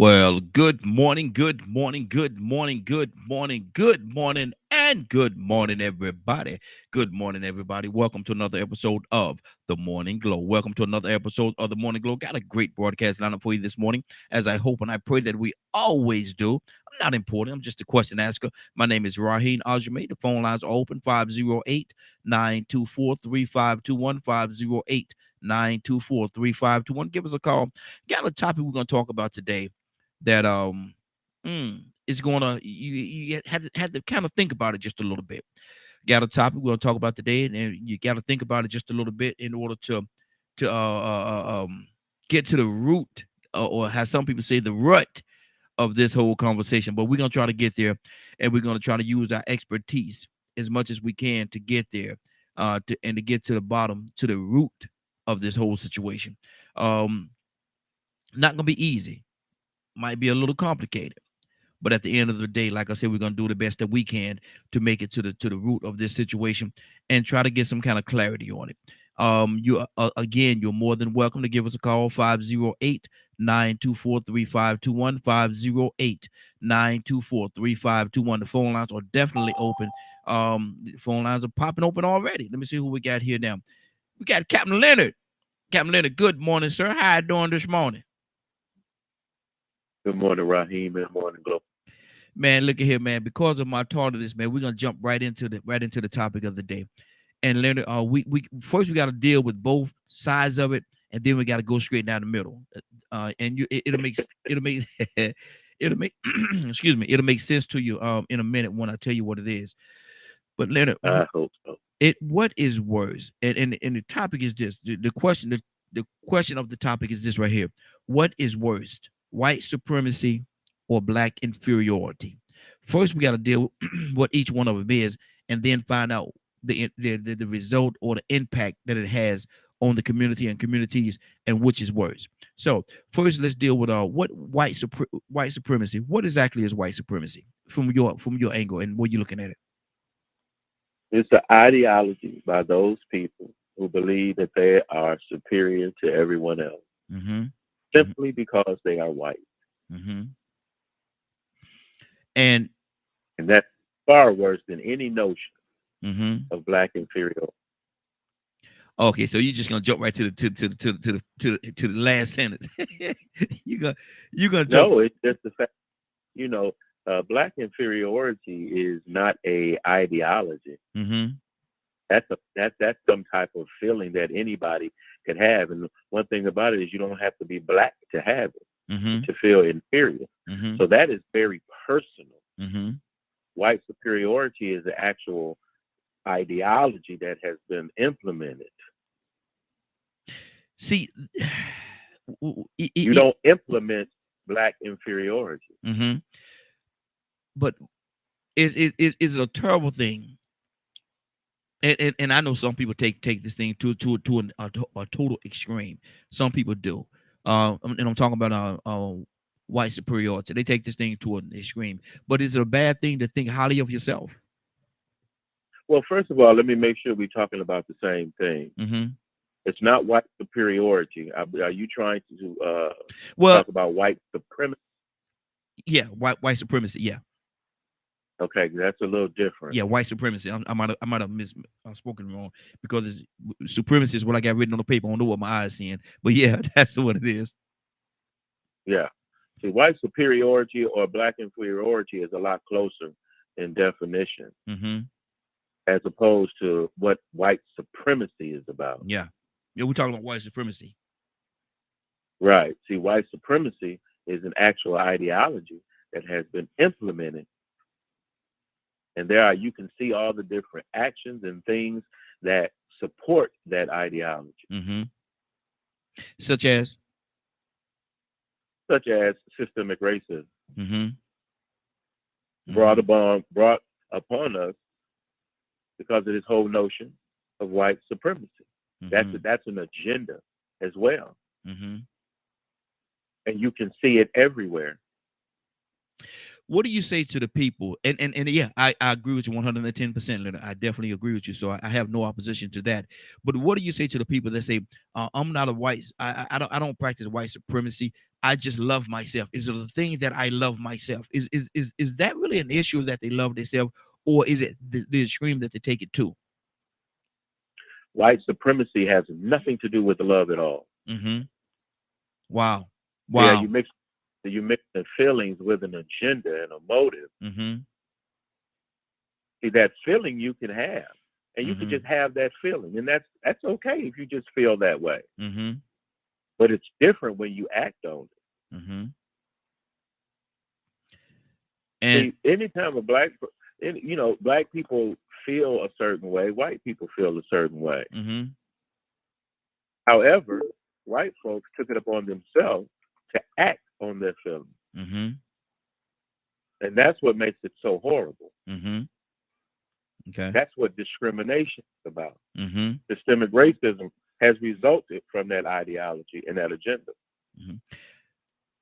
Well, good morning, good morning, good morning, good morning, good morning, and good morning, everybody. Good morning, everybody. Welcome to another episode of The Morning Glow. Welcome to another episode of The Morning Glow. Got a great broadcast lineup for you this morning, as I hope and I pray that we always do. I'm not important, I'm just a question asker. My name is Raheem Ajame. The phone lines are open 508-924-3521, 508-924-3521. Give us a call. Got a topic we're going to talk about today that is gonna you have to kind of think about it just a little bit. Got a topic we're gonna talk about today, and you got to think about it just a little bit in order to get to the root, or how some people say the rut of this whole conversation. But we're gonna try to get there, and we're gonna try to use our expertise as much as we can to get there, to get to the bottom, to the root of this whole situation. Um, Not gonna be easy, might be a little complicated, but at the end of the day, like I said, we're gonna do the best that we can to make it to the root of this situation and try to get some kind of clarity on it. You again, you're more than welcome to give us a call 508-924-3521, 508-924-3521. The phone lines are definitely open. The phone lines are popping open already. Let me see who we got here now. We got Captain Leonard. Captain Leonard, good morning, sir. How you doing this morning? Good morning, Raheem, and morning, Glow. Man, look at here, man. Because of my tardiness, man, we're gonna jump right into the topic of the day. And Leonard, we first we got to deal with both sides of it, and then we got to go straight down the middle. And it'll make it'll make excuse me, it'll make sense to you in a minute when I tell you what it is. But Leonard, I hope so. what is worse? And the topic is this. The question of the topic is this right here. What is worst? White supremacy or black inferiority? First, we got to deal with what each one of them is, and then find out the result or the impact that it has on the community and communities, and which is worse. So first, let's deal with what white supremacy. What exactly is white supremacy from your angle, and what you looking at it? It's the ideology by those people who believe that they are superior to everyone else Mm-hmm. Mm-hmm. simply because they are white. Mm-hmm. And And that's far worse than any notion mm-hmm. of black inferiority. Okay, so you're just gonna jump right to the last sentence. you gonna you gonna jump. No, it's just the fact, you know, black inferiority is not a ideology. Mm-hmm. That's some type of feeling that anybody can have. And one thing about it is you don't have to be black to have it, Mm-hmm. to feel inferior. Mm-hmm. So that is very personal. Mm-hmm. White superiority is the actual ideology that has been implemented. See, You don't implement black inferiority. mm-hmm. But is it a terrible thing? And I know some people take this thing to a total extreme. Some people do. And I'm talking about white superiority. They take this thing to an extreme. But is it a bad thing to think highly of yourself? Well, first of all, let me make sure we're talking about the same thing. Mm-hmm. It's not white superiority. Are you trying to Well, talk about white supremacy? yeah, white supremacy. Yeah, Okay, that's a little different. yeah, white supremacy. I might have spoken wrong, because supremacy is what I got written on the paper. I don't know what my eyes seeing, but yeah, that's what it is. Yeah. See, white superiority or black inferiority is a lot closer in definition Mm-hmm. as opposed to what white supremacy is about. Yeah, yeah, we're talking about white supremacy. Right. See, white supremacy is an actual ideology that has been implemented. And you can see all the different actions and things that support that ideology, Mm-hmm. Such as. such as systemic racism Mm-hmm. brought Mm-hmm. upon brought upon us because of this whole notion of white supremacy. That's Mm-hmm. that's an agenda as well, Mm-hmm. and you can see it everywhere. What do you say to the people? And yeah, I agree with you 110%, Leonard. I definitely agree with you. So I have no opposition to that. But what do you say to the people that say, I'm not a white, I don't practice white supremacy, I just love myself? Is it the things that I love myself? Is that really an issue that they love themselves, or is it the extreme that they take it to? White supremacy has nothing to do with love at all. Mm-hmm. Wow. Yeah, Wow. you mix the feelings with an agenda and a motive. Mm-hmm. See, that feeling you can have, and you can Mm-hmm. just have that feeling, and that's okay if you just feel that way. Mm-hmm. But it's different when you act on it. Mm-hmm. And See, anytime black people feel a certain way, white people feel a certain way. mm-hmm. However, white folks took it upon themselves to act on their feelings. Mm-hmm. And that's what makes it so horrible. Mm-hmm. Okay. That's what discrimination is about. Mm-hmm. Systemic racism has resulted from that ideology and that agenda. Mm-hmm.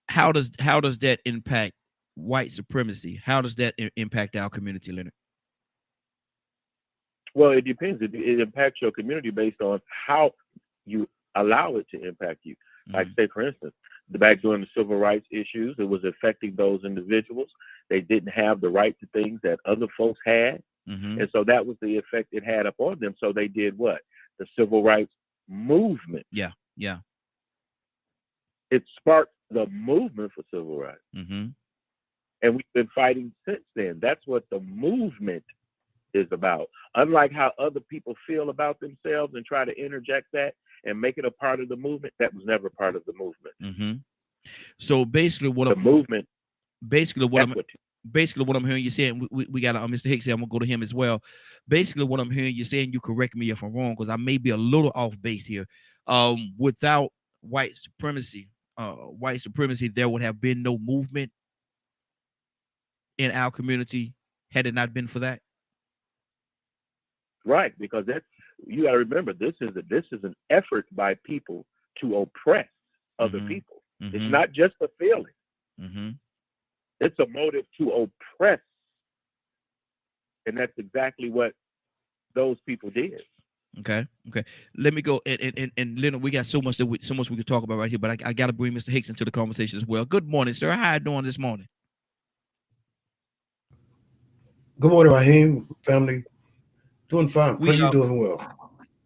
How does that impact white supremacy? How does that impact our community, Leonard? Well, it depends. It impacts your community based on how you allow it to impact you. Like, Mm-hmm. say, for instance, back during the civil rights issues, it was affecting those individuals. They didn't have the right to things that other folks had. Mm-hmm. And so that was the effect it had upon them. So they did what? The civil rights movement. Yeah. Yeah. It sparked the movement for civil rights. Mm-hmm. And we've been fighting since then. That's what the movement is about. Unlike how other people feel about themselves and try to interject that and make it a part of the movement, that was never part of the movement. Mm-hmm. So basically, The movement, basically what that's I'm what. basically what I'm hearing you saying, we got Mr. Hicks here. I'm gonna go to him as well. Basically, what I'm hearing you saying, you correct me if I'm wrong, because I may be a little off base here. Without white supremacy, there would have been no movement in our community had it not been for that. Right, because that's, you got to remember, this is an effort by people to oppress other Mm-hmm. people. It's Mm-hmm. not just a feeling. Mm-hmm. It's a motive to oppress, and that's exactly what those people did. Okay. Okay. Let me go and Leonard, we got so much we could talk about right here, but I got to bring Mr. Hicks into the conversation as well. Good morning, sir. How you doing this morning? Good morning, Raheem family. Doing fine. Pray We you're doing well.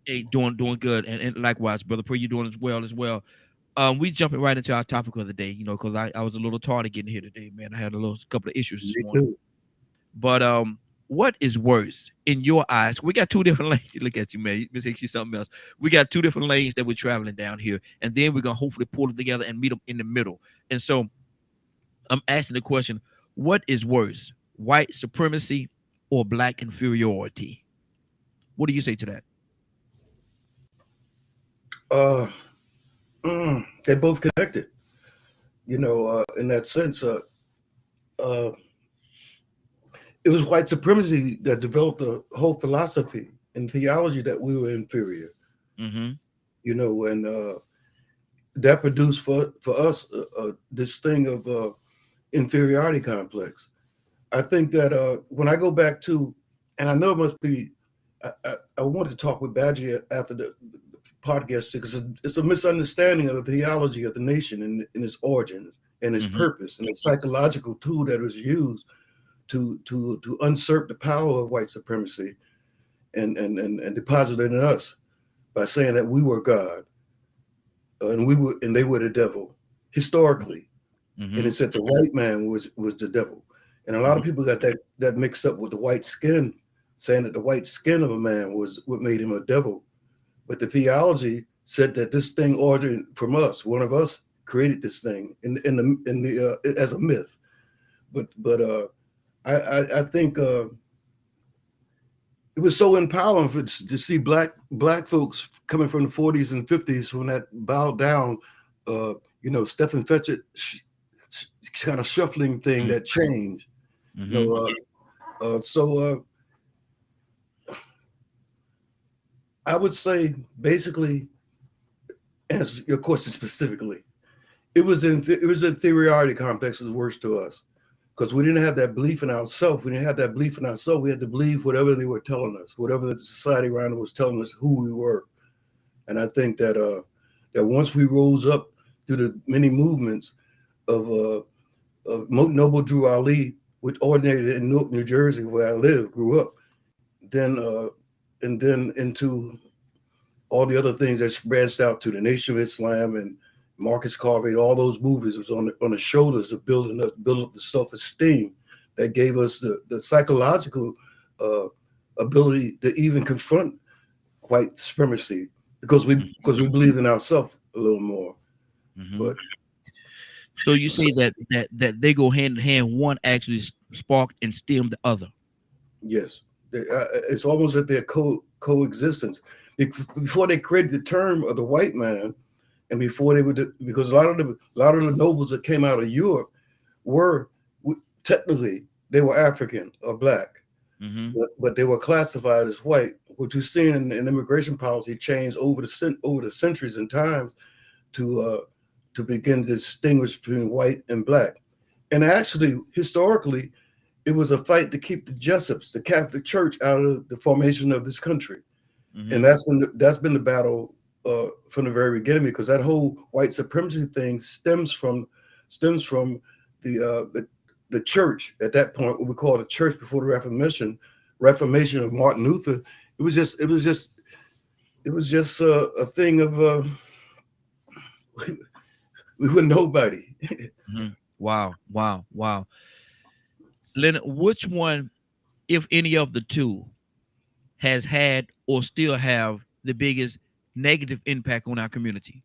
hey, doing good, and likewise, brother. Pray you're doing as well. We jumping right into our topic of the day, because I was a little tardy getting here today, man. I had a couple of issues this Me morning. too. But what is worse in your eyes? We got two different lanes. Look at you, man. Miss Hicks, you something else. We got two different lanes that we're traveling down here, and then we're gonna hopefully pull them together and meet them in the middle. And so I'm asking the question: what is worse, white supremacy or black inferiority? What do you say to that? Uh, they're both connected. In that sense, it was white supremacy that developed the whole philosophy and theology that we were inferior. Mm-hmm. And that produced for us this thing of inferiority complex. I think that when I go back to, and I know it must be, I wanted to talk with Badgie after the podcast because it's a misunderstanding of the theology of the nation and its origins and its Mm-hmm. purpose and the psychological tool that was used to usurp the power of white supremacy and deposit it in us by saying that we were God and they were the devil historically. Mm-hmm. And it said the white man was the devil. And a lot of people got that mixed up with the white skin, saying that the white skin of a man was what made him a devil. But the theology said that this thing ordered from us, one of us created this thing in the as a myth. But I think it was so empowering to see black folks coming from the 40s and 50s when that bowed down, Stephen Fetchit kind of shuffling thing that changed. Mm-hmm. So I would say basically, answer your question specifically, it was a inferiority complex that was worse to us because we didn't have that belief in ourselves. We didn't have that belief in ourselves. We had to believe whatever they were telling us, whatever the society around us was telling us who we were. And I think that that once we rose up through the many movements of Noble Drew Ali, which originated in Newark, New Jersey, where I live, grew up, then and then into all the other things that branched out to the Nation of Islam and Marcus Garvey. All those movies was on the shoulders of building up the self-esteem that gave us the psychological ability to even confront white supremacy because we believe in ourselves a little more. But so you say that they go hand in hand. One actually sparked and stemmed the other. Yes, it's almost that they're coexistence. Before they created the term of the white man, and before they would, because a lot of the nobles that came out of Europe were technically they were African or black, but they were classified as white, which we've seen in immigration policy change over the centuries and times to begin to distinguish between white and black. And actually, historically, it was a fight to keep the Jessups, the Catholic Church, out of the formation of this country. And that's been the battle from the very beginning, because that whole white supremacy thing stems from the church at that point, what we call the church before the Reformation of Martin Luther. It was just a thing of we were nobody. Wow. Leonard, which one, if any of the two, has had or still have the biggest negative impact on our community?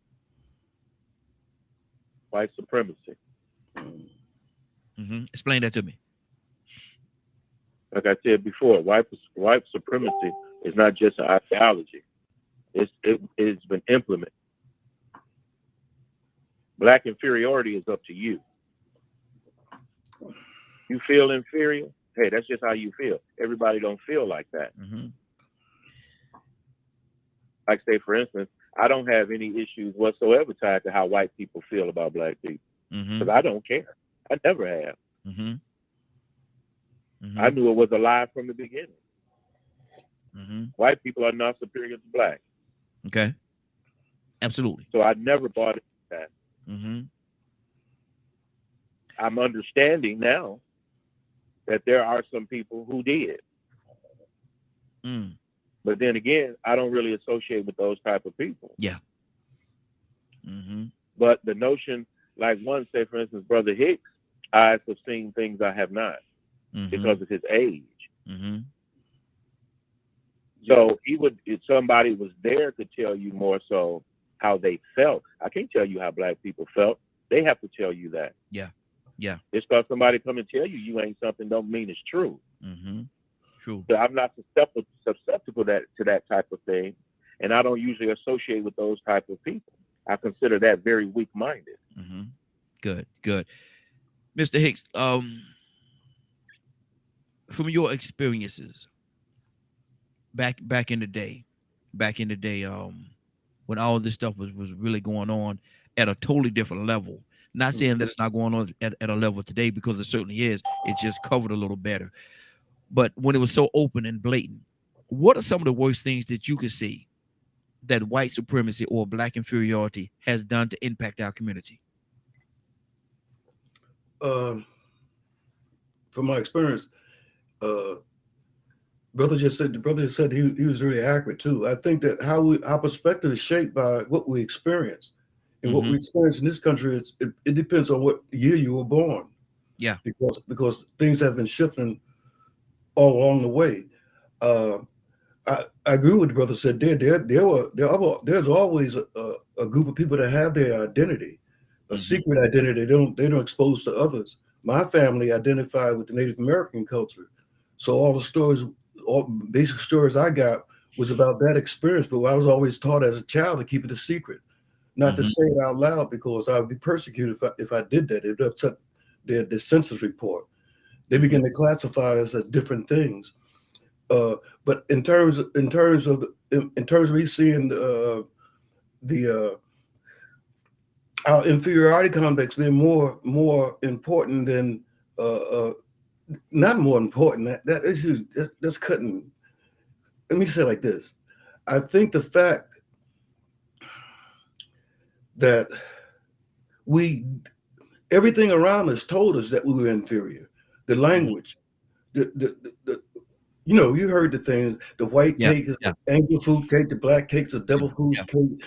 White supremacy. Explain that to me. Like I said before, white supremacy is not just an ideology. It's been implemented. Black inferiority is up to you. You feel inferior? Hey, that's just how you feel. Everybody don't feel like that. Like, say, for instance, I don't have any issues whatsoever tied to how white people feel about black people, because I don't care. I never have. I knew it was a lie from the beginning. White people are not superior to black. Okay. Absolutely. So I never bought into that. I'm understanding now that there are some people who did. But then again, I don't really associate with those type of people. Yeah. But the notion, like one, say, for instance, Brother Hicks, eyes have seen things I have not because of his age. So he would, if somebody was there to tell you more so how they felt. I can't tell you how black people felt. They have to tell you that. Yeah. Just because somebody come and tell you ain't something don't mean it's true. True. So I'm not susceptible to that type of thing, and I don't usually associate with those type of people. I consider that very weak-minded. Good. Mr. Hicks, from your experiences back in the day, when all this stuff was really going on at a totally different level. Not saying that it's not going on at a level today, because it certainly is. It's just covered a little better. But when it was so open and blatant, what are some of the worst things that you could see that white supremacy or black inferiority has done to impact our community? From my experience, brother just said he was really accurate too. I think that our perspective is shaped by what we experience. And what we experience in this country, it depends on what year you were born. Yeah. Because things have been shifting all along the way. I agree with the brother said. There's always a group of people that have their identity, a secret identity they don't expose to others. My family identified with the Native American culture, so all basic stories I got was about that experience. But I was always taught as a child to keep it a secret, not to say it out loud, because I would be persecuted if I did that. It would upset the census report. They begin to classify us as different things. But in terms of me seeing our inferiority complex being more important than not more important. That's cutting. Let me say it like this. I think the fact that Everything around us told us that we were inferior. The language, the you know, you heard the things. The white Yeah, cake is yeah, the angel food cake. The black cake's a devil food's yeah. cake.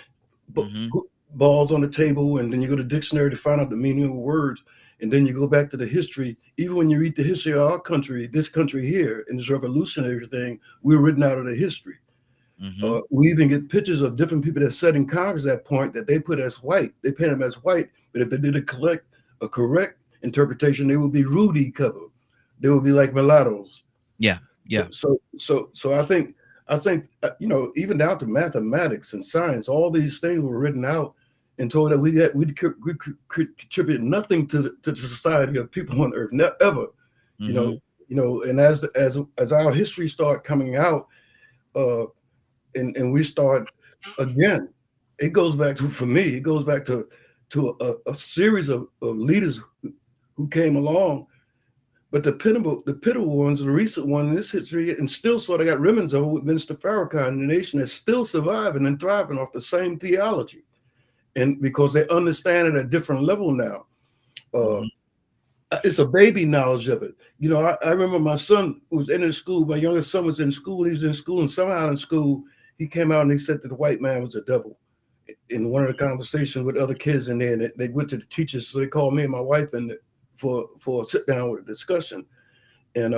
But Mm-hmm. put balls on the table, and then you go to the dictionary to find out the meaning of words, and then you go back to the history. Even when you read the history of our country, this country here, and this revolution and everything, we're written out of the history. Mm-hmm. We even get pictures of different people that sat in Congress at that point that they put as white. They paint them as white, but if they did a correct interpretation, they would be Rudy cover. They would be like mulattoes. Yeah, yeah. So I think you know, even down to mathematics and science, all these things were written out and told that we could contribute nothing to the society of people on earth, ever. Mm-hmm. You know, and as our history start coming out, and we start again, it goes back to, for me, it goes back to a series of leaders who came along. But the pivotal ones, the recent one in this history, and still sort of got remnants of it with Minister Farrakhan and the nation that's still surviving and thriving off the same theology. And because they understand it at a different level now. Mm-hmm. It's a baby knowledge of it. You know, I remember my son was in school, my youngest son was in school, he was in school, and somehow in school, he came out and he said that the white man was a devil. In one of the conversations with other kids in there, and they went to the teachers, so they called me and my wife in for a sit down with a discussion, and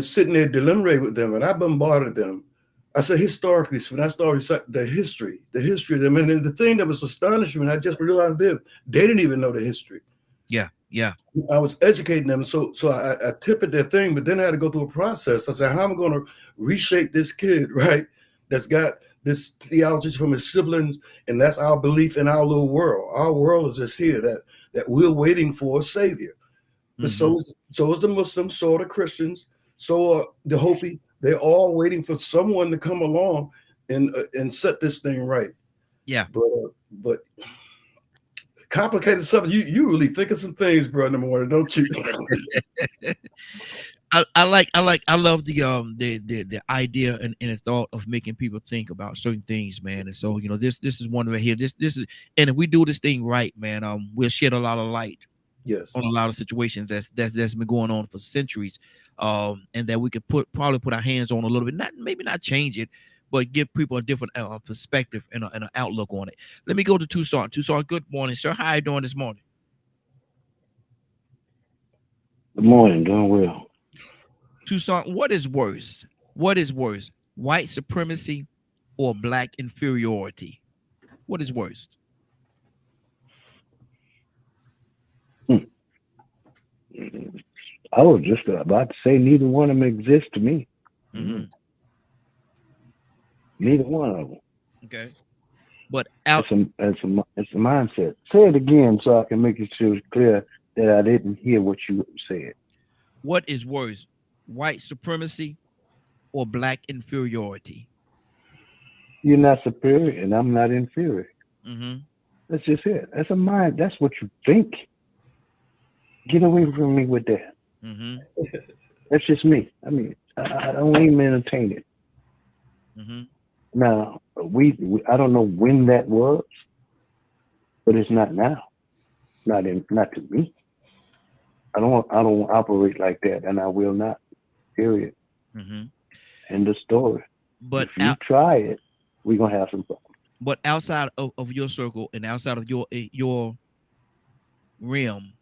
sitting there deliberating with them, and I bombarded them. I said historically, when I started the history of them, and then the thing that was astonishing me, I just realized they didn't even know the history. Yeah, yeah. I was educating them, so I tipped their thing, but then I had to go through a process. I said, how am I going to reshape this kid, right? That's got this theology from his siblings, and that's our belief in our little world. Our world is just here that we're waiting for a savior. But Mm-hmm. so is the Muslims, so are the Christians, so are the Hopi. They're all waiting for someone to come along and set this thing right. Yeah. But complicated stuff. You really think of some things, bro, in the morning, don't you? I love the idea and the thought of making people think about certain things, man. And so, you know, this is one right here. This is, and if we do this thing right, man, we'll shed a lot of light Yes. on a lot of situations that's been going on for centuries. And that we could probably put our hands on a little bit, maybe not change it, but give people a different perspective and an outlook on it. Let me go to Tucson. Tucson, good morning, sir. How are you doing this morning? Good morning, doing well. Tucson, what is worse? What is worse, white supremacy or black inferiority? What is worse? I was just about to say neither one of them exists to me. Mm-hmm. Neither one of them. Okay. But it's a mindset. Say it again so I can make it sure it's clear that I didn't hear what you said. What is worse, white supremacy or black inferiority? You're not superior and I'm not inferior. Mm-hmm. That's just it. That's a mind. That's what you think. Get away from me with that. Mm-hmm. That's just me. I mean, I don't even entertain it. Mm-hmm. Now, I don't know when that was, but it's not now. Not to me. I don't operate like that, and I will not. Period. Mm-hmm. End of story. But if you try it, we're gonna have some problems. But outside of your circle and outside of your realm,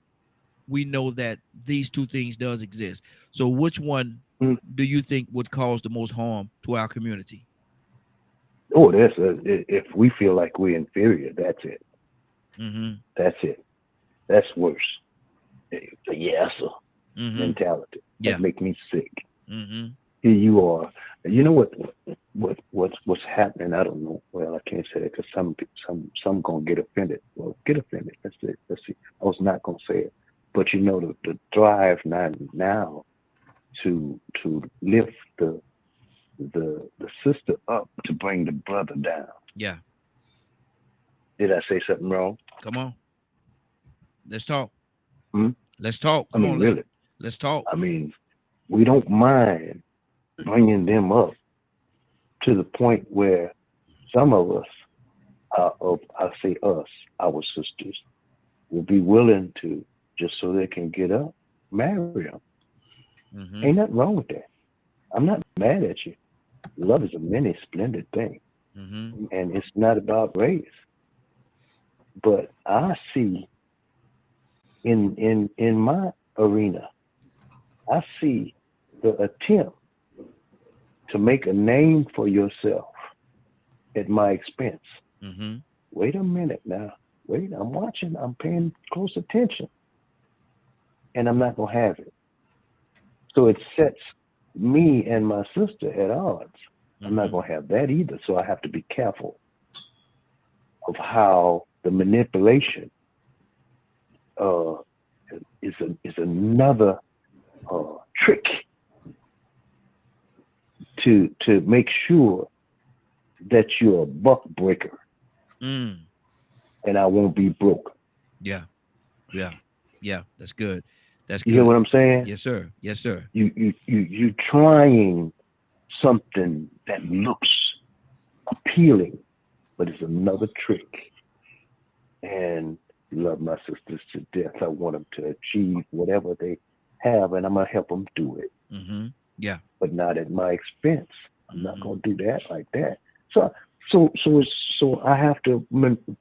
we know that these two things does exist. So which one do you think would cause the most harm to our community? Oh, if we feel like we're inferior, that's it. Mm-hmm. That's it. That's worse. The yesser mentality. Yeah. That make me sick. Mm-hmm. Here you are. You know what's happening? I don't know. Well, I can't say it because some gonna get offended. Well, get offended. Let's see. I was not gonna say it, but you know the drive now to lift the sister up to bring the brother down. Yeah. Did I say something wrong? Come on. Let's talk. Hmm? Let's talk. Come on, really. Let's talk. I mean, we don't mind bringing them up to the point where some of us, I say us, our sisters, will be willing to, just so they can get up, marry them. Mm-hmm. Ain't nothing wrong with that. I'm not mad at you. Love is a many splendid thing, Mm-hmm. and it's not about race. But I see in my arena, I see the attempt to make a name for yourself at my expense. Mm-hmm. Wait a minute now. Wait, I'm watching. I'm paying close attention, and I'm not gonna have it. So it sets me and my sister at odds. I'm not going to have that either. So I have to be careful of how the manipulation is another trick to make sure that you're a buck breaker, Mm. and I won't be broke. Yeah. That's good. That's You hear good. what I'm saying? Yes, sir. Yes, sir. You trying something that looks appealing, but it's another trick. And love my sisters to death. I want them to achieve whatever they have, and I'm gonna help them do it. Mm-hmm. Yeah. But not at my expense. I'm not Mhm. gonna do that like that. So I have to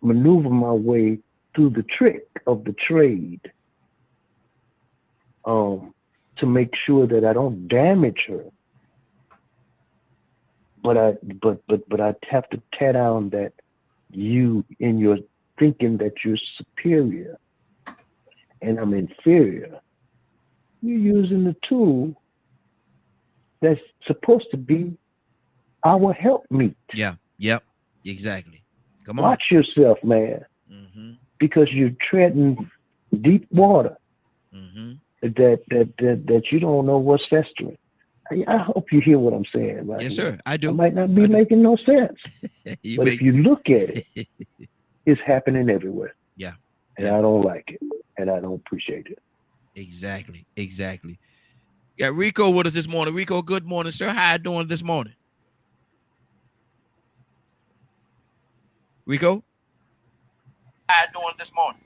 maneuver my way through the trick of the trade, to make sure that I don't damage her. But I have to tear down that you in your thinking that you're superior and I'm inferior. You're using the tool that's supposed to be our helpmeet. Yeah. Yep. Exactly. Come on. Watch yourself, man, Mm-hmm. because you're treading deep water Mm-hmm. that you don't know what's festering. I hope you hear what I'm saying, right? Yes, sir. I I do. might not be I do. making no sense, You but make- if you look at it, it's happening everywhere. Yeah. And Yeah. I don't like it, and I don't appreciate it. Exactly. Exactly. Got Rico with us this morning. Rico, good morning, sir. How you doing this morning? Rico? How you doing this morning?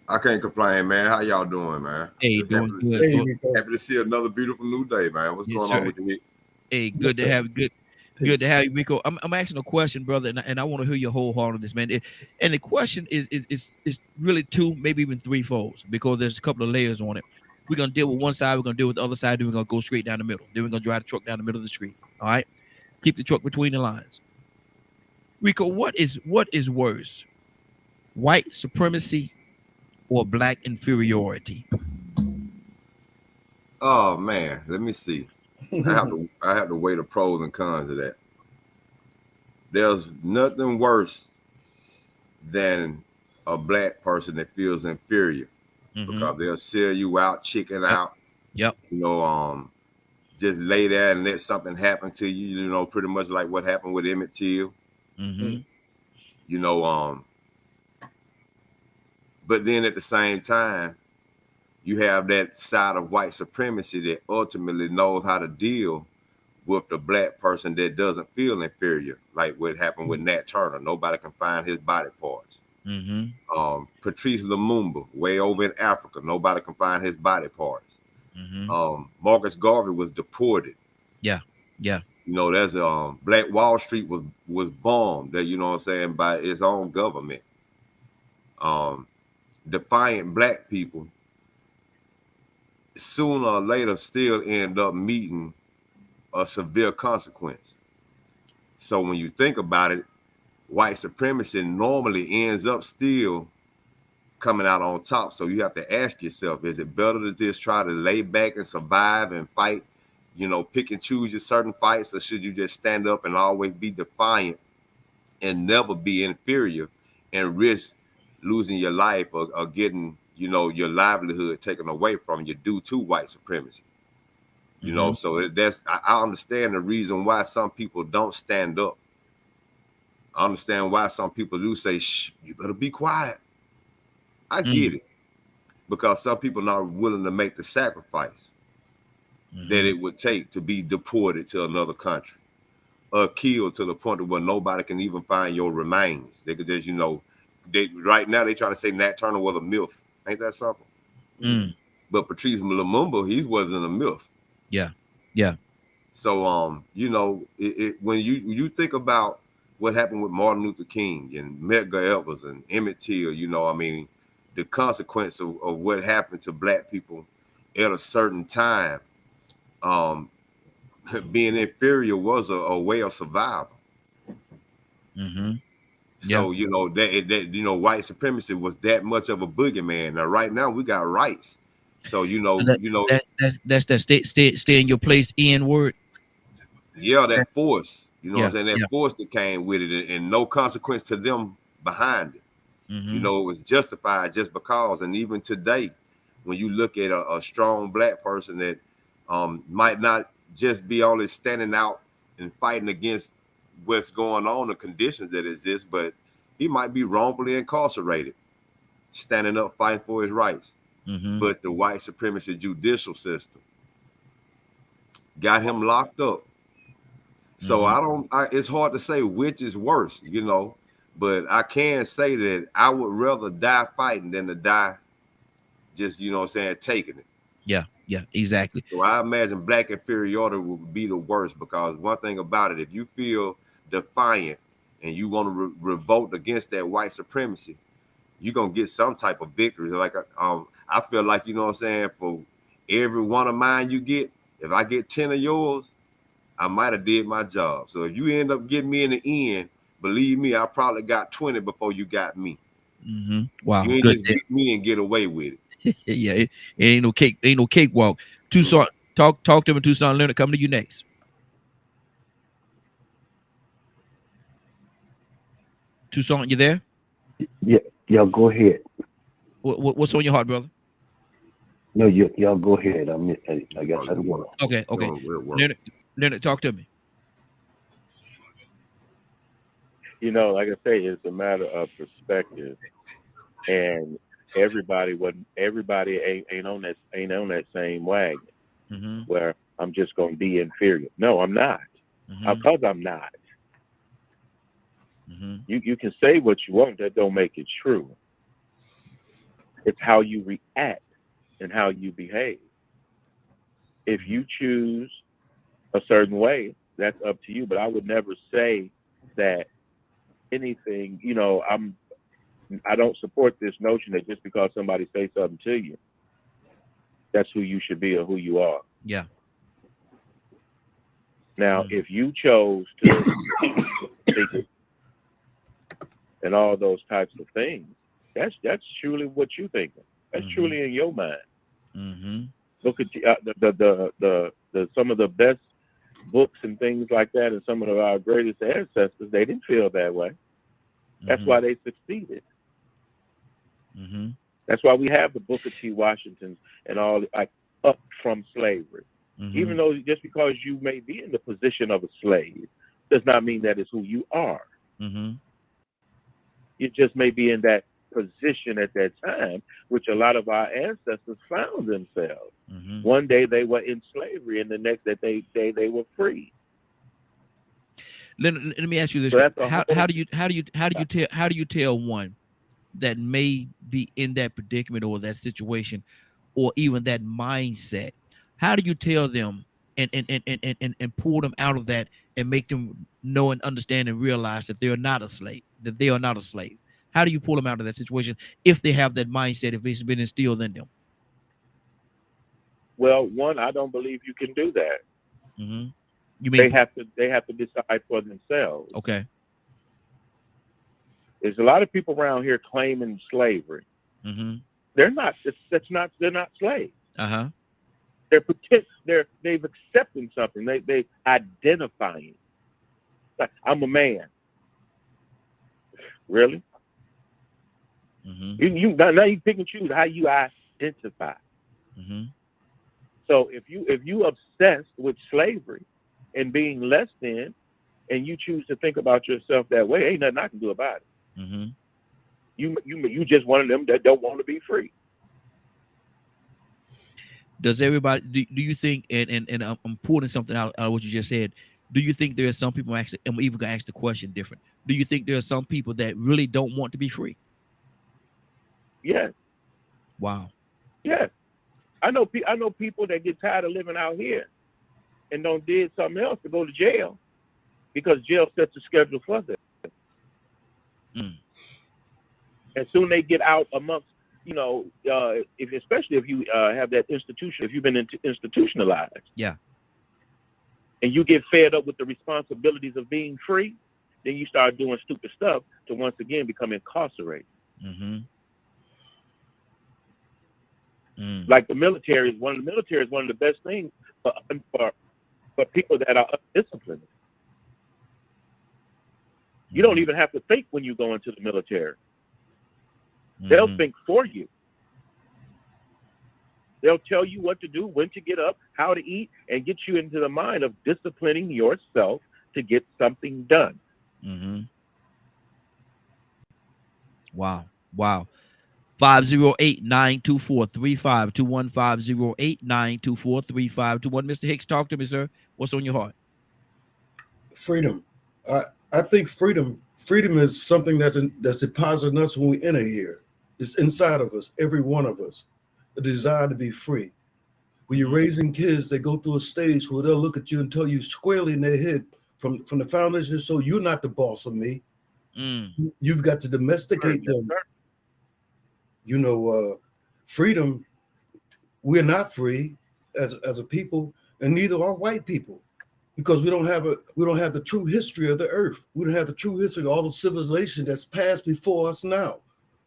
I can't complain, man. How y'all doing, man? Hey, Just doing happy, good. Hey, Doing- Rico. happy to see another beautiful new day, man. What's Yes, going sir. on with the hit? Hey, good Yes, to sir. have good. Good to have you, Rico. I'm asking a question, brother, and I want to hear your whole heart on this, man. And the question is really two, maybe even three folds, because there's a couple of layers on it. We're gonna deal with one side, we're gonna deal with the other side, then we're gonna go straight down the middle. Then we're gonna drive the truck down the middle of the street. All right. Keep the truck between the lines. Rico, what is worse? White supremacy or black inferiority? Oh man, let me see. I have to weigh the pros and cons of that. There's nothing worse than a black person that feels inferior Mhm. because they'll sell you out, chicken out. Yep. You know, just lay there and let something happen to you. You know, pretty much like what happened with Emmett Till. Mm-hmm. You know, but then at the same time, you have that side of white supremacy that ultimately knows how to deal with the black person that doesn't feel inferior, like what happened with Nat Turner. Nobody can find his body parts. Mm-hmm. Patrice Lumumba, way over in Africa, nobody can find his body parts. Mm-hmm. Marcus Garvey was deported. Yeah. You know, there's Black Wall Street was bombed, that, you know what I'm saying, by its own government. Defiant black people sooner or later still end up meeting a severe consequence. So when you think about it, white supremacy normally ends up still coming out on top. So you have to ask yourself, is it better to just try to lay back and survive and fight, you know, pick and choose your certain fights, or should you just stand up and always be defiant and never be inferior and risk losing your life or getting, you know, your livelihood taken away from you due to white supremacy? You know, so I understand the reason why some people don't stand up. I understand why some people do say, shh, you better be quiet. I get it, because some people are not willing to make the sacrifice that it would take to be deported to another country or killed to the point of where nobody can even find your remains. They could just, you know, right now they trying to say Nat Turner was a MILF. Ain't that something? Mm. But Patrice Lumumba, he wasn't a MILF. Yeah. Yeah. So you know, when you think about what happened with Martin Luther King and Medgar Evers and Emmett Till, you know, I mean, the consequence of what happened to black people at a certain time, being inferior was a way of survival. Mm-hmm. So you know that you know, white supremacy was that much of a boogeyman. Now right now we got rights. So you know, that's that stay in your place in word. Yeah, that force, you know Yeah, what I'm saying? That force that came with it, and no consequence to them behind it. Mm-hmm. You know, it was justified just because. And even today, when you look at a strong black person that might not just be only standing out and fighting against what's going on, the conditions that exist, but he might be wrongfully incarcerated, standing up, fighting for his rights. Mm-hmm. But the white supremacy judicial system got him locked up. So it's hard to say which is worse, you know, but I can say that I would rather die fighting than to die just, you know what I'm saying, taking it. Yeah, exactly. So I imagine black inferiority would be the worst, because one thing about it, if you feel defiant and you want to revolt against that white supremacy, you're going to get some type of victory. Like I feel like, you know what I'm saying, for every one of mine you get, if I get 10 of yours, I might have did my job. So if you end up getting me in the end, believe me, I probably got 20 before you got me. Mm-hmm. Wow, you ain't good. Just get me and get away with it. Yeah, it ain't no cakewalk. Tucson, talk to me, Tucson Leonard. Come to you next. Tucson, you there? Yeah, go ahead. What's on your heart, brother? No, y'all go ahead. I guess I work. Okay. Leonard, talk to me. You know, like I say, it's a matter of perspective, and everybody ain't on that same wagon. Mm-hmm. Where I'm just going to be inferior. No, I'm not. Because I'm not. Mm-hmm. You can say what you want. That don't make it true. It's how you react and how you behave. If you choose a certain way, that's up to you. But I would never say that anything, you know, I don't support this notion that just because somebody says something to you, that's who you should be or who you are. Yeah. Now, if you chose to think and all those types of things, that's truly what you're thinking. That's truly in your mind. Mm-hmm. Look at the some of the best books and things like that, and some of our greatest ancestors, they didn't feel that way. That's why they succeeded. Mm-hmm. That's why we have the Booker T. Washingtons and all, like, up from slavery. Mm-hmm. Even though just because you may be in the position of a slave does not mean that is who you are. Mm-hmm. You just may be in that position at that time, which a lot of our ancestors found themselves. Mm-hmm. One day they were in slavery, and the next day they were free. Let me ask you this: So how do you tell one that may be in that predicament or that situation, or even that mindset? How do you tell them and pull them out of that and make them know and understand and realize that they're not a slave, that they are not a slave? How do you pull them out of that situation if they have that mindset, if it's been instilled in them? Well, one, I don't believe you can do that. Mm-hmm. You mean they have to decide for themselves. Okay. There's a lot of people around here claiming slavery. Mm-hmm. They're not. They're not slaves. Uh-huh. They've accepted something. They identifying. Like, I'm a man. Really? Mm-hmm. Now you pick and choose how you identify. Mm-hmm. So if you obsessed with slavery and being less than, and you choose to think about yourself that way, ain't nothing I can do about it. Mm-hmm. You just one of them that don't want to be free. Does everybody do you think, and I'm pulling something out of what you just said, do you think there are some people, actually, I'm even gonna ask the question different, do you think there are some people that really don't want to be free? Yes, Wow. yes. I know people that get tired of living out here and don't did something else to go to jail because jail sets a schedule for them. Mm. And soon they get out amongst, especially if you have that institution, if you've been institutionalized. Yeah. And you get fed up with the responsibilities of being free, then you start doing stupid stuff to once again become incarcerated. Mm-hmm. Mm. Like the military is one of the best things for people that are undisciplined. You don't even have to think when you go into the military. They'll think for you. They'll tell you what to do, when to get up, how to eat, and get you into the mind of disciplining yourself to get something done. Mm-hmm. Wow. Wow. 508-924-3521. 508-924-3521. Mr. Hicks, talk to me, sir. What's on your heart? Freedom. I think freedom is something that's deposited in us when we enter here. It's inside of us, every one of us, a desire to be free. When you're raising kids, they go through a stage where they'll look at you and tell you squarely in their head from the foundation, so you're not the boss of me. You've got to domesticate them. Freedom, we're not free as a people, and neither are white people, because we don't have the true history of the earth. We don't have the true history of all the civilization that's passed before us now.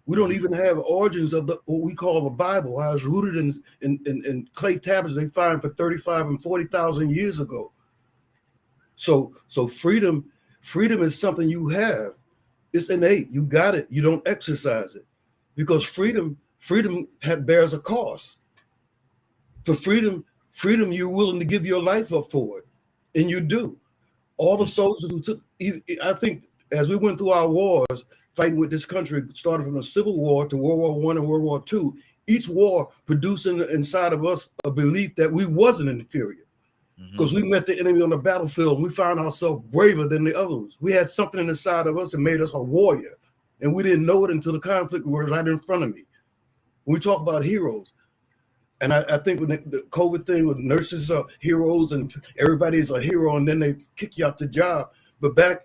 We don't even have origins of what we call the Bible, how it's rooted in clay tablets they find for 35 and 40,000 years ago. So freedom is something you have. It's innate. You got it. You don't exercise it, because freedom bears a cost. For freedom, you're willing to give your life up for it, and you do. All the soldiers who took, I think, as we went through our wars, fighting with this country, started from the Civil War to World War I and World War II, each war producing inside of us a belief that we wasn't inferior, because we met the enemy on the battlefield and we found ourselves braver than the others. We had something inside of us that made us a warrior, and we didn't know it until the conflict was right in front of me. When we talk about heroes, and I think when the COVID thing with nurses are heroes and everybody's a hero, and then they kick you out the job. But back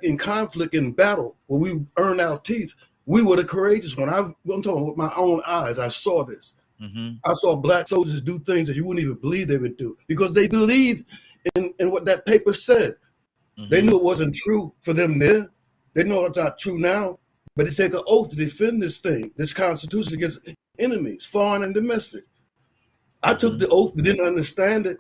in conflict and battle, where we earned our teeth, we were the courageous one. I'm talking with my own eyes. I saw this. I saw black soldiers do things that you wouldn't even believe they would do, because they believed in what that paper said. They knew it wasn't true for them then. They know it's not true now, but they take an oath to defend this thing, this Constitution, against enemies, foreign and domestic. I took the oath, but didn't understand it.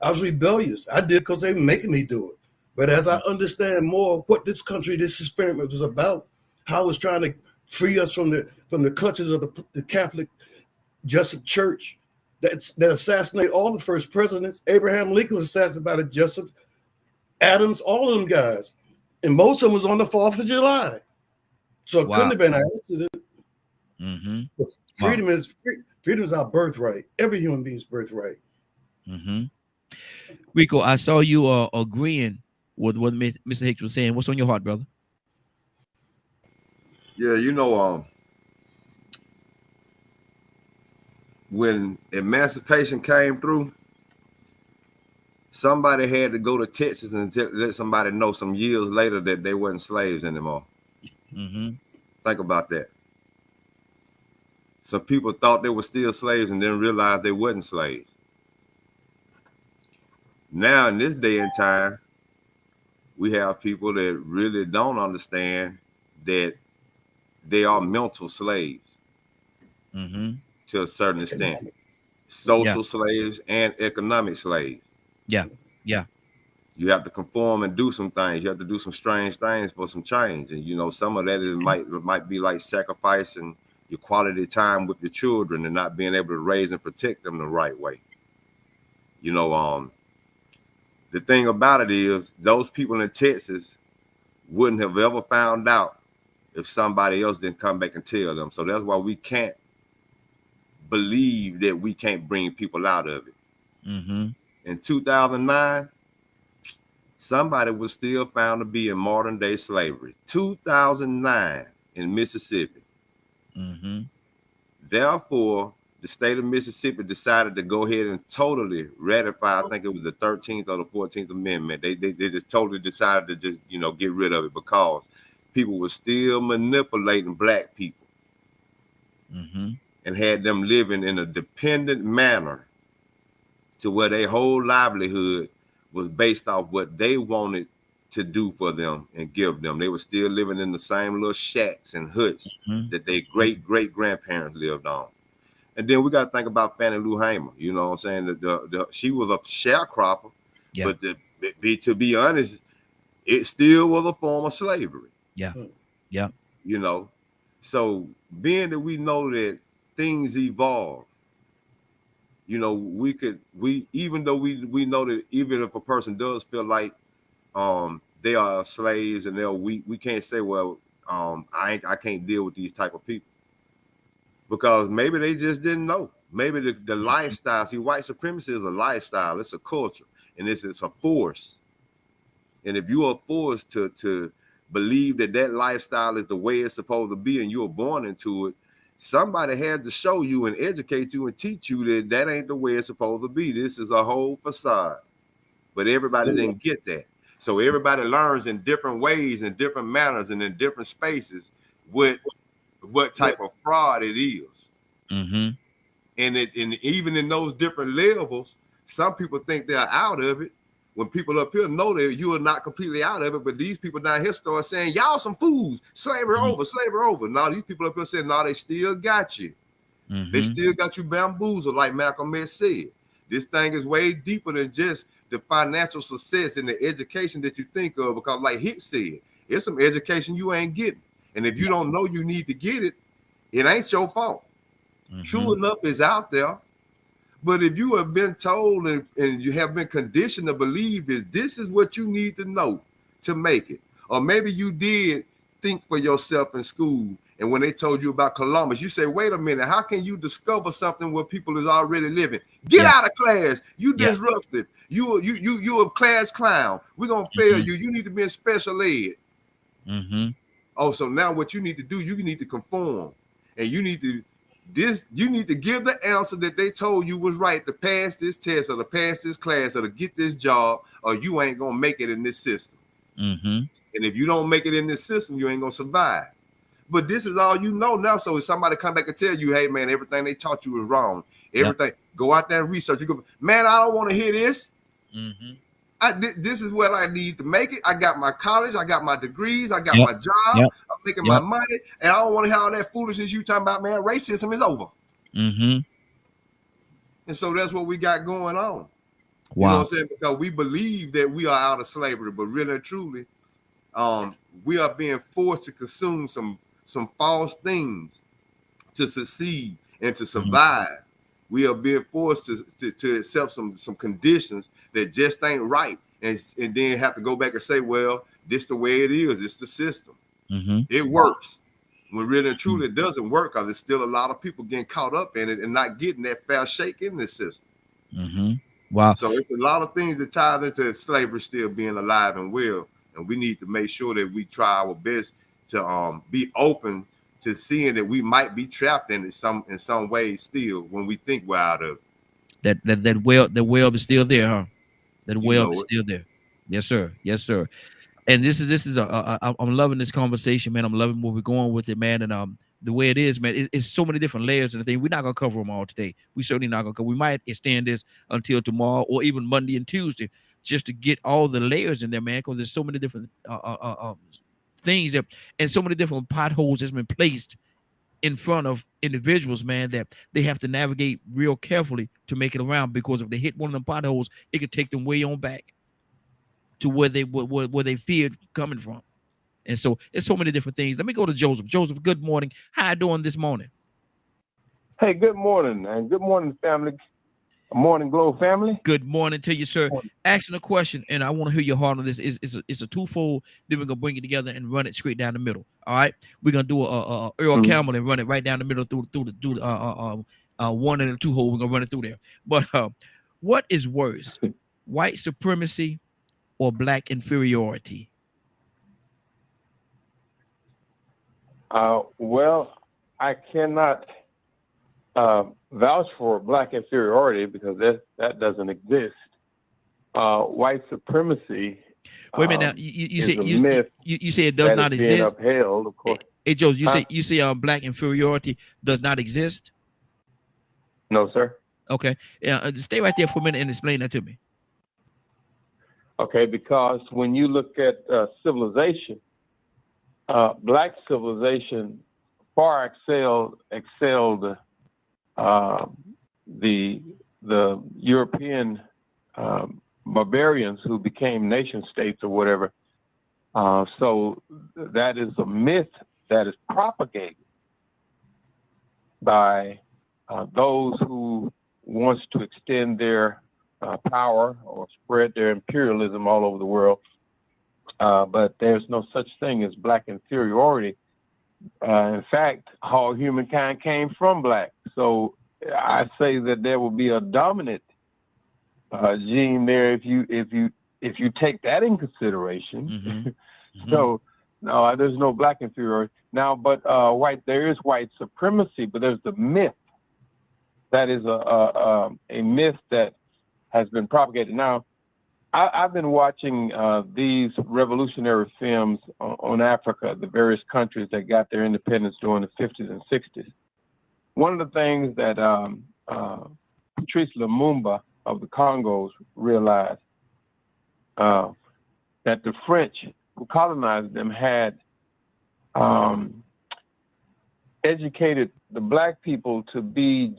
I was rebellious. I did because they were making me do it. But as I understand more what this country, this experiment was about, how it's trying to free us from the clutches of the Catholic Jesuit Church that assassinate all the first presidents. Abraham Lincoln was assassinated by the Jesuit, Adams, all of them guys. And most of them was on the 4th of July. So it couldn't have been an accident. Freedom is our birthright. Every human being's birthright. Rico, I saw you agreeing with what Mr. Hicks was saying. What's on your heart, brother? Yeah, when emancipation came through, somebody had to go to Texas and let somebody know some years later that they weren't slaves anymore. Think about that. Some people thought they were still slaves and then realized they wasn't slaves. Now, in this day and time, we have people that really don't understand that they are mental slaves to a certain extent. Social slaves and economic slaves. Yeah. You have to conform and do some things. You have to do some strange things for some change. And, some of that might be like sacrificing your quality time with your children and not being able to raise and protect them the right way. The thing about it is those people in Texas wouldn't have ever found out if somebody else didn't come back and tell them. So that's why we can't believe that we can't bring people out of it. In 2009, somebody was still found to be in modern day slavery. 2009 in Mississippi. Therefore, the state of Mississippi decided to go ahead and totally ratify, I think it was the 13th or the 14th Amendment. They just totally decided to just, get rid of it because people were still manipulating black people and had them living in a dependent manner to where their whole livelihood was based off what they wanted to do for them and give them. They were still living in the same little shacks and huts that their great-great-grandparents lived on. And then we got to think about Fannie Lou Hamer. You know what I'm saying? She was a sharecropper, but to be honest, it still was a form of slavery. Yeah. So being that we know that things evolve, even though we know that even if a person does feel like they are slaves and they're weak, we can't say, well, I can't deal with these type of people. Because maybe they just didn't know. Maybe the lifestyle, see, white supremacy is a lifestyle, it's a culture, and it's a force. And if you are forced to believe that lifestyle is the way it's supposed to be and you were born into it, somebody had to show you and educate you and teach you that ain't the way it's supposed to be. This is a whole facade. But everybody didn't get that. So everybody learns in different ways, in different manners, and in different spaces what type of fraud it is. And even in those different levels, some people think they're out of it. When people up here know that you are not completely out of it, but these people down here start saying, y'all some fools, slavery over. Now these people up here saying, no, they still got you. They still got you bamboozled, like Malcolm X said. This thing is way deeper than just the financial success and the education that you think of, because like Hicks said, it's some education you ain't getting. And if you don't know you need to get it, it ain't your fault. True enough is out there. But if you have been told and you have been conditioned to believe this is what you need to know to make it. Or maybe you did think for yourself in school. And when they told you about Columbus, you say, wait a minute, how can you discover something where people is already living? Get out of class. You disruptive. You a class clown. We're going to fail you. You need to be in special ed. Oh, so now what you need to do, you need to conform, and you need to give the answer that they told you was right to pass this test or to pass this class or to get this job, or you ain't gonna make it in this system. And if you don't make it in this system, you ain't gonna survive. But this is all you know now. So if somebody come back and tell you, hey man, everything they taught you is wrong. Everything, go out there and research. You go, man, I don't want to hear this. This is what I need to make it. I got my college, I got my degrees, I got my job, I'm making my money, and I don't want to hear all that foolishness you talking about, man. Racism is over. And so that's what we got going on. You know what I'm saying? Because we believe that we are out of slavery, but really and truly, we are being forced to consume some false things to succeed and to survive. We are being forced to accept some conditions that just ain't right, and then have to go back and say, well, this the way it is. It's the system. It works. When really and truly it doesn't work, because there's still a lot of people getting caught up in it and not getting that fair shake in this system. So it's a lot of things that tie into slavery still being alive and well, and we need to make sure that we try our best to be open to seeing that we might be trapped in some ways still when we think we're out of it. That web is still there, huh? That web is still there. Yes, sir. And this is I'm loving this conversation, man. I'm loving where we're going with it, man. And the way it is, man, it's so many different layers and the thing. We're not gonna cover them all today. We certainly not gonna cover. We might extend this until tomorrow or even Monday and Tuesday, just to get all the layers in there, man. Because there's so many different things that, and so many different potholes that's been placed in front of individuals, man, that they have to navigate real carefully to make it around, because if they hit one of them potholes, it could take them way on back to where they feared coming from. And so it's so many different things. Let me go to Joseph. Joseph, good morning. How you doing this morning? Hey, good morning, and good morning, family. Morning Glow family. Good morning to you, sir. Asking a question, and I want to hear your heart on this. It's a twofold. Then we're gonna bring it together and run it straight down the middle. All right, we're gonna do a Earl Campbell and run it right down the middle through the one and a two hole. We're gonna run it through there. But what is worse, white supremacy or black inferiority? Well, I cannot vouch for black inferiority because that doesn't exist. White supremacy. Wait a minute now. You is say a myth you say it does that not is being exist. upheld, of course. Hey Joe, you Huh? say black inferiority does not exist. No, sir. Okay, yeah. Stay right there for a minute and explain that to me. Okay, because when you look at civilization, black civilization far excelled the European barbarians who became nation states or whatever. So that is a myth that is propagated by those who wants to extend their power or spread their imperialism all over the world. But there's no such thing as black inferiority. In fact, all humankind came from black. So I say that there will be a dominant gene there if you take that in consideration. Mm-hmm. Mm-hmm. So no, there's no black inferiority now. But there is white supremacy, but there's the myth. That is a myth that has been propagated. Now, I've been watching these revolutionary films on Africa, the various countries that got their independence during the 50s and 60s. One of the things that Patrice Lumumba of the Congos realized that the French who colonized them had educated the black people to be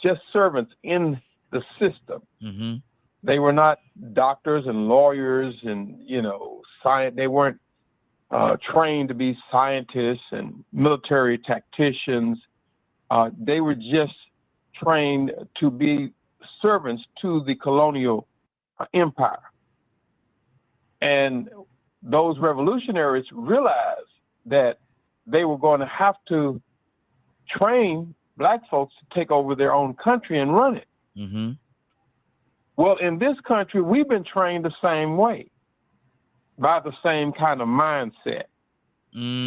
just servants in the system. Mm-hmm. They were not doctors and lawyers and, science. They weren't trained to be scientists and military tacticians. They were just trained to be servants to the colonial empire. And those revolutionaries realized that they were going to have to train black folks to take over their own country and run it. Mm-hmm. Well, in this country, we've been trained the same way, by the same kind of mindset,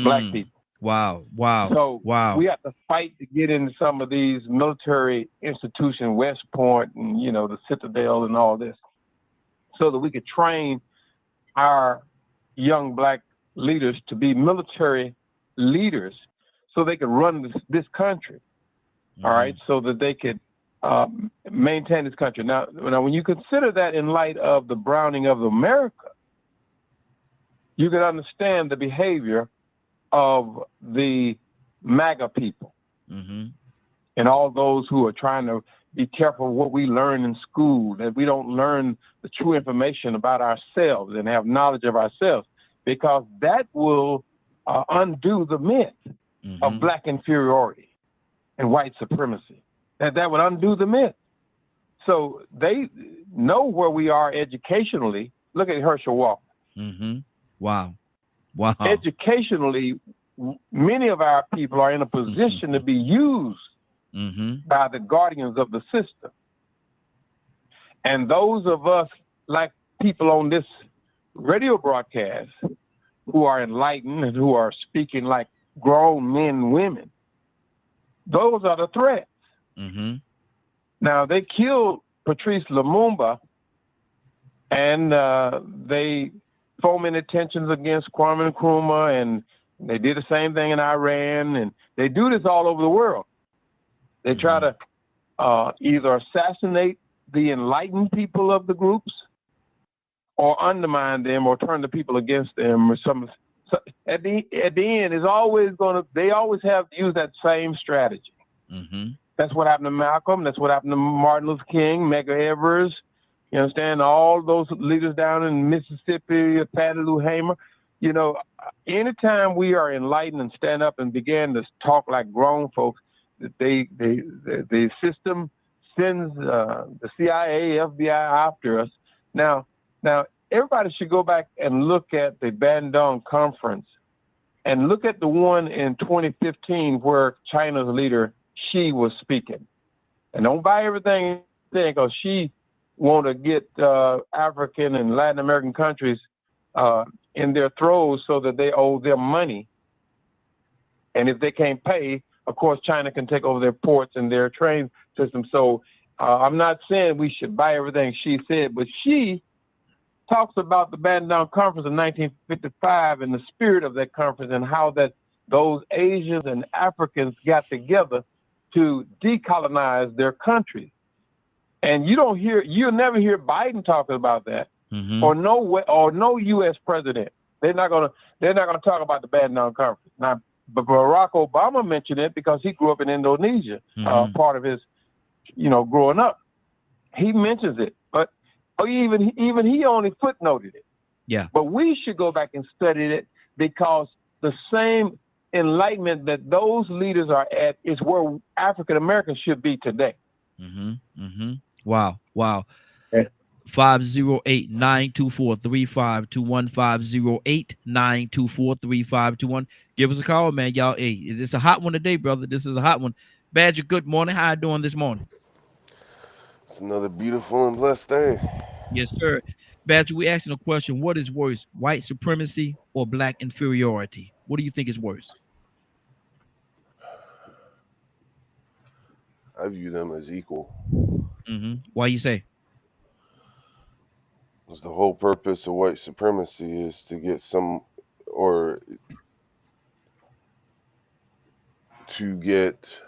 black people. Wow. So wow. We have to fight to get into some of these military institutions, West Point and, the Citadel and all this, so that we could train our young black leaders to be military leaders so they could run this country. Mm-hmm. All right, so that they could maintain this country. Now, when you consider that in light of the browning of America, you can understand the behavior of the MAGA people mm-hmm. and all those who are trying to be careful of what we learn in school, that we don't learn the true information about ourselves and have knowledge of ourselves, because that will undo the myth Mm-hmm. of black inferiority and white supremacy. That would undo the myth. So they know where we are educationally. Look at Herschel Walker. Mm-hmm. Wow. Educationally, many of our people are in a position to be used mm-hmm. by the guardians of the system. And those of us, like people on this radio broadcast, who are enlightened and who are speaking like grown men and women, those are the threats. Mm-hmm. Now, they killed Patrice Lumumba, and they fomented tensions against Kwame Nkrumah, and they did the same thing in Iran, and they do this all over the world. They try to either assassinate the enlightened people of the groups or undermine them or turn the people against them or some. So at the end, is always they always have to use that same strategy. Mm-hmm. That's what happened to Malcolm. That's what happened to Martin Luther King, Medgar Evers. You understand? All those leaders down in Mississippi, Patty Lou Hamer. Anytime we are enlightened and stand up and begin to talk like grown folks, the system sends the CIA, FBI after us. Now, everybody should go back and look at the Bandung Conference and look at the one in 2015 where China's leader Xi was speaking. And don't buy everything because Xi want to get African and Latin American countries in their throes so that they owe them money. And if they can't pay, of course, China can take over their ports and their train system. So I'm not saying we should buy everything she said, but she talks about the Bandung Conference of 1955 and the spirit of that conference and how that those Asians and Africans got together to decolonize their countries. And you'll never hear Biden talking about that, or no U.S. president. They're not gonna talk about the Bandung Conference. Now, but Barack Obama mentioned it because he grew up in Indonesia, part of his, growing up. He mentions it, but even he only footnoted it. Yeah. But we should go back and study it, because the same enlightenment that those leaders are at is where African Americans should be today. Wow. 508-924-3521, 508-924-3521. Give us a call, man. Y'all, hey, it's a hot one today, brother. This is a hot one. Badger, good morning. How you doing this morning? It's another beautiful and blessed day. Yes, sir. Badger, we asking a question. What is worse, white supremacy or black inferiority? What do you think is worse? I view them as equal. Why you say? Because the whole purpose of white supremacy is to get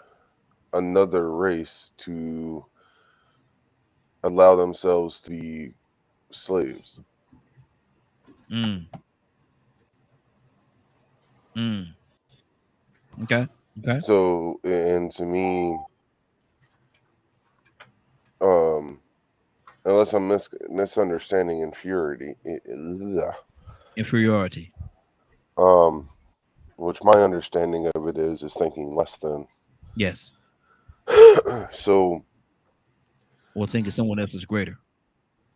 another race to allow themselves to be slaves. Okay. So, and to me, unless I'm misunderstanding inferiority, which my understanding of it is thinking less than. Yes. So. Or thinking someone else is greater.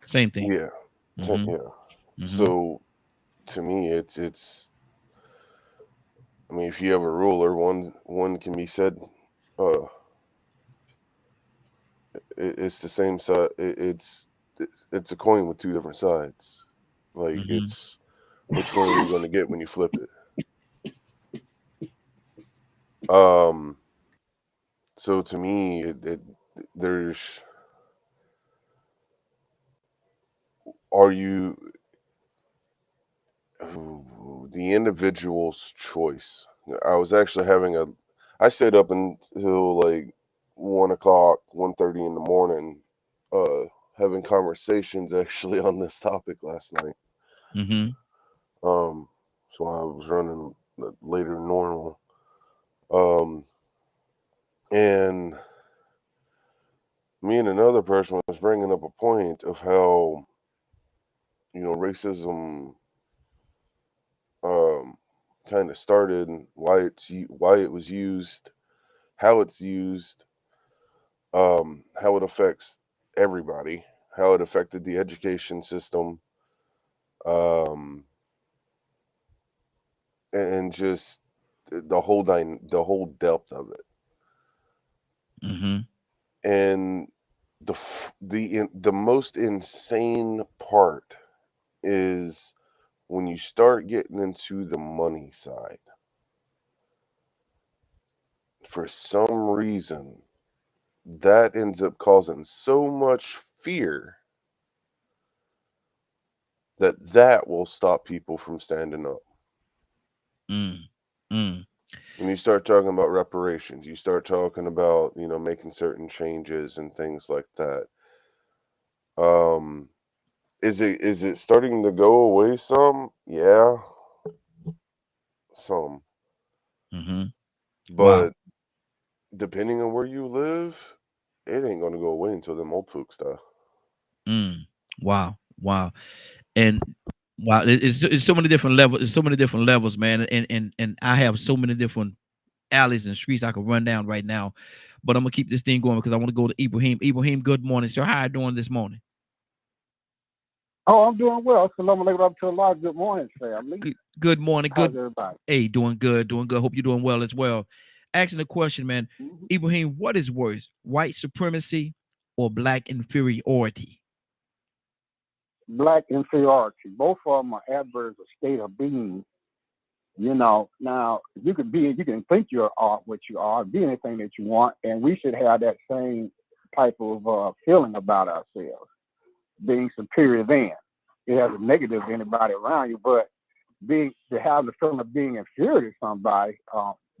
Same thing. Yeah. So, to me, it's. I mean, if you have a ruler, one can be said, it's the same side. It's a coin with two different sides. Like it's which one are you going to get when you flip it? So to me, there's. Are you the individual's choice? I was actually I stayed up until like 1 o'clock, 1:30 in the morning, having conversations actually on this topic last night. So I was running later than normal. And me and another person was bringing up a point of how, racism kind of started, and why it was used, how it's used, how it affects everybody, how it affected the education system, and just the whole depth of it. And the most insane part is when you start getting into the money side. For some reason, that ends up causing so much fear that will stop people from standing up. When you start talking about reparations, you start talking about, making certain changes and things like that. Is it starting to go away some? Yeah. Some. But depending on where you live, it ain't gonna go away until them old folks die. Wow. And wow, it's so many different levels. It's so many different levels, man. And I have so many different alleys and streets I could run down right now. But I'm gonna keep this thing going because I want to go to Ibrahim. Ibrahim, good morning, sir. How are you doing this morning? Oh, I'm doing well. Assalamu alaikum to Allah. Good morning, family. Good morning. How's everybody? Hey, doing good. Hope you're doing well as well. Asking the question, man. Ibrahim, what is worse, white supremacy or black inferiority? Black inferiority. Both of them are adverse of state of being You know, now you can think you are what you are, be anything that you want, and we should have that same type of feeling about ourselves, being superior than. It has a negative to anybody around you, but to have the feeling of being inferior to somebody,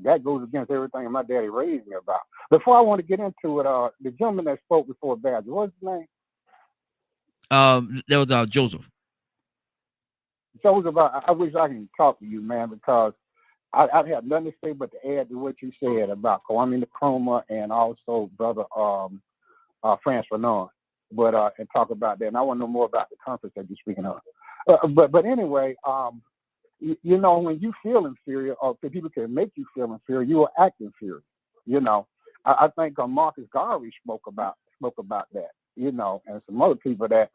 that goes against everything my daddy raised me about. Before I want to get into it, the gentleman that spoke before Badger, what's his name? That was Joseph. Joseph, I wish I can talk to you, man, because I have nothing to say but to add to what you said about Kwame Nkrumah and also brother Frantz Fanon, but and talk about that. And I want to know more about the conference that you're speaking of. But anyway, you know, when you feel inferior, or people can make you feel inferior, you will act inferior. You know, I think Marcus Garvey spoke about that. You know, and some other people that's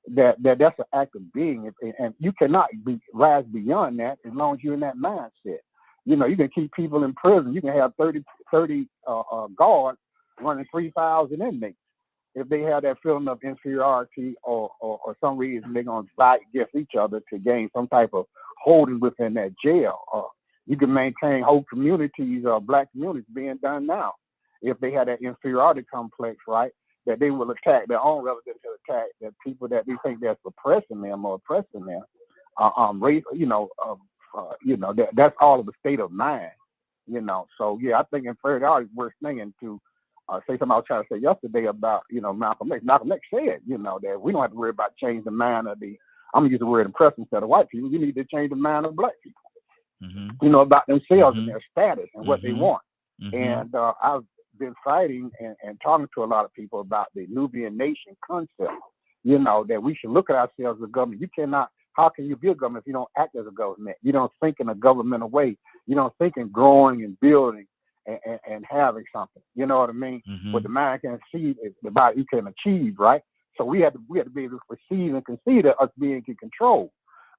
an act of being, and you cannot rise beyond that as long as you're in that mindset. You know, you can keep people in prison. You can have 30 guards running 3,000 inmates. If they have that feeling of inferiority or some reason they're going to fight against each other to gain some type of holding within that jail. You can maintain whole communities or black communities being done now. If they had that inferiority complex, right, that they will attack their own relatives, to attack the people that they think that's oppressing them or oppressing them. Race, that's all of the state of mind. You know, so yeah, I think inferiority is worth thing to say something I was trying to say yesterday about, you know, Malcolm X. Malcolm X said, you know, that we don't have to worry about changing the mind of I'm going to use the word oppressed instead of white people. You need to change the mind of black people, you know, about themselves and their status and what they want. And I've been fighting and talking to a lot of people about the Nubian nation concept, you know, that we should look at ourselves as a government. How can you be a government if you don't act as a government? You don't think in a governmental way. You don't think in growing and building and having something. You know what I mean? What the mind can achieve is the body you can achieve, right? So we have to be able to perceive and consider us being in control.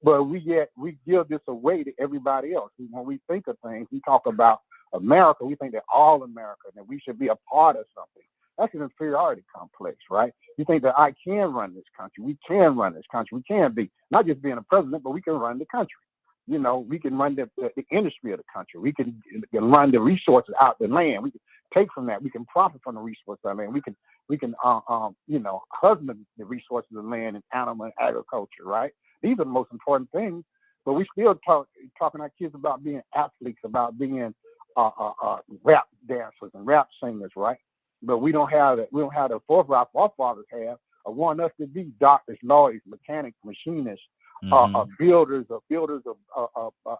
But we give this away to everybody else. When we think of things, we talk about America, we think that all America, that we should be a part of something. That's an inferiority complex, right? You think that I can run this country. We can run this country. We can be, not just being a president, but we can run the country. You know, we can run the industry of the country. We can run the resources out the land. We can take from that. We can profit from the resources of the land. We can husband the resources of the land and animal and agriculture, right? These are the most important things. But we still talking our kids about being athletes, about being rap dancers and rap singers, right? But we don't have the forefathers have want us to be doctors, lawyers, mechanics, machinists, builders of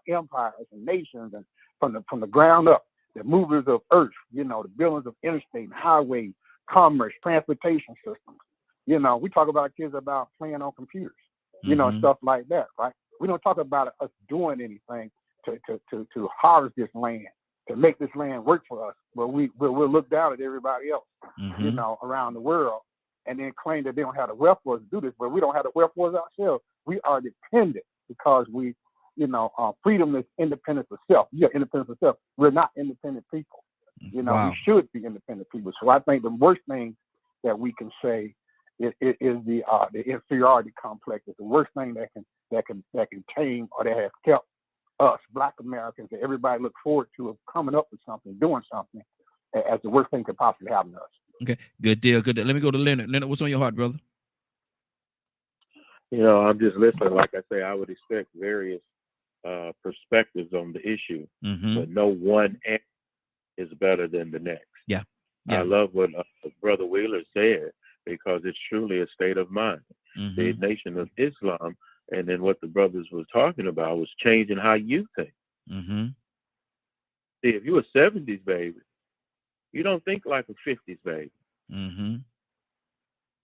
empires and nations, and from the ground up, the movers of earth, you know, the buildings of interstate, highways, commerce, transportation systems. You know, we talk about our kids about playing on computers, you know, stuff like that, right? We don't talk about us doing anything to harvest this land, to make this land work for us. But we'll look down at everybody else, you know, around the world, and then claim that they don't have the wealth for us to do this, but we don't have the wealth for us ourselves. We are dependent because we, you know, freedom is independence of self. You're independent of self. We're not independent people. You know, we should be independent people. So I think the worst thing that we can say is the inferiority complex. It's the worst thing that can tame or that has kept us Black Americans and everybody look forward to of coming up with something, doing something, as the worst thing could possibly happen to us. Okay, good deal. Let me go to Leonard. Leonard, what's on your heart, brother? You know, I'm just listening. Like I say, I would expect various perspectives on the issue, but no one answer is better than the next. Yeah. I love what Brother Wheeler said, because it's truly a state of mind. The Nation of Islam, and then what the brothers was talking about was changing how you think. See, if you're a 70s baby, you don't think like a 50s baby.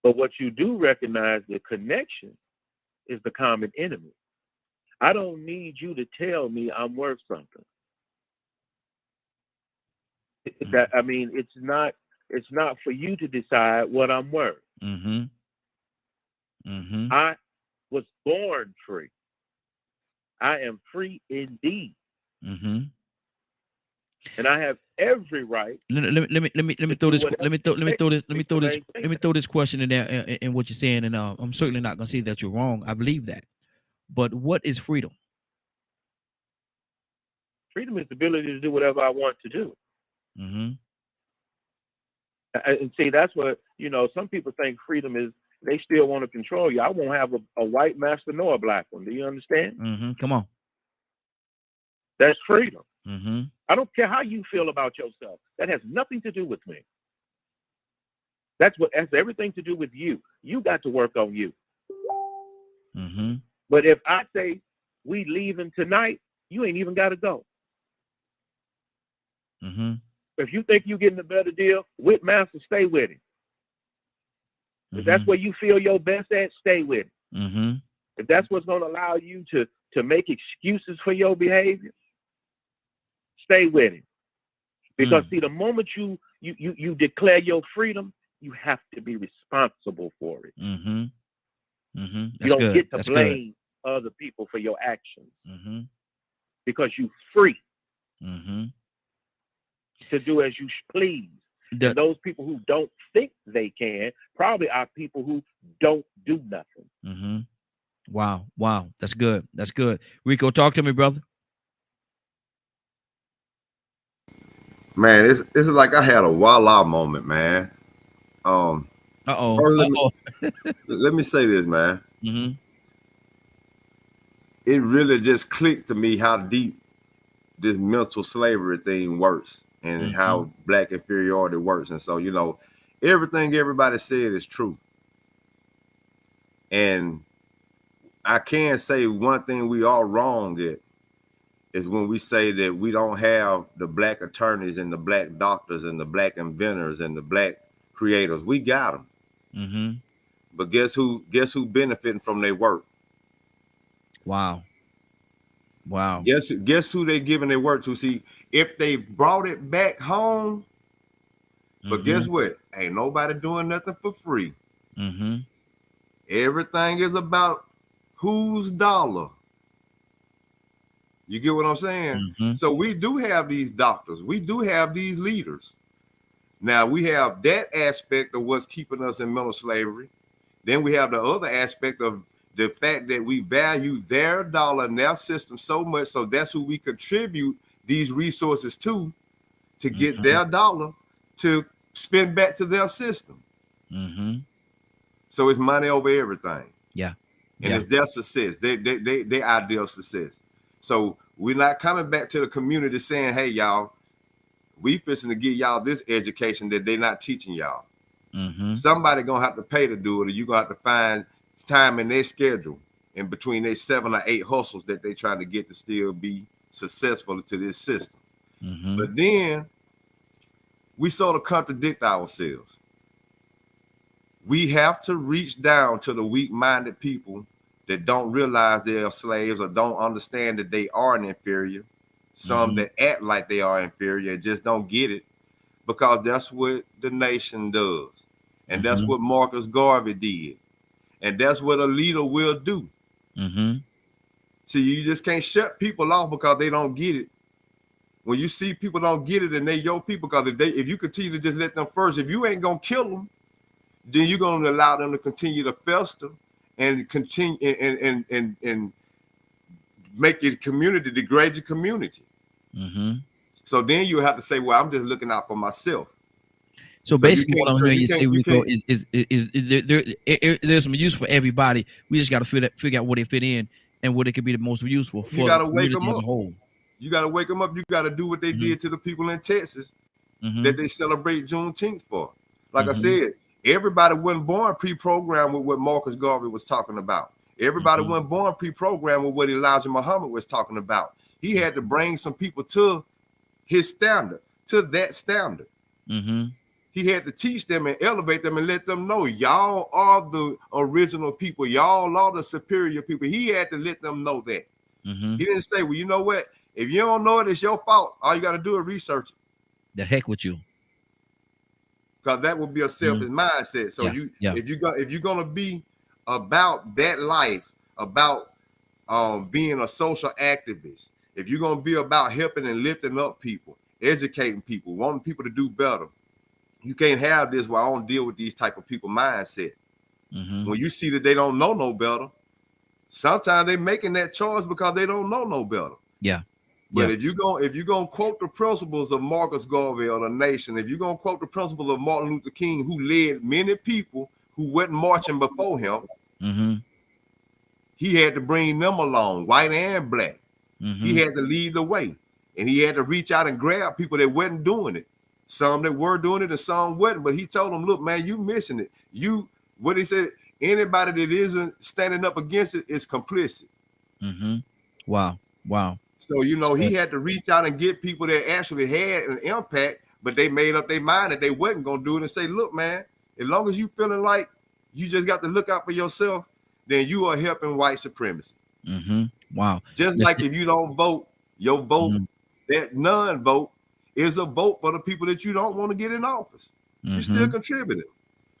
But what you do recognize, the connection is the common enemy. I don't need you to tell me I'm worth something. I mean, it's not for you to decide what I'm worth. I was born free. I am free indeed. And I have every right. Let me throw this question in there in what you're saying, and I'm certainly not gonna say that you're wrong. I believe that. But what is freedom? Freedom is the ability to do whatever I want to do. Mm-hmm. And see, that's what, some people think freedom is, they still want to control you. I won't have a white master nor a black one. Do you understand? Mm-hmm. Come on. That's freedom. Mm-hmm. I don't care how you feel about yourself. That has nothing to do with me. That's everything to do with you. You got to work on you. Mm-hmm. But if I say we leaving tonight, you ain't even got to go. Mm-hmm. If you think you're getting a better deal with master, stay with him. If that's where you feel your best at, stay with him. Mm-hmm. If that's what's going to allow you to make excuses for your behavior, stay with him. Because see, the moment you declare your freedom, you have to be responsible for it. Mm-hmm. Mm-hmm. You don't get to blame other people for your actions. Mm-hmm. Because you're free mm-hmm. to do as you please. And those people who don't think they can probably are people who don't do nothing. Mm-hmm. Wow. That's good. Rico, talk to me, brother. Man, it's like I had a voila moment, man. Let me say this, man. Mm-hmm. It really just clicked to me how deep this mental slavery thing works and how black inferiority works. And so, everything everybody said is true. And I can say one thing we are wrong at is when we say that we don't have the black attorneys and the black doctors and the black inventors and the black creators. We got them. Mm-hmm. But guess who benefiting from their work? Wow. Guess who they giving their work to? See, if they brought it back home, but guess what? Ain't nobody doing nothing for free. Mm-hmm. Everything is about whose dollar. You get what I'm saying? Mm-hmm. So we do have these doctors. We do have these leaders. Now we have that aspect of what's keeping us in mental slavery. Then we have the other aspect of the fact that we value their dollar and their system so much, so that's who we contribute these resources to get their dollar to spend back to their system. Mm-hmm. So it's money over everything. Yeah. And it's their success, their ideal success. So we're not coming back to the community saying, hey, y'all, we fixing to give y'all this education that they're not teaching y'all. Mm-hmm. Somebody gonna have to pay to do it, or you're gonna have to find time in their schedule in between their 7 or 8 hustles that they trying to get to still be successful to this system. Mm-hmm. But then we sort of contradict ourselves. We have to reach down to the weak-minded people that don't realize they're slaves or don't understand that they are an inferior. Some that act like they are inferior and just don't get it, because that's what the nation does. And that's what Marcus Garvey did. And that's what a leader will do. Mm-hmm. See, you just can't shut people off because they don't get it. When you see people don't get it and they your people, because if you continue to just let them first, if you ain't gonna kill them, then you're gonna allow them to continue to fester and continue and make your community, degrade your community. Mm-hmm. So then you have to say, well, I'm just looking out for myself. So basically, what I'm hearing you say, Rico, is there's some use for everybody. We just got to figure out where they fit in and where they could be the most useful for you gotta the wake community them as a up. whole. You got to wake them up. You got to do what they did to the people in Texas that they celebrate Juneteenth for. Like I said, everybody wasn't born pre-programmed with what Marcus Garvey was talking about. Everybody wasn't born pre-programmed with what Elijah Muhammad was talking about. He had to bring some people to his standard, to that standard. He had to teach them and elevate them and let them know y'all are the original people. Y'all are the superior people. He had to let them know that. He didn't say, well, you know what? If you don't know it, it's your fault. All you got to do is research it. The heck with you. Because that would be a selfish mindset. So if you're gonna be about that life, about being a social activist, if you're gonna be about helping and lifting up people, educating people, wanting people to do better, you can't have this where I don't deal with these type of people mindset. When you see that they don't know no better, sometimes they're making that choice because they don't know no better. But if you're gonna quote the principles of Marcus Garvey or the Nation, if you're gonna quote the principles of Martin Luther King, who led many people who went marching before him, he had to bring them along, white and black. He had to lead the way, and he had to reach out and grab people that wasn't doing it. Some that were doing it and some wasn't. But he told them, "Look, man, you missing it. What he said, anybody that isn't standing up against it is complicit." Wow. So, he had to reach out and get people that actually had an impact, but they made up their mind that they wasn't going to do it and say, "Look, man, as long as you feeling like you just got to look out for yourself, then you are helping white supremacy." Wow. Just like if you don't vote, your vote, that non-vote, is a vote for the people that you don't want to get in office. You're still contributing.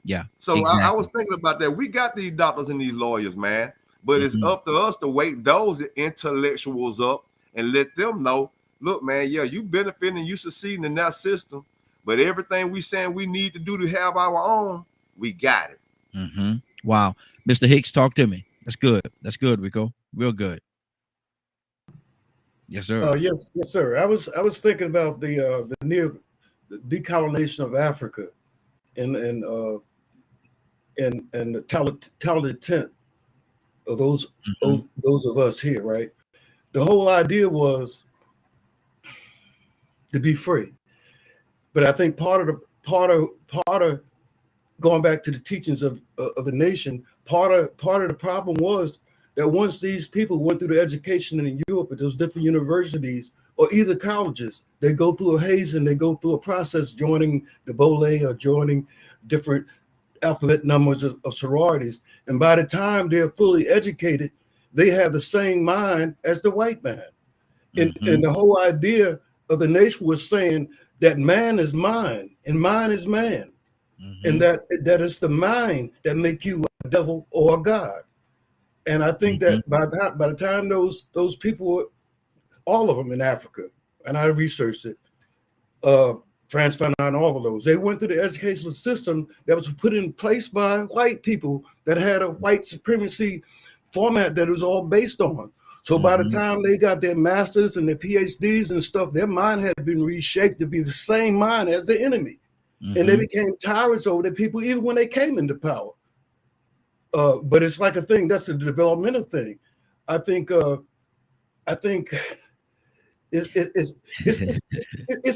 Yeah. So exactly. I was thinking about that. We got these doctors and these lawyers, man, but it's up to us to wake those intellectuals up and let them know, look, man, yeah, you benefiting, you succeeding in that system, but everything we saying we need to do to have our own, we got it. Wow. Mr. Hicks, talk to me. That's good. That's good, Rico. Real good. Yes, sir. Yes, sir. I was thinking about the decolonization of Africa and the talented tenth of those of us here, right? The whole idea was to be free, but I think part of going back to the teachings of the nation, part of the problem was that once these people went through the education in Europe at those different universities or either colleges, they go through a hazing, they go through a process joining the Bole or joining different alphabet numbers of sororities. And by the time they're fully educated, they have the same mind as the white man. And the whole idea of the nation was saying that man is mine and mine is man. And that it's the mind that make you a devil or a god. And I think that by the time those people, all of them in Africa, and I researched it, Frantz Fanon, all of those, they went through the educational system that was put in place by white people that had a white supremacy format that was all based on. So by the time they got their masters and their PhDs and stuff, their mind had been reshaped to be the same mind as the enemy. And they became tyrants over the people even when they came into power. But it's like a thing, that's a developmental thing. I think it's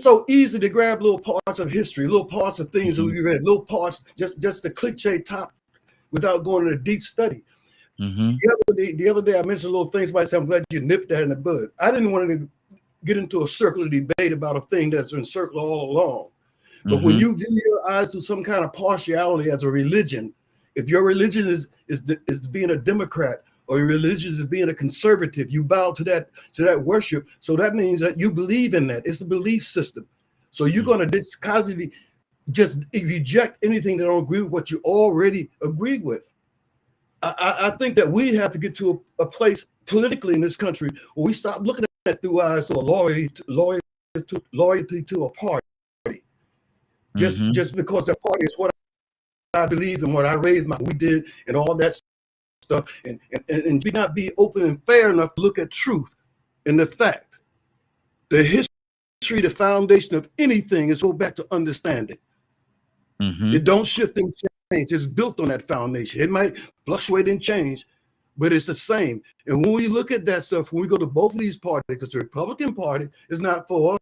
so easy to grab little parts of history, little parts of things that we read, little parts, just the cliche top without going into deep study. The other day I mentioned little things by saying, I'm glad you nipped that in the bud. I didn't want to get into a circular debate about a thing that's been circled all along. But when you view your eyes through some kind of partiality as a religion, if your religion is being a Democrat or your religion is being a conservative, you bow to that worship. So that means that you believe in that. It's a belief system. So you're going to constantly just reject anything that don't agree with what you already agree with. I think that we have to get to a place politically in this country where we stop looking at it through eyes of loyalty to a party. Just because the party is what I believe and what I raised we did and all that stuff, and be not be open and fair enough to look at truth and the fact. The history, the foundation of anything is go back to understanding. It don't shift and change. It's built on that foundation. It might fluctuate and change, but it's the same. And when we look at that stuff, when we go to both of these parties, because the Republican Party is not for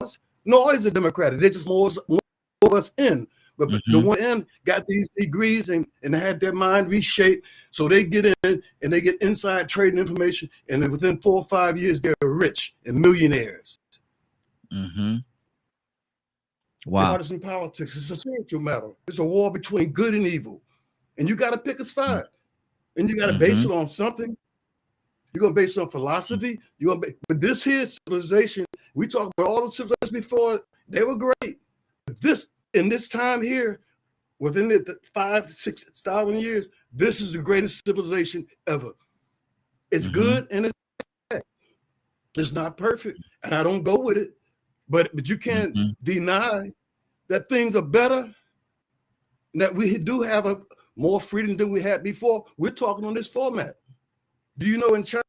us, nor is the Democratic. They're just more of us in. But the one end got these degrees and had their mind reshaped. So they get in and they get inside trading information. And then within 4 or 5 years, they're rich and millionaires. Wow. Partisan politics. It's a spiritual matter. It's a war between good and evil. And you got to pick a side. And you got to base it on something. You're going to base it on philosophy. But this here civilization, we talk about all the civilizations before, they were great. In this time here, within the 5,000 to 6,000 years, this is the greatest civilization ever. It's good and it's bad. It's not perfect, and I don't go with it. But you can't deny that things are better, that we do have more freedom than we had before. We're talking on this format. Do you know in China,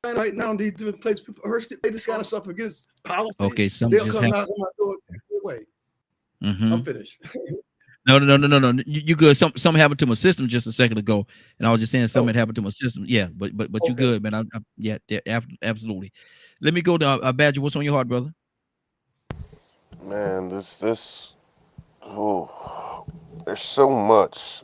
right now in these different places, people they just got stuff against policy. Okay, some They'll just come have. knock on my door anyway. Mm-hmm. I'm finished. No. You good. Something happened to my system just a second ago, and I was just saying something had happened to my system. Yeah, but you Okay. good, man. Yeah, absolutely. Let me go to Badger. What's on your heart, brother? Man, there's so much.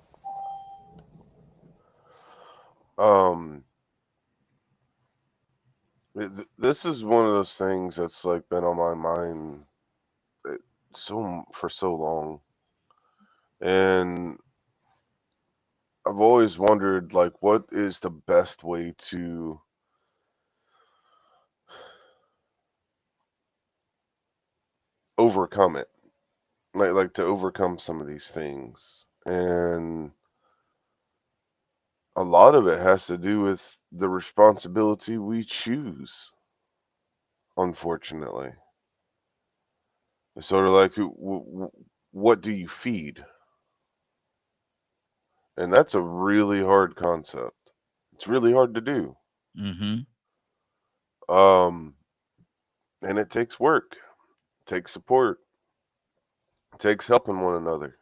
This is one of those things that's like been on my mind for so long, and I've always wondered, like, what is the best way to overcome it, like to overcome some of these things, and a lot of it has to do with the responsibility we choose, unfortunately. It's sort of like, what do you feed? And that's a really hard concept. It's really hard to do. Mm-hmm. And it takes work, it takes support, it takes helping one another.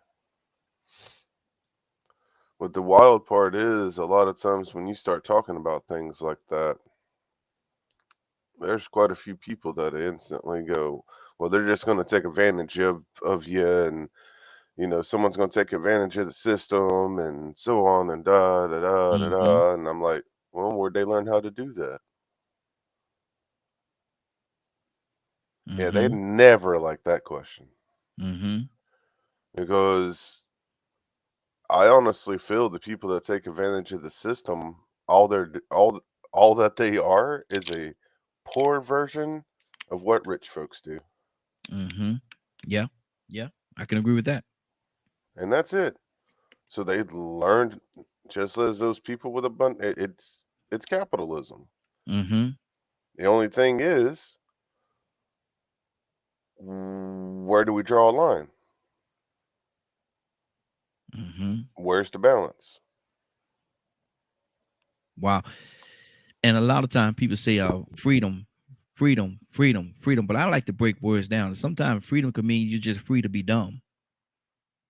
But the wild part is, a lot of times when you start talking about things like that, there's quite a few people that instantly go, well, they're just going to take advantage of you, and someone's going to take advantage of the system, and so on, and da da da da Mm-hmm. da. And I'm like, well, where'd they learn how to do that? Yeah, they Mm-hmm. never like that question, Mm-hmm. because I honestly feel the people that take advantage of the system, all that they are is a poor version of what rich folks do, Mm-hmm. Yeah. I can agree with that. and that's it. So they learned, just as those people with a bunch. It's capitalism. Mm-hmm. The only thing is, where do we draw a line? Mm-hmm. Where's the balance? Wow. And a lot of times people say freedom. But I like to break words down. Sometimes freedom could mean you're just free to be dumb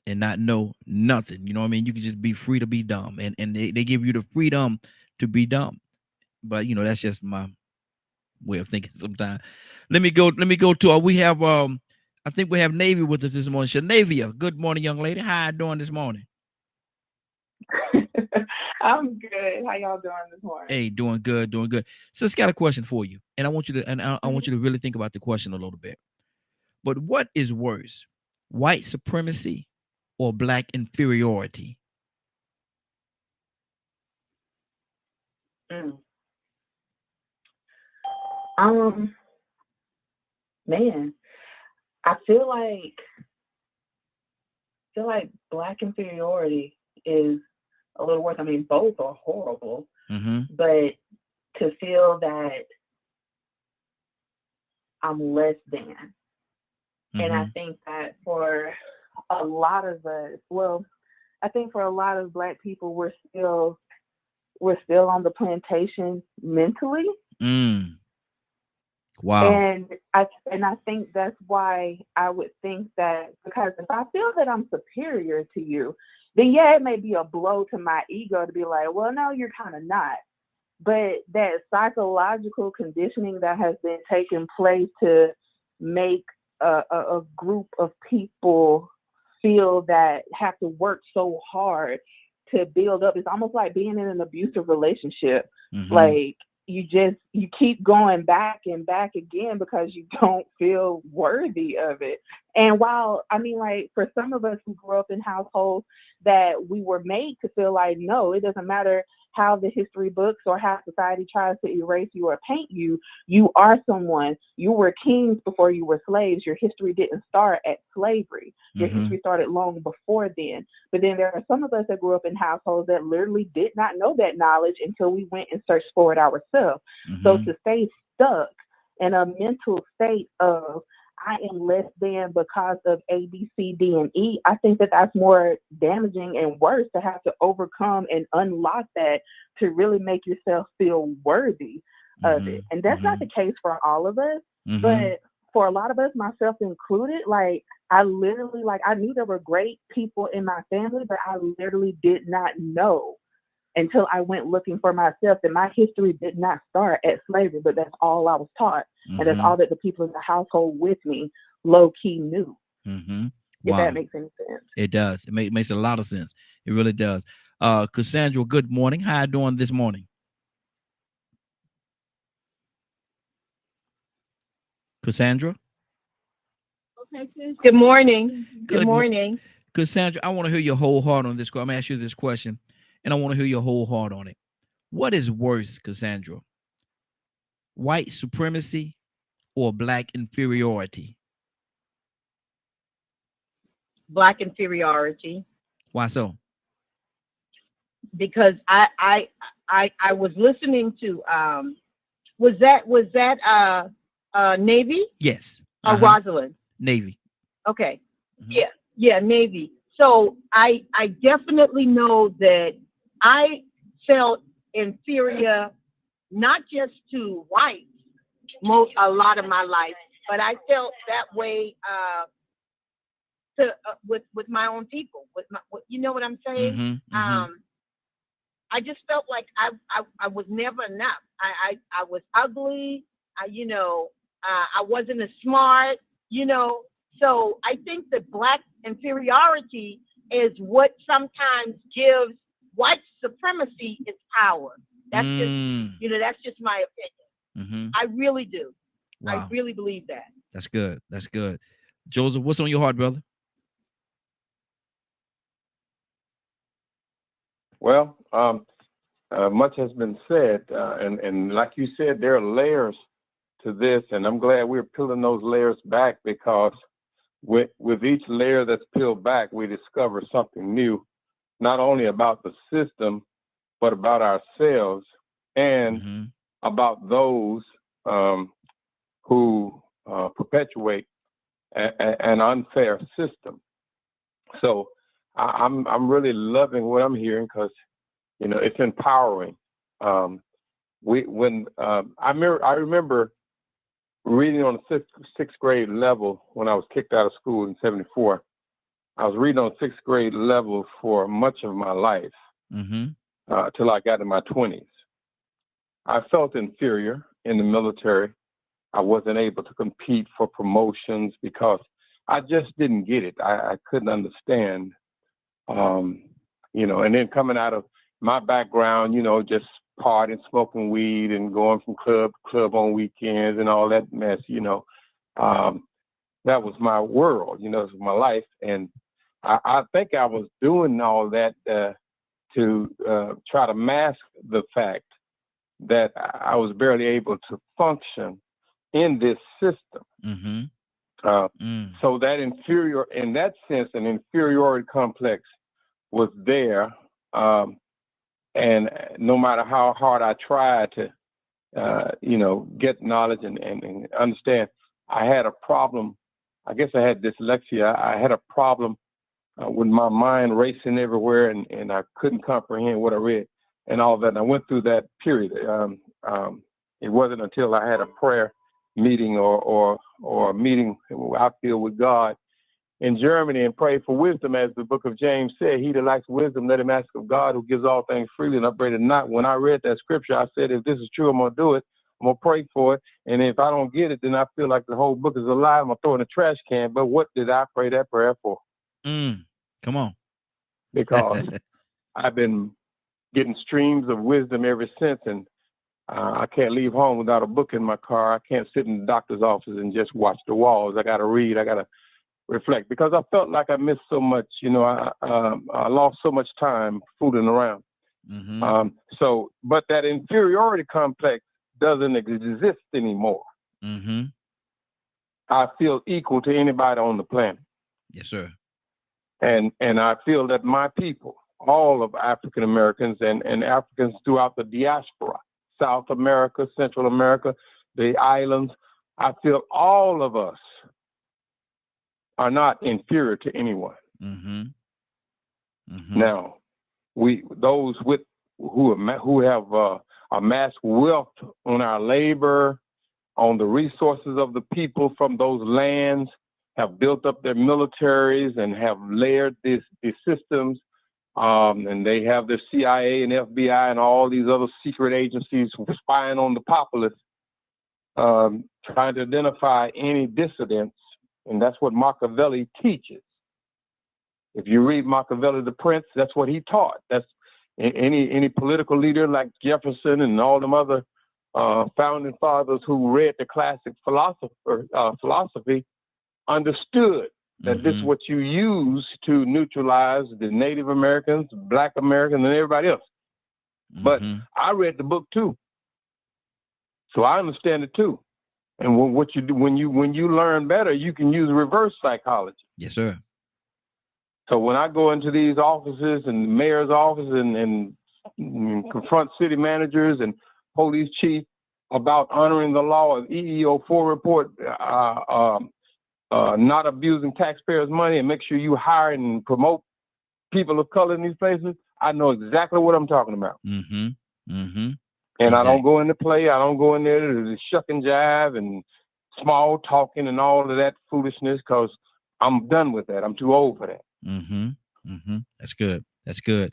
and not know nothing. You know what I mean? You can just be free to be dumb. And they give you the freedom to be dumb. But that's just my way of thinking sometimes. Let me go to we have I think we have Navy with us this morning. Shanavia, good morning, young lady. How you doing this morning? I'm good. How y'all doing this morning? Hey, doing good. So it's got a question for you. And I want you to I want you to really think about the question a little bit. But what is worse, white supremacy or black inferiority? Man, I feel like black inferiority is a little worse. I mean, both are horrible, but to feel that I'm less than, and I think that for a lot of us, I think for a lot of black people, we're still on the plantation mentally. Wow. And I think that's why I would think that, because if I feel that I'm superior to you, then yeah, it may be a blow to my ego to be like, well, no, you're kind of not. But that psychological conditioning that has been taking place to make a group of people feel that have to work so hard to build up, it's almost like being in an abusive relationship. Like, you keep going back and back again because you don't feel worthy of it. And while, I mean, like, for some of us who grew up in households that we were made to feel like, no, it doesn't matter how the history books or how society tries to erase you or paint you, you are someone. You were kings before you were slaves. Your history didn't start at slavery. Your history started long before then. But then there are some of us that grew up in households that literally did not know that knowledge until we went and searched for it ourselves. So to stay stuck in a mental state of, I am less than because of A, B, C, D, and E, I think that that's more damaging and worse, to have to overcome and unlock that to really make yourself feel worthy. of it. And that's not the case for all of us, but for a lot of us, myself included, like I literally, like I knew there were great people in my family, but I literally did not know until I went looking for myself that my history did not start at slavery, but that's all I was taught. And that's all that the people in the household with me low key knew. If that makes any sense. It does. It makes a lot of sense. It really does. Cassandra, good morning. How you doing this morning? Cassandra? Okay, good morning. Good morning. Cassandra, I want to hear your whole heart on this. I'm going to ask you this question, and I want to hear your whole heart on it. What is worse, Cassandra? White supremacy or black inferiority? Black inferiority. Why so? Because I was listening to was that Navy? Yes. Or Rosalind? Navy. Okay. Yeah, Navy. So I definitely know that I felt inferior, not just to whites a lot of my life, but I felt that way with my own people. You know what I'm saying? I just felt like I was never enough. I was ugly. I wasn't as smart. So I think that black inferiority is what sometimes gives white supremacy its power. That's that's just my opinion. I really do. Wow. I really believe that. That's good. That's good. Joseph, what's on your heart, brother? Well, much has been said, and like you said, there are layers to this, and I'm glad we're peeling those layers back, because with each layer that's peeled back, we discover something new, not only about the system, but about ourselves and about those who perpetuate an unfair system. So I'm really loving what I'm hearing, because it's empowering. I remember reading on the sixth grade level when I was kicked out of school in '74. I was reading on sixth grade level for much of my life till I got in my 20s. I felt inferior in the military. I wasn't able to compete for promotions because I just didn't get it. I couldn't understand, and then coming out of my background, just partying, smoking weed, and going from club to club on weekends and all that mess, that was my world, it was my life. And I think I was doing all that to try to mask the fact that I was barely able to function in this system. So that in that sense, an inferiority complex was there. And no matter how hard I tried to, get knowledge and understand, I had a problem. I guess I had dyslexia. I had a problem with my mind racing everywhere, and I couldn't comprehend what I read and all that. And I went through that period. It wasn't until I had a prayer meeting or a meeting I feel with God in Germany and prayed for wisdom, as the book of James said. He that lacks wisdom, let him ask of God, who gives all things freely and upbraideth not. When I read that scripture, I said, if this is true, I'm going to do it. I'm going to pray for it. And if I don't get it, then I feel like the whole book is a lie. I'm going to throw it in the trash can. But what did I pray that prayer for? Come on. Because I've been getting streams of wisdom ever since. And I can't leave home without a book in my car. I can't sit in the doctor's office and just watch the walls. I got to read. I got to reflect, because I felt like I missed so much. I lost so much time fooling around. But that inferiority complex doesn't exist anymore. I feel equal to anybody on the planet. Yes, sir. And I feel that my people, all of African Americans and Africans throughout the diaspora, South America, Central America, the islands, I feel all of us are not inferior to anyone. Now, those who have amassed wealth on our labor, on the resources of the people from those lands, have built up their militaries and have layered these systems. And they have their CIA and FBI and all these other secret agencies spying on the populace, trying to identify any dissidents. And that's what Machiavelli teaches. If you read Machiavelli the Prince, that's what he taught. That's any political leader like Jefferson and all them other founding fathers who read the classic philosophy understood that this is what you use to neutralize the Native Americans, Black Americans, and everybody else. But I read the book too, so I understand it too. And what you do when you learn better, you can use reverse psychology. Yes, sir. So when I go into these offices and the mayor's office and confront city managers and police chief about honoring the law of EEO4 report, not abusing taxpayers' money, and make sure you hire and promote people of color in these places, I know exactly what I'm talking about. And exactly. I don't go into play. I don't go in there to shuck and jive and small talking and all of that foolishness, because I'm done with that. I'm too old for that. That's good. That's good.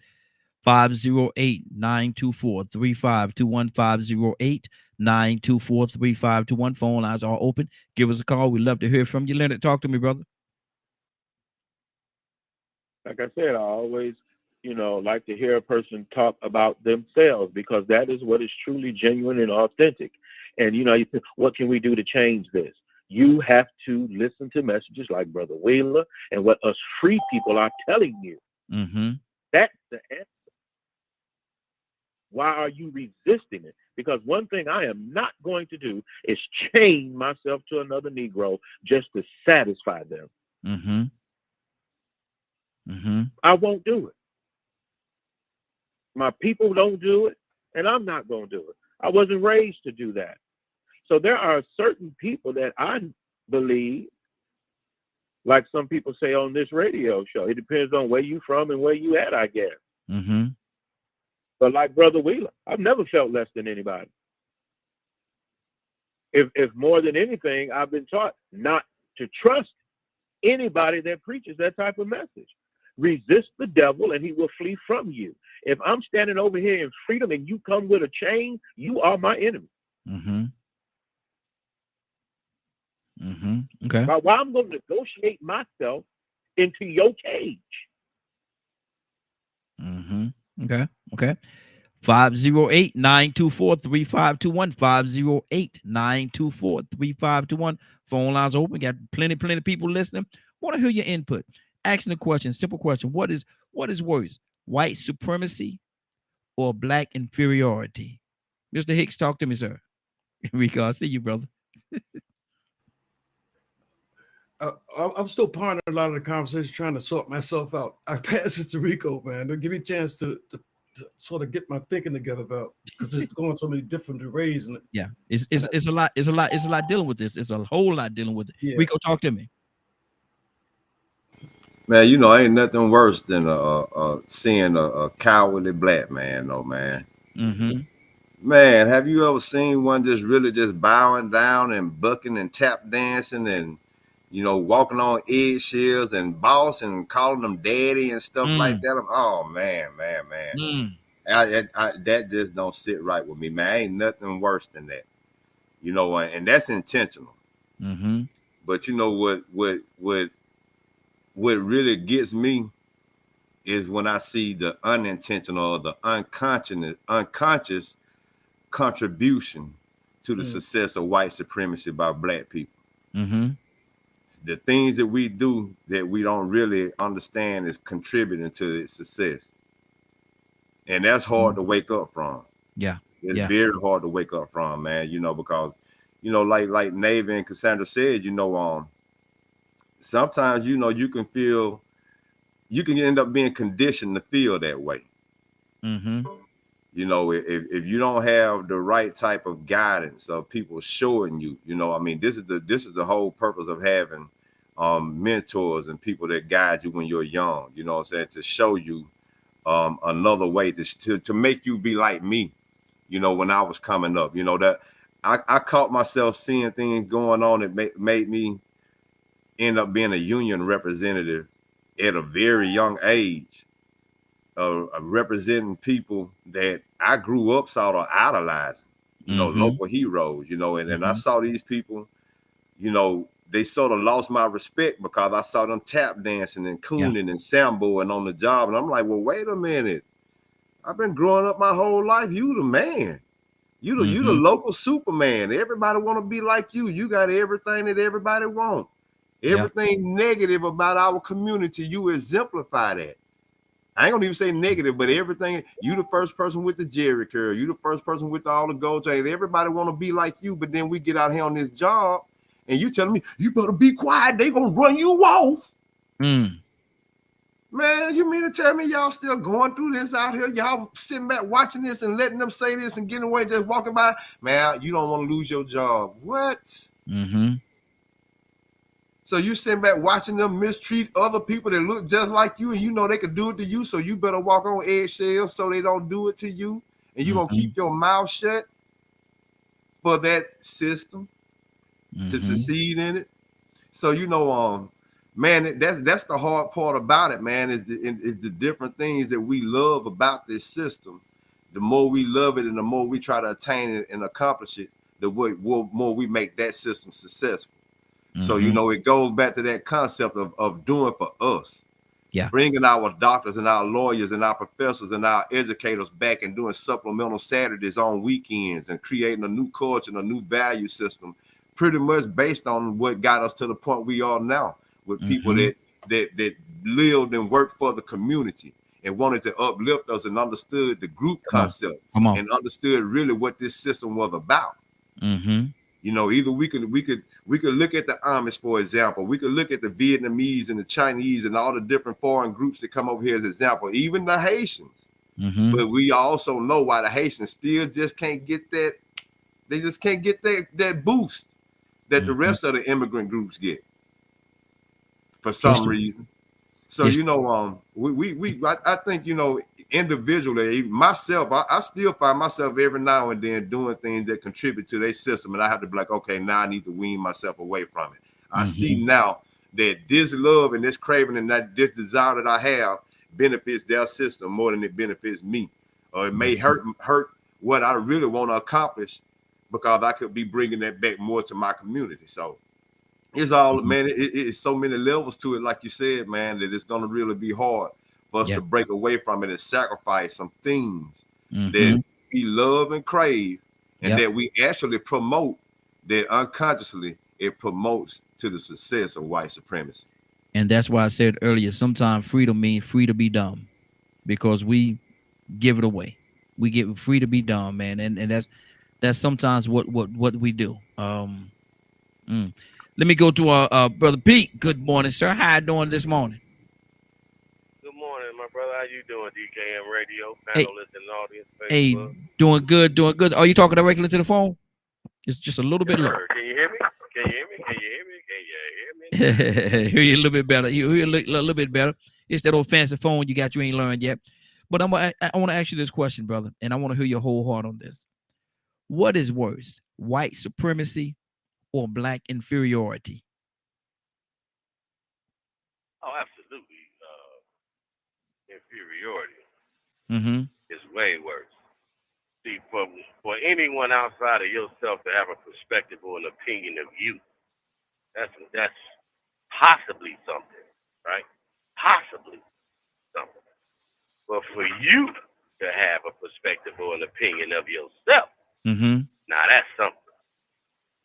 508-924-3521. 508-924-3521. Phone lines are open. Give us a call. We'd love to hear from you. Leonard, talk to me, brother. Like I said, I always, like to hear a person talk about themselves, because that is what is truly genuine and authentic. And, you think, what can we do to change this? You have to listen to messages like Brother Wheeler and what us free people are telling you. That's the answer. Why are you resisting it? Because one thing I am not going to do is chain myself to another Negro just to satisfy them. I won't do it. My people don't do it, and I'm not going to do it. I wasn't raised to do that. So there are certain people that I believe, like some people say on this radio show, it depends on where you from and where you at, I guess. But like Brother Wheeler, I've never felt less than anybody. If more than anything, I've been taught not to trust anybody that preaches that type of message. Resist the devil and he will flee from you. If I'm standing over here in freedom and you come with a chain, you are my enemy. Okay. But why I'm going to negotiate myself into your cage? Okay. 508-924-3521. 508-924-3521. Phone lines open. Got plenty of people listening. Want to hear your input. Asking a question, simple question. What is worse, white supremacy or black inferiority? Mr. Hicks, talk to me, sir. Rico, I see you, brother. I'm still pondering a lot of the conversation, trying to sort myself out. I pass it to Rico, man. Don't give me a chance to sort of get my thinking together about, because it's going so many different ways. And yeah, it's a lot dealing with this. It's a whole lot dealing with it. Yeah. Rico, talk to me. Man, ain't nothing worse than seeing a cowardly black man, though, man. Man, have you ever seen one just really just bowing down and bucking and tap dancing and walking on eggshells and boss and calling them daddy and stuff like that? Oh man. That just don't sit right with me, man. Ain't nothing worse than that. And that's intentional. But what really gets me is when I see the unintentional or the unconscious contribution to the success of white supremacy by black people. The things that we do that we don't really understand is contributing to its success. And that's hard to wake up from. Yeah. It's very hard to wake up from, man, because, like Navy and Cassandra said, sometimes, you can end up being conditioned to feel that way. If you don't have the right type of guidance of people showing you, this is the whole purpose of having mentors and people that guide you when you're young, to show you another way to make you be like me, you know, when I was coming up. You know, that I caught myself seeing things going on that made me end up being a union representative at a very young age, representing people that I grew up sort of idolizing, you know, local heroes, you know, and I saw these people, you know, they sort of lost my respect because I saw them tap dancing and cooning and samboing on the job. And I'm like, well, wait a minute. I've been growing up my whole life. You the man. You the local Superman. Everybody want to be like you. You got everything that everybody want. Everything negative about our community, you exemplify that. I ain't gonna even say negative, but everything, you the first person with the Jerry curl, you the first person with all the gold chains. Everybody want to be like you, but then we get out here on this job and you telling me you better be quiet, they gonna run you off. Man, you mean to tell me y'all still going through this out here? Y'all sitting back watching this and letting them say this and getting away, just walking by? Man, you don't want to lose your job. What? So you sitting back watching them mistreat other people that look just like you, and you know they could do it to you, so you better walk on eggshells so they don't do it to you, and you gonna keep your mouth shut for that system to succeed in it. So you know, man, that's the hard part about it, man, is the different things that we love about this system. The more we love it and the more we try to attain it and accomplish it, the more we make that system successful. So, you know, it goes back to that concept of doing for us. Bringing our doctors and our lawyers and our professors and our educators back and doing supplemental Saturdays on weekends and creating a new culture and a new value system, pretty much based on what got us to the point we are now, with people that lived and worked for the community and wanted to uplift us and understood the group concept and understood really what this system was about. You know, either we could look at the Amish, for example. We could look at the Vietnamese and the Chinese and all the different foreign groups that come over here as example, even the Haitians. But we also know why the Haitians still just can't get that. They just can't get that boost that the rest of the immigrant groups get for some reason. So, you know, I think, you know, individually, myself, I still find myself every now and then doing things that contribute to their system. And I have to be like, okay, now I need to wean myself away from it. I see now that this love and this craving and this desire that I have benefits their system more than it benefits me. Or it may hurt what I really want to accomplish because I could be bringing that back more to my community. So it's all, man, it's so many levels to it, like you said, man, that it's going to really be hard for us to break away from it and sacrifice some things that we love and crave and that we actually promote, that unconsciously it promotes to the success of white supremacy. And that's why I said earlier, sometimes freedom means free to be dumb, because we give it away. We get free to be dumb, man. And that's sometimes what we do. Let me go to Brother Pete. Good morning, sir. How you doing this morning? Good morning, my brother. How you doing, DKM Radio, panelists and audience? Facebook? Hey, doing good, doing good. Are you talking directly to the phone? It's just a little bit low. Can you hear me? Can you hear me? Can you hear me? Can you hear me? Hear you a little bit better. You hear a little bit better. It's that old fancy phone you got you ain't learned yet. But I want to ask you this question, brother, and I want to hear your whole heart on this. What is worse, white supremacy or black inferiority? Oh, absolutely. Inferiority is way worse. See, for anyone outside of yourself to have a perspective or an opinion of you, that's possibly something, right? Possibly something. But for you to have a perspective or an opinion of yourself, now that's something.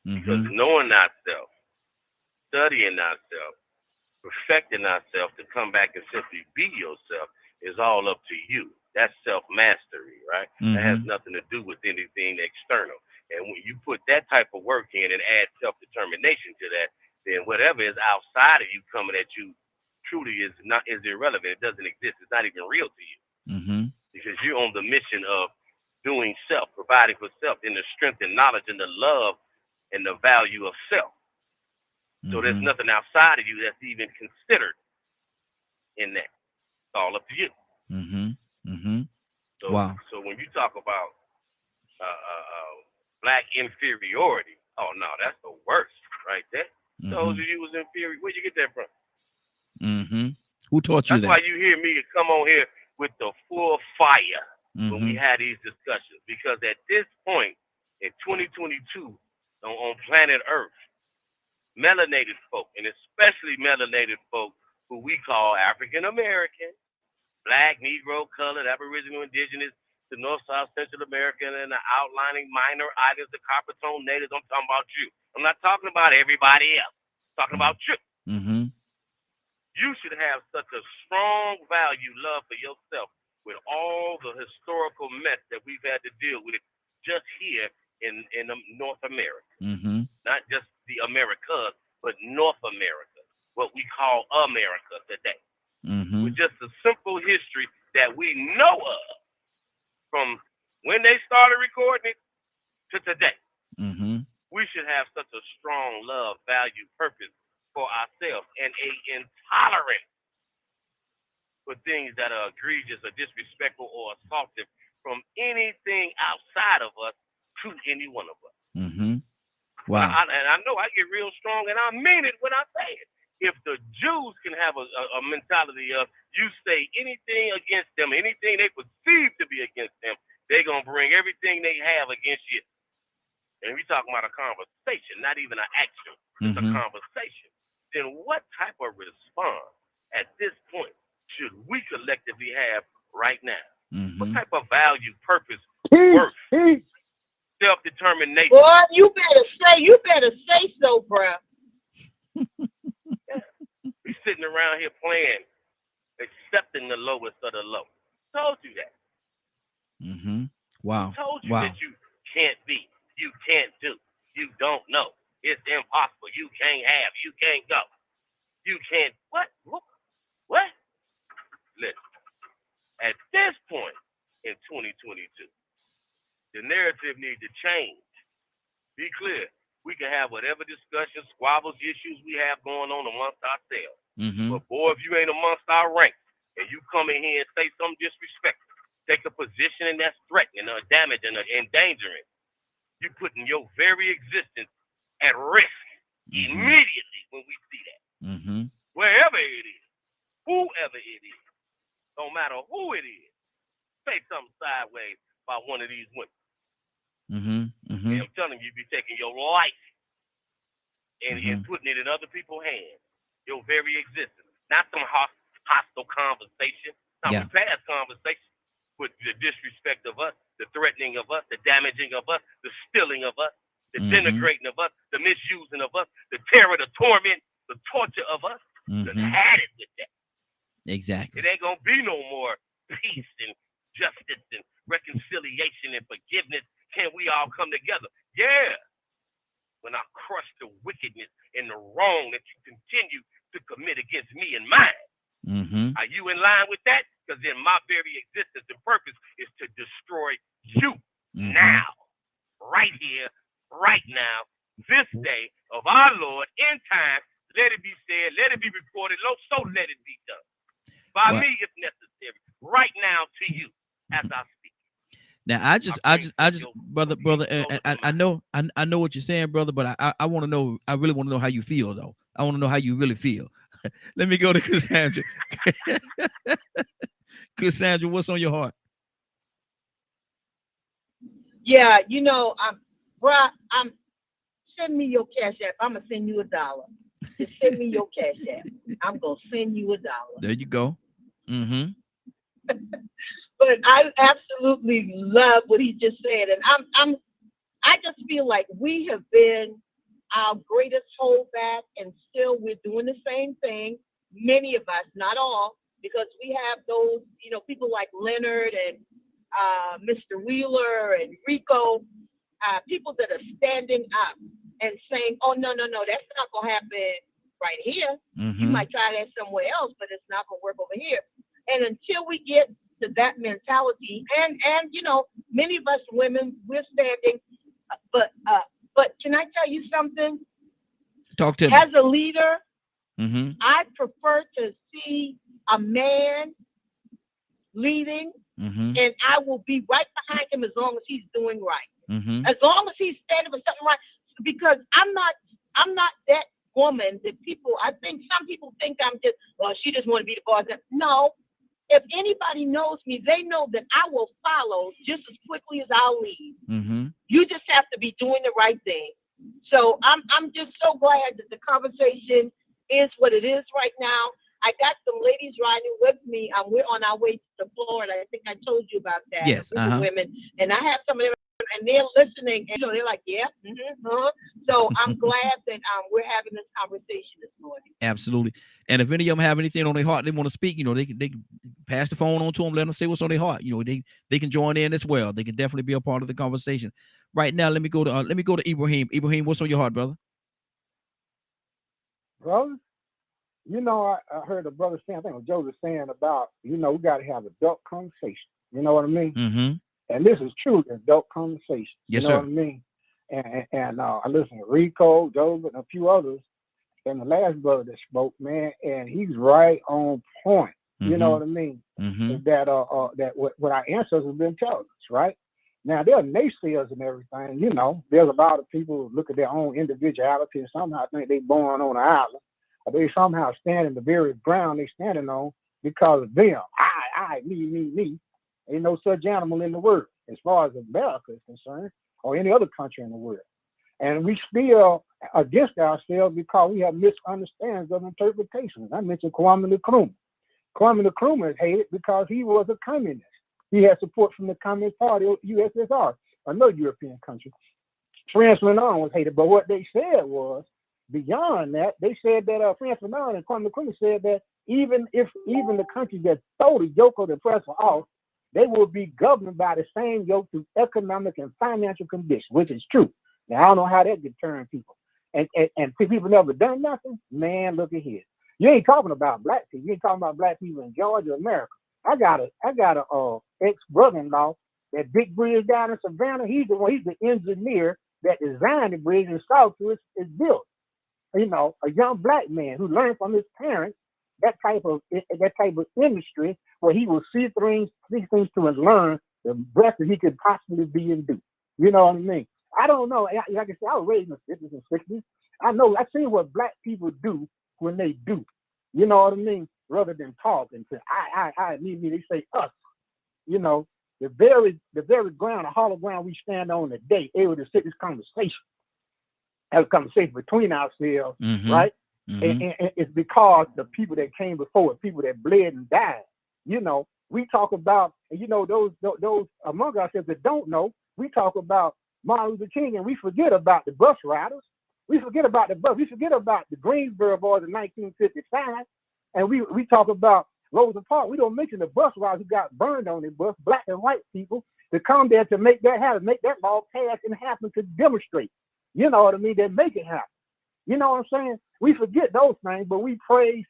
Because knowing ourselves, studying ourselves, perfecting ourselves to come back and simply be yourself is all up to you. That's self-mastery, right? That has nothing to do with anything external. And when you put that type of work in and add self-determination to that, then whatever is outside of you coming at you truly is irrelevant. It doesn't exist. It's not even real to you. Because you're on the mission of doing self, providing for self in the strength and knowledge and the love and the value of self. So there's nothing outside of you that's even considered in that. It's all up to you. So when you talk about black inferiority. Oh no, that's the worst right there. Told you was inferior. Where'd you get that from? Who taught you That's that? why you hear me come on here with the full fire when we had these discussions. Because at this point in 2022 on planet Earth, melanated folk, and especially melanated folk who we call African American, Black, Negro, colored, Aboriginal, Indigenous, the North, South, Central American, and the outlining minor items, the copper tone natives. I'm talking about you. I'm not talking about everybody else. I'm talking about you. You should have such a strong value, love for yourself with all the historical mess that we've had to deal with just here in North America. Not just the Americas, but North America, what we call America today. With just a simple history that we know of from when they started recording it to today. We should have such a strong love, value, purpose for ourselves and a intolerance for things that are egregious or disrespectful or assaultive from anything outside of us to any one of us. Wow. And I know I get real strong, and I mean it when I say it. If the Jews can have a mentality of you say anything against them, anything they perceive to be against them, they're going to bring everything they have against you. And we're talking about a conversation, not even an action. It's a conversation. Then what type of response at this point should we collectively have right now? What type of value, purpose, worth, self-determination? Boy, you better say so, bro. We sitting around here playing, accepting the lowest of the low. Told you that. Wow. Told you that you can't be, you can't do, you don't know. It's impossible. You can't have, you can't go. You can't, what? Listen, at this point in 2022, the narrative needs to change. Be clear. We can have whatever discussions, squabbles, issues we have going on amongst ourselves. But boy, if you ain't amongst our ranks and you come in here and say something disrespectful, take a position and that's threatening or damaging or endangering, you putting your very existence at risk immediately when we see that. Wherever it is, whoever it is, no matter who it is, say something sideways about one of these women. And I'm telling you, be taking your life and putting it in other people's hands, your very existence, not some hostile conversation. Now, we past conversation with the disrespect of us, the threatening of us, the damaging of us, the stealing of us, the denigrating of us, the misusing of us, the terror, the torment, the torture of us. Just had it with that. Exactly. It ain't gonna be no more peace and justice and reconciliation and forgiveness. Can we all come together? Yeah. When I crush the wickedness and the wrong that you continue to commit against me and mine. Are you in line with that? Because then my very existence and purpose is to destroy you now, right here, right now, this day of our Lord in time. Let it be said, let it be reported, so let it be done. By me, if necessary, right now to you as I speak. Now I just, brother, I know what you're saying, brother, but I want to know, I really want to know how you feel, though. I want to know how you really feel. Let me go to Cassandra. Cassandra, what's on your heart? Yeah, send me your cash app. I'm gonna send you $1. Just send me your cash app. I'm gonna send you $1. There you go. But I absolutely love what he just said, and I just feel like we have been our greatest holdback, and still we're doing the same thing. Many of us, not all, because we have those, people like Leonard and Mr. Wheeler and Rico, people that are standing up and saying, oh, no, that's not going to happen right here. You might try that somewhere else, but it's not going to work over here. And until we get to that mentality, and many of us women, we're standing, but can I tell you something? Talk to me. As a leader, I prefer to see a man leading and I will be right behind him as long as he's doing right. Mm-hmm. As long as he's standing for something right, because I'm not that woman that I think some people think I'm just, well, she just want to be the boss. No, if anybody knows me, they know that I will follow just as quickly as I'll leave. Mm-hmm. You just have to be doing the right thing. So I'm just so glad that the conversation is what it is right now. I got some ladies riding with me. We're on our way to Florida. I think I told you about that. Yes. Women, and I have some of them, and they're listening, and they're like, yeah. So I'm glad that we're having this conversation this morning. Absolutely. And if any of them have anything on their heart they want to speak, they can pass the phone on to them, let them say what's on their heart. They can join in as well. They can definitely be a part of the conversation. Right now, let me go to Ibrahim. Ibrahim, what's on your heart, brother? Brother, I heard a brother saying, I think it was Joe was saying about, we got to have adult conversation. You know what I mean? Mm-hmm. And this is truly adult conversation. Yes, you know sir. what I mean? And I listened to Rico, Joe, and a few others. And the last brother that spoke, man, and he's right on point. Mm-hmm. You know what I mean? Mm-hmm. That what our ancestors have been telling us, right? Now, there are naysayers and everything. There's a lot of people who look at their own individuality and somehow think they're born on an island. Or they somehow stand in the very ground they're standing on because of them. I, me. Ain't no such animal in the world as far as America is concerned or any other country in the world. And we still against ourselves because we have misunderstandings of interpretations. I mentioned Kwame Nkrumah. Kwame Nkrumah is hated because he was a communist. He had support from the Communist Party of USSR, another European country. Frantz Fanon was hated, but what they said was, beyond that, they said that Frantz Fanon and Kwame Nkrumah said that even the countries that throw the yoke of the oppressor off, they will be governed by the same yoke through economic and financial conditions, which is true. Now, I don't know how that could turn people. And people never done nothing. Man, look at here. You ain't talking about black people. You ain't talking about black people in Georgia, America. I got a ex-brother-in-law, that big bridge down in Savannah. He's the engineer that designed the bridge and saw to it built. A young black man who learned from his parents that type of industry where he will see things to and learn the best that he could possibly be and do. You know what I mean? I don't know. Like I said, I was raised in the 50s and 60s. I've seen what black people do when they do. You know what I mean? Rather than talk and say, I, me, they say us. The very ground, the hollow ground we stand on today, able to sit this conversation, have a conversation between ourselves, right? Mm-hmm. And it's because the people that came before, people that bled and died. We talk about, those among ourselves that don't know, we talk about Martin Luther King and we forget about the bus riders. We forget about the bus. We forget about the Greensboro boys in 1955. And we talk about Rosa Parks. We don't mention the bus riders who got burned on the bus, black and white people, to come there to make that happen, make that law pass and happen to demonstrate. You know what I mean? They make it happen. You know what I'm saying? We forget those things, but we praise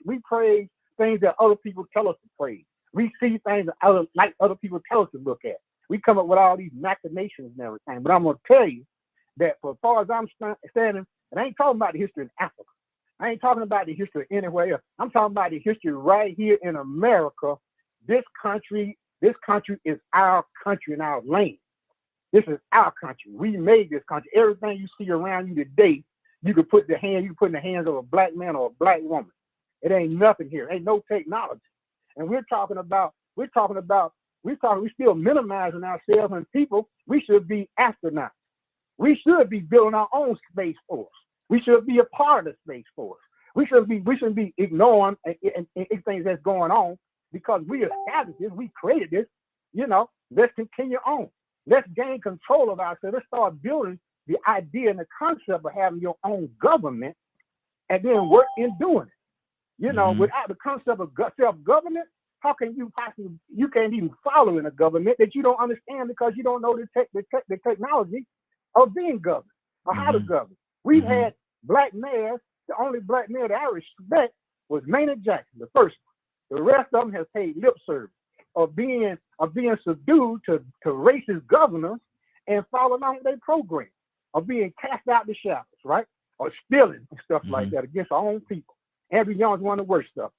things that other people tell us to praise. We see things that other people tell us to look at. We come up with all these machinations and everything. But I'm going to tell you that for as far as I'm standing, and I ain't talking about the history in Africa. I ain't talking about the history anywhere else. I'm talking about the history right here in America. This country is our country and our land. This is our country. We made this country. Everything you see around you today, you can put in the hands of a black man or a black woman. It ain't nothing here. Ain't no technology. And we're still minimizing ourselves and people. We should be astronauts. We should be building our own space force. We should be a part of the space force. We shouldn't be ignoring things that's going on because we established this, we created this. Let's continue on. Let's gain control of ourselves. Let's start building the idea and the concept of having your own government and then work in doing it. Without the concept of self-government, how can you can't even follow in a government that you don't understand because you don't know the technology of being governed or how to govern. We've had black mayors. The only black mayor that I respect was Maynard Jackson, the first one. The rest of them have paid lip service of being subdued to racist governors and following on their program, of being cast out the shadows, right? Or stealing and stuff like that against our own people. Andrew Young's one of the worst stuff.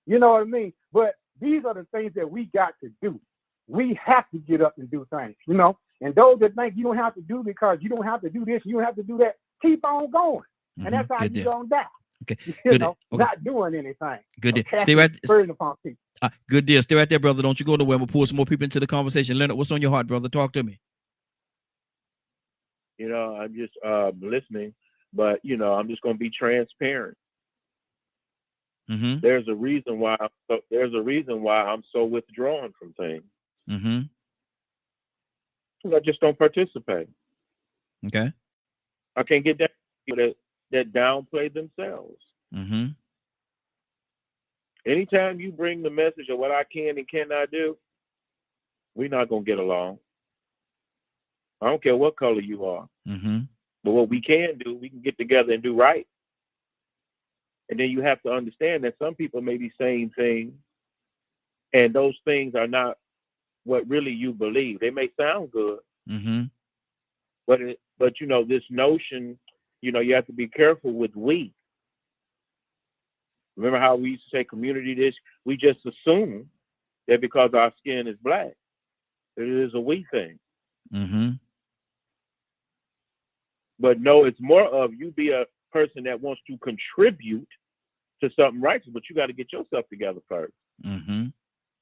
You know what I mean? But these are the things that we got to do. We have to get up and do things, you know. And those that think you don't have to do because you don't have to do this, you don't have to do that, keep on going. Mm-hmm. And that's how Good you're deal. going to die. Okay. You Good know, deal. Okay. not doing anything. Good deal. Casting Stay right. burden upon people. Good deal. Stay right there, brother. Don't you go nowhere. We'll pull some more people into the conversation. Leonard, what's on your heart, brother? Talk to me. You know, I'm just listening, but you know, I'm just going to be transparent. Mm-hmm. There's a reason why. I'm so withdrawn from things. Mm-hmm. I just don't participate. Okay. I can't get that people that downplay themselves. Mm-hmm. Anytime you bring the message of what I can and cannot do, we're not gonna get along. I don't care what color you are. Mm-hmm. But what we can do, we can get together and do right. And then you have to understand that some people may be saying things, and those things are not what really you believe. They may sound good, Mm-hmm. but you know, this notion, you know, you have to be careful with we. Remember how we used to say community this? We just assume that because our skin is black, that it is a we thing. Mm-hmm. But no, it's more of you be a person that wants to contribute to something righteous, but you got to get yourself together first. Mm-hmm.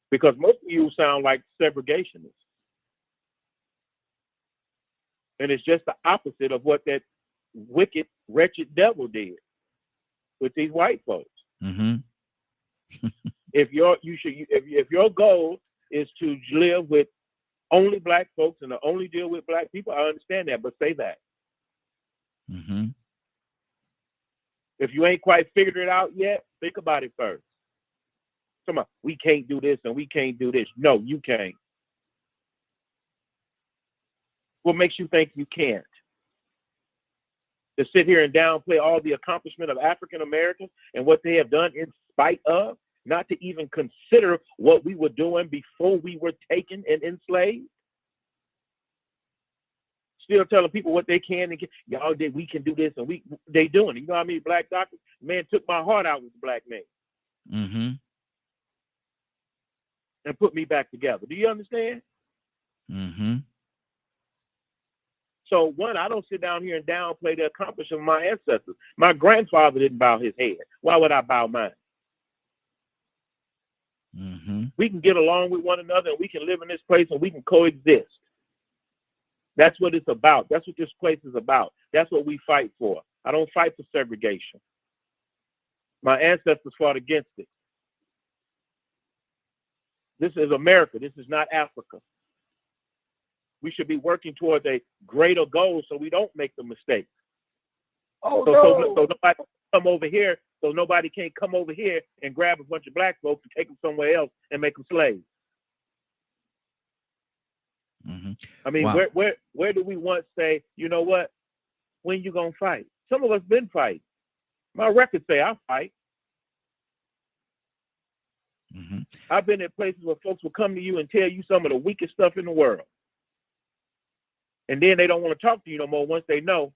Because most of you sound like segregationists. And it's just the opposite of what that wicked, wretched devil did with these white folks. Mm-hmm. If your goal is to live with only black folks and to only deal with black people, I understand that, but say that. Mm-hmm. If you ain't quite figured it out yet, think about it first. Come on, we can't do this and we can't do this. No, you can't. What makes you think you can't? To sit here and downplay all the accomplishment of African Americans and what they have done in spite of, not to even consider what we were doing before we were taken and enslaved? Still telling people what they can and y'all did, we can do this and they doing it. You know how many black doctors? Man took my heart out with the black man. Mm-hmm. And put me back together. Do you understand? Mm-hmm. So one, I don't sit down here and downplay the accomplishment of my ancestors. My grandfather didn't bow his head. Why would I bow mine? Mm-hmm. We can get along with one another and we can live in this place and we can coexist. That's what it's about. That's what this place is about. That's what we fight for. I don't fight for segregation. My ancestors fought against it. This is America. This is not Africa. We should be working towards a greater goal so we don't make the mistake. So nobody come over here, so nobody can't come over here and grab a bunch of black folks and take them somewhere else and make them slaves. Mm-hmm. I mean, Wow. where do we once say, you know what? When you gonna fight? Some of us been fighting. My records say I fight. Mm-hmm. I've been in places where folks will come to you and tell you some of the weakest stuff in the world. And then they don't want to talk to you no more once they know,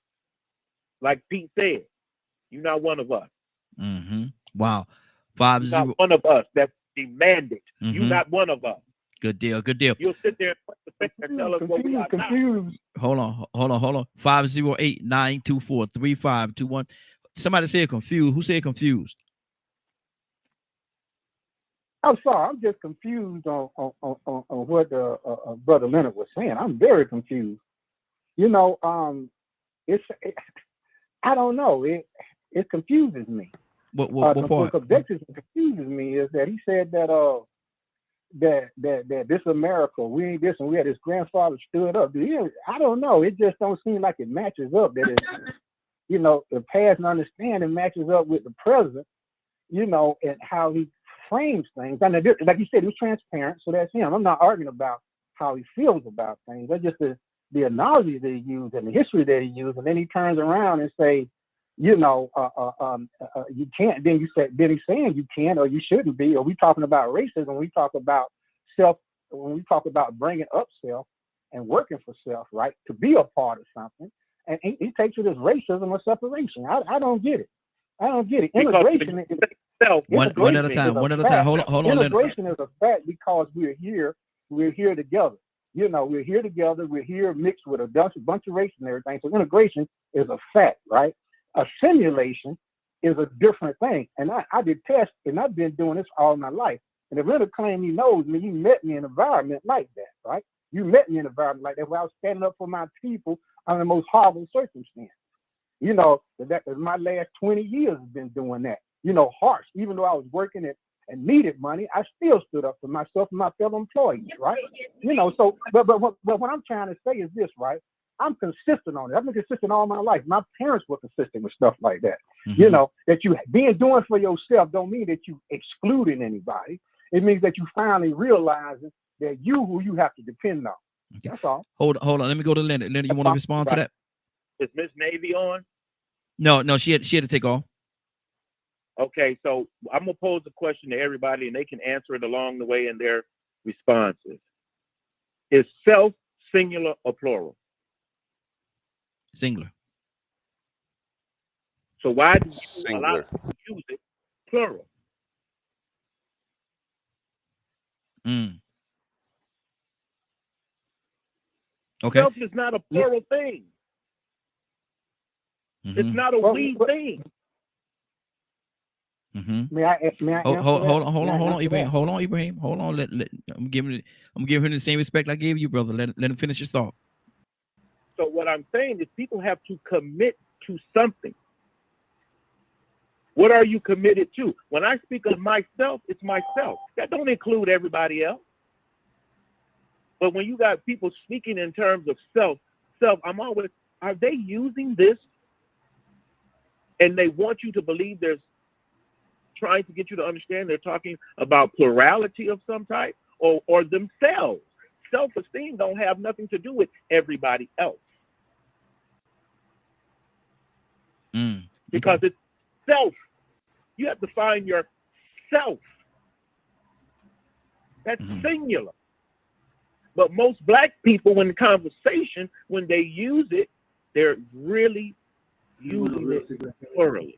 like Pete said, you're not one of us. Mm-hmm. Wow. You're not one of us that demanded. Mm-hmm. You're not one of us. Good deal. Good deal. You'll sit there and tell us what we are confused. Hold on. 508-924-3521. Somebody said confused. Who said confused? I'm sorry. I'm just confused on what Brother Leonard was saying. I'm very confused. You know, I don't know. It confuses me. What part? What confuses me is that he said that that this America, we ain't this, and we had his grandfather stood up. I don't know. It just don't seem like it matches up. That it, you know, the past and understanding matches up with the present. You know, and how he frames things. And like you said, he was transparent, so that's him. I'm not arguing about how he feels about things. That's just the analogies that he used and the history that he used, and then he turns around and say, you know, you can't. Then he's saying you can't or you shouldn't be. Or we talking about racism when we talk about self, when we talk about bringing up self and working for self, right, to be a part of something. And he takes it as racism or separation. I don't get it. I don't get it. Immigration is one at a time. Hold on. Immigration is a fact because we're here we're here together. You know, we're here together. We're here mixed with a bunch of races and everything. So integration is a fact, right? Assimilation is a different thing. And I detest, and I've been doing this all my life. And if Leonard claim he knows me, you met me in an environment like that, right? You met me in an environment like that where I was standing up for my people under the most horrible circumstances. You know, that my last 20 years has been doing that. You know, harsh. Even though I was working and needed money, I still stood up for myself and my fellow employees, right? You know, so, but what I'm trying to say is this, right? I'm consistent on it. I've been consistent all my life. My parents were consistent with stuff like that. Mm-hmm. You know, that you doing for yourself don't mean that you excluding anybody. It means that you finally realizing that who you have to depend on. Okay. That's all. Hold on. Let me go to Leonard. Leonard, you want to respond to that? Is Miss Navy on? No, she had to take off. Okay, so I'm gonna pose a question to everybody, and they can answer it along the way in their responses. Is self singular or plural? Singular. So why do you allow people to use it plural? Okay. Self is not a plural thing. Mm-hmm. It's not a we thing. Mm-hmm. May I hold on, Ibrahim. Hold on. I'm giving him the same respect I gave you, brother. Let him finish his thought. So what I'm saying is people have to commit to something. What are you committed to? When I speak of myself, it's myself. That don't include everybody else. But when you got people speaking in terms of self, I'm always, are they using this? And they want you to believe there's trying to get you to understand they're talking about plurality of some type or themselves. Self-esteem don't have nothing to do with everybody else. Because it's self. You have to find your self. That's singular. But most black people in the conversation, when they use it, they're really using it plurally.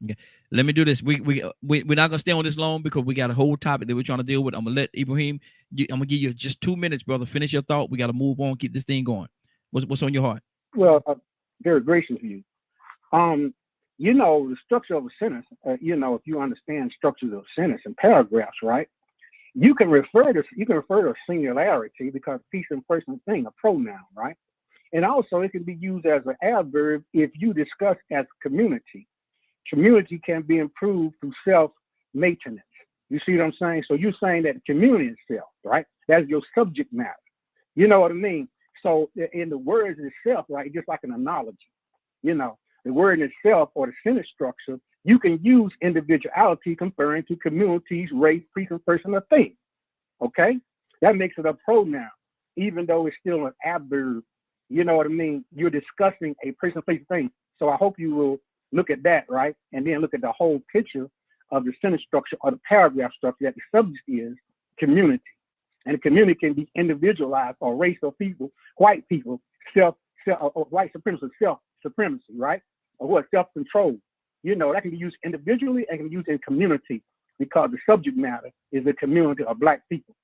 Okay. Let me do this. We're not gonna stay on this long because we got a whole topic that we're trying to deal with. I'm gonna let Ibrahim. I'm gonna give you just 2 minutes, brother. Finish your thought. We got to move on. Keep this thing going. What's on your heart? Well, very gracious of you. You know, the structure of a sentence. You know, if you understand structures of a sentence and paragraphs, right? You can refer to a singularity because piece and person thing, a pronoun, right? And also it can be used as an adverb if you discuss as community. Community can be improved through self-maintenance. You see what I'm saying? So you're saying that community is self, right? That's your subject matter. You know what I mean? So in the words itself, right, just like an analogy, you know, the word in itself or the sentence structure, you can use individuality comparing to communities, race, person, or thing. Okay? That makes it a pronoun, even though it's still an adverb. You know what I mean? You're discussing a person, place, thing. So I hope you will look at that, right? And then look at the whole picture of the sentence structure or the paragraph structure that the subject is community. And the community can be individualized or race or people, white people, white supremacy, self-supremacy, right? Or what, self-control. You know, that can be used individually and can be used in community because the subject matter is the community of black people.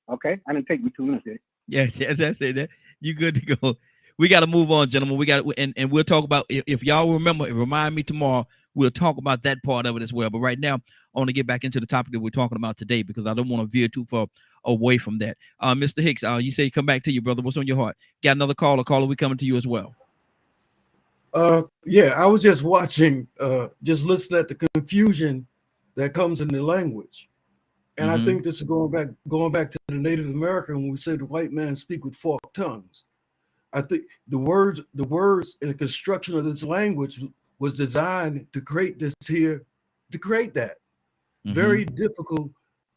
Okay? I didn't take me 2 minutes there. Yeah, that's it. You good to go. We got to move on, gentlemen. We got and we'll talk about if y'all remember, remind me tomorrow. We'll talk about that part of it as well. But right now, I want to get back into the topic that we're talking about today because I don't want to veer too far away from that. Mr. Hicks, you say come back to you, brother. What's on your heart? Got another caller. We coming to you as well. Yeah, I was just watching, just listening at the confusion that comes in the language. And I think this is going back to the Native American when we say the white man speak with forked tongues. I think the words and the construction of this language was designed to create this here, to create that. Very difficult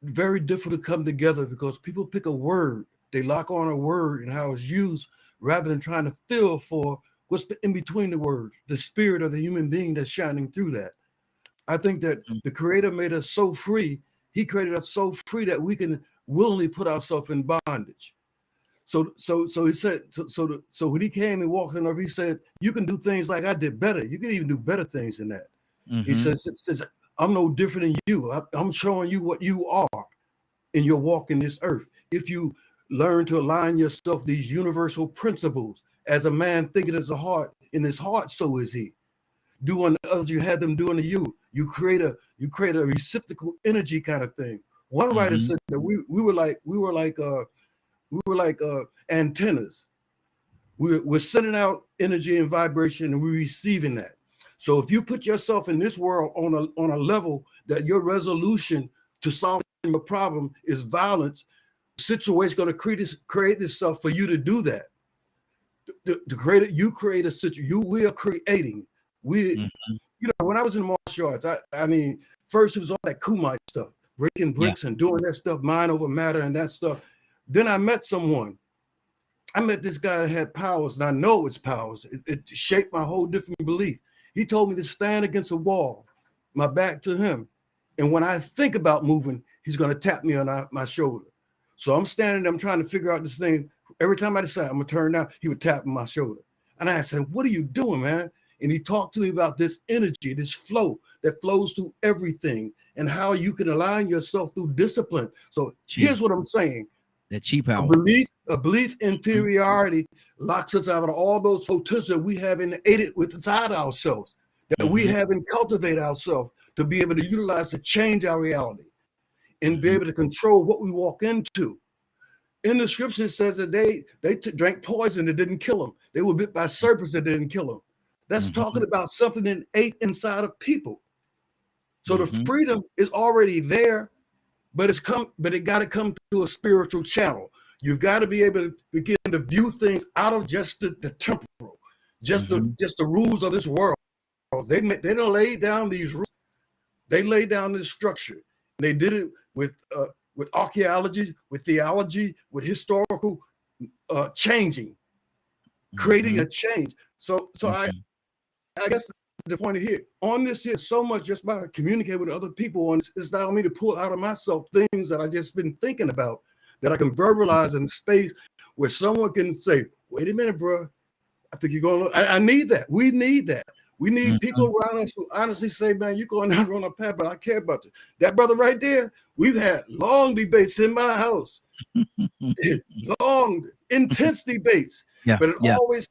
to come together because people pick a word, they lock on a word and how it's used rather than trying to feel for what's in between the words, the spirit of the human being that's shining through that. I think that the Creator made us so free. He created us so free that we can willingly put ourselves in bondage. So he said, so when he came and walked on earth, he said, you can do things like I did better. You can even do better things than that. He says, I'm no different than you. I'm showing you what you are. in your walk in this earth. If you learn to align yourself these universal principles, as a man thinking in his heart, so is he. Do unto others you had them do unto you. You create a reciprocal energy kind of thing. One writer said that we were like antennas. We're sending out energy and vibration, and we're receiving that. So if you put yourself in this world on a level that your resolution to solve your problem is violence, the situation is going to create itself for you to do that. You create a situation. We are creating. You know, when I was in martial arts, I mean, first it was all that Kumite stuff, breaking bricks and doing that stuff, mind over matter and that stuff. Then I met someone. I met this guy that had powers, and I know it's powers. It shaped my whole different belief. He told me to stand against a wall, my back to him. And when I think about moving, he's going to tap me on my shoulder. So I'm standing there, I'm trying to figure out this thing. Every time I decide I'm going to turn down, he would tap on my shoulder. And I said, what are you doing, man? And he talked to me about this energy, this flow that flows through everything, and how you can align yourself through discipline. So here's what I'm saying. That cheap power. A belief inferiority locks us out of all those potentials that we have innate inside ourselves, that we haven't cultivated ourselves to be able to utilize to change our reality and be able to control what we walk into. In the scripture, it says that they drank poison that didn't kill them. They were bit by serpents that didn't kill them. That's talking about something innate inside of people. So the freedom is already there, but it got to come through a spiritual channel. You've got to be able to begin to view things out of just the temporal, just the rules of this world. They don't lay down these rules. They lay down this structure. And they did it with archaeology, with theology, with historical changing, creating a change. So I guess the point here on this here, so much just by communicating with other people, and it's allowing me to pull out of myself things that I just been thinking about, that I can verbalize in space where someone can say, wait a minute, bro, I think you're going to, I need that. We need that. We need people around us who honestly say, man, you're going down the wrong path, but I care about you. That brother right there, we've had long debates in my house, long, intense debates. But it always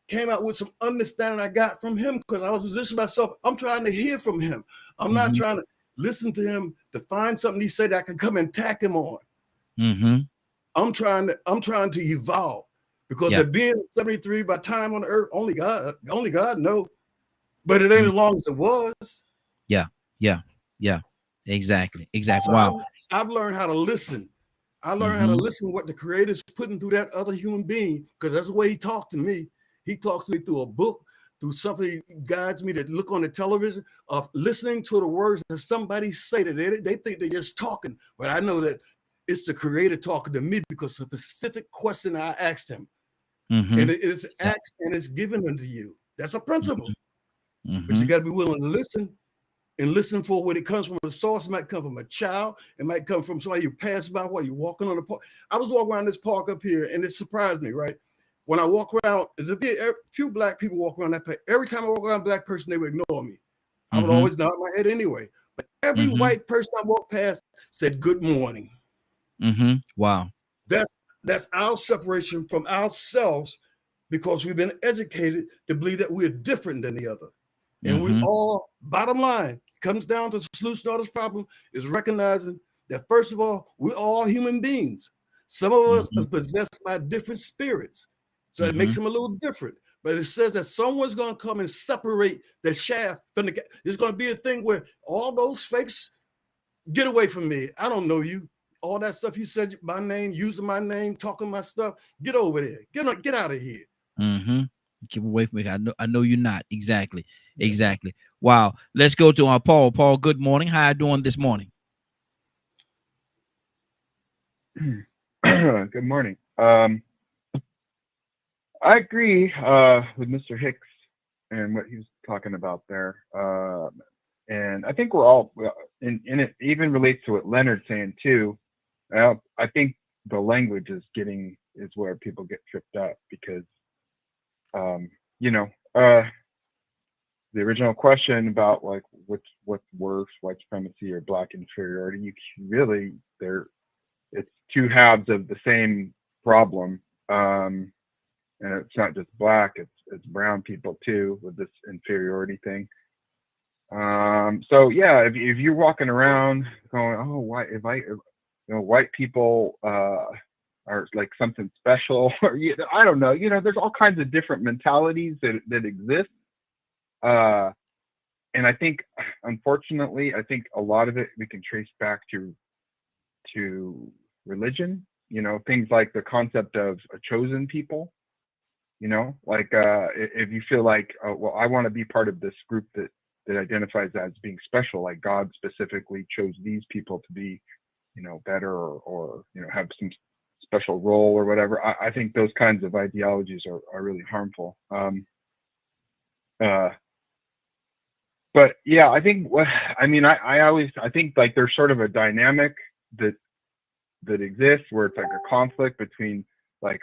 came out with some understanding I got from him, because I was positioning myself. I'm trying to hear from him. I'm not trying to listen to him to find something he said I can come and attack him on. I'm trying to evolve, because at being 73 by time on the earth, only God knows. But it ain't as long as it was. Yeah. Exactly. So wow. I've learned how to listen. I learned how to listen to what the Creator's putting through that other human being, because that's the way he talked to me. He talks to me through a book, through something he guides me to look on the television, of listening to the words that somebody say that they think they're just talking. But I know that it's the Creator talking to me, because of a specific question I asked him. And it's asked and it's given unto you. That's a principle. But you got to be willing to listen, and listen for where it comes from. The source might come from a child. It might come from somebody you pass by while you're walking on the park. I was walking around this park up here, and it surprised me, right? When I walk around, there's a few black people walk around that place. Every time I walk around a black person, they would ignore me. I would always nod my head anyway. But every white person I walked past said, good morning. Wow. That's our separation from ourselves, because we've been educated to believe that we're different than the other. And we all, bottom line, comes down to the solution to this problem is recognizing that, first of all, we're all human beings. Some of us are possessed by different spirits. So it makes them a little different. But it says that someone's going to come and separate the shaft from the. There's going to be a thing where all those fakes, get away from me. I don't know you. All that stuff you said, my name, using my name, talking my stuff. Get over there. Get out of here. Keep away from me. I know you're not. Exactly. Wow. Let's go to Paul. Paul, good morning. How you doing this morning? Good morning. I agree with Mr. Hicks and what he was talking about there. And I think we're all, and it even relates to what Leonard's saying too. I think the language is where people get tripped up, because the original question about like what's worse, white supremacy or black inferiority, they're it's two halves of the same problem. And it's not just black, it's brown people too, with this inferiority thing. So yeah, if you're walking around going, oh, why, white people are like something special, or I don't know, there's all kinds of different mentalities that exist. And I think, unfortunately, a lot of it we can trace back to religion. Things like the concept of a chosen people. Like if you feel like, well, I want to be part of this group that identifies as being special, like God specifically chose these people to be, better or have some special role or whatever. I think those kinds of ideologies are really harmful. But yeah, I think I think like there's sort of a dynamic that exists where it's like a conflict between like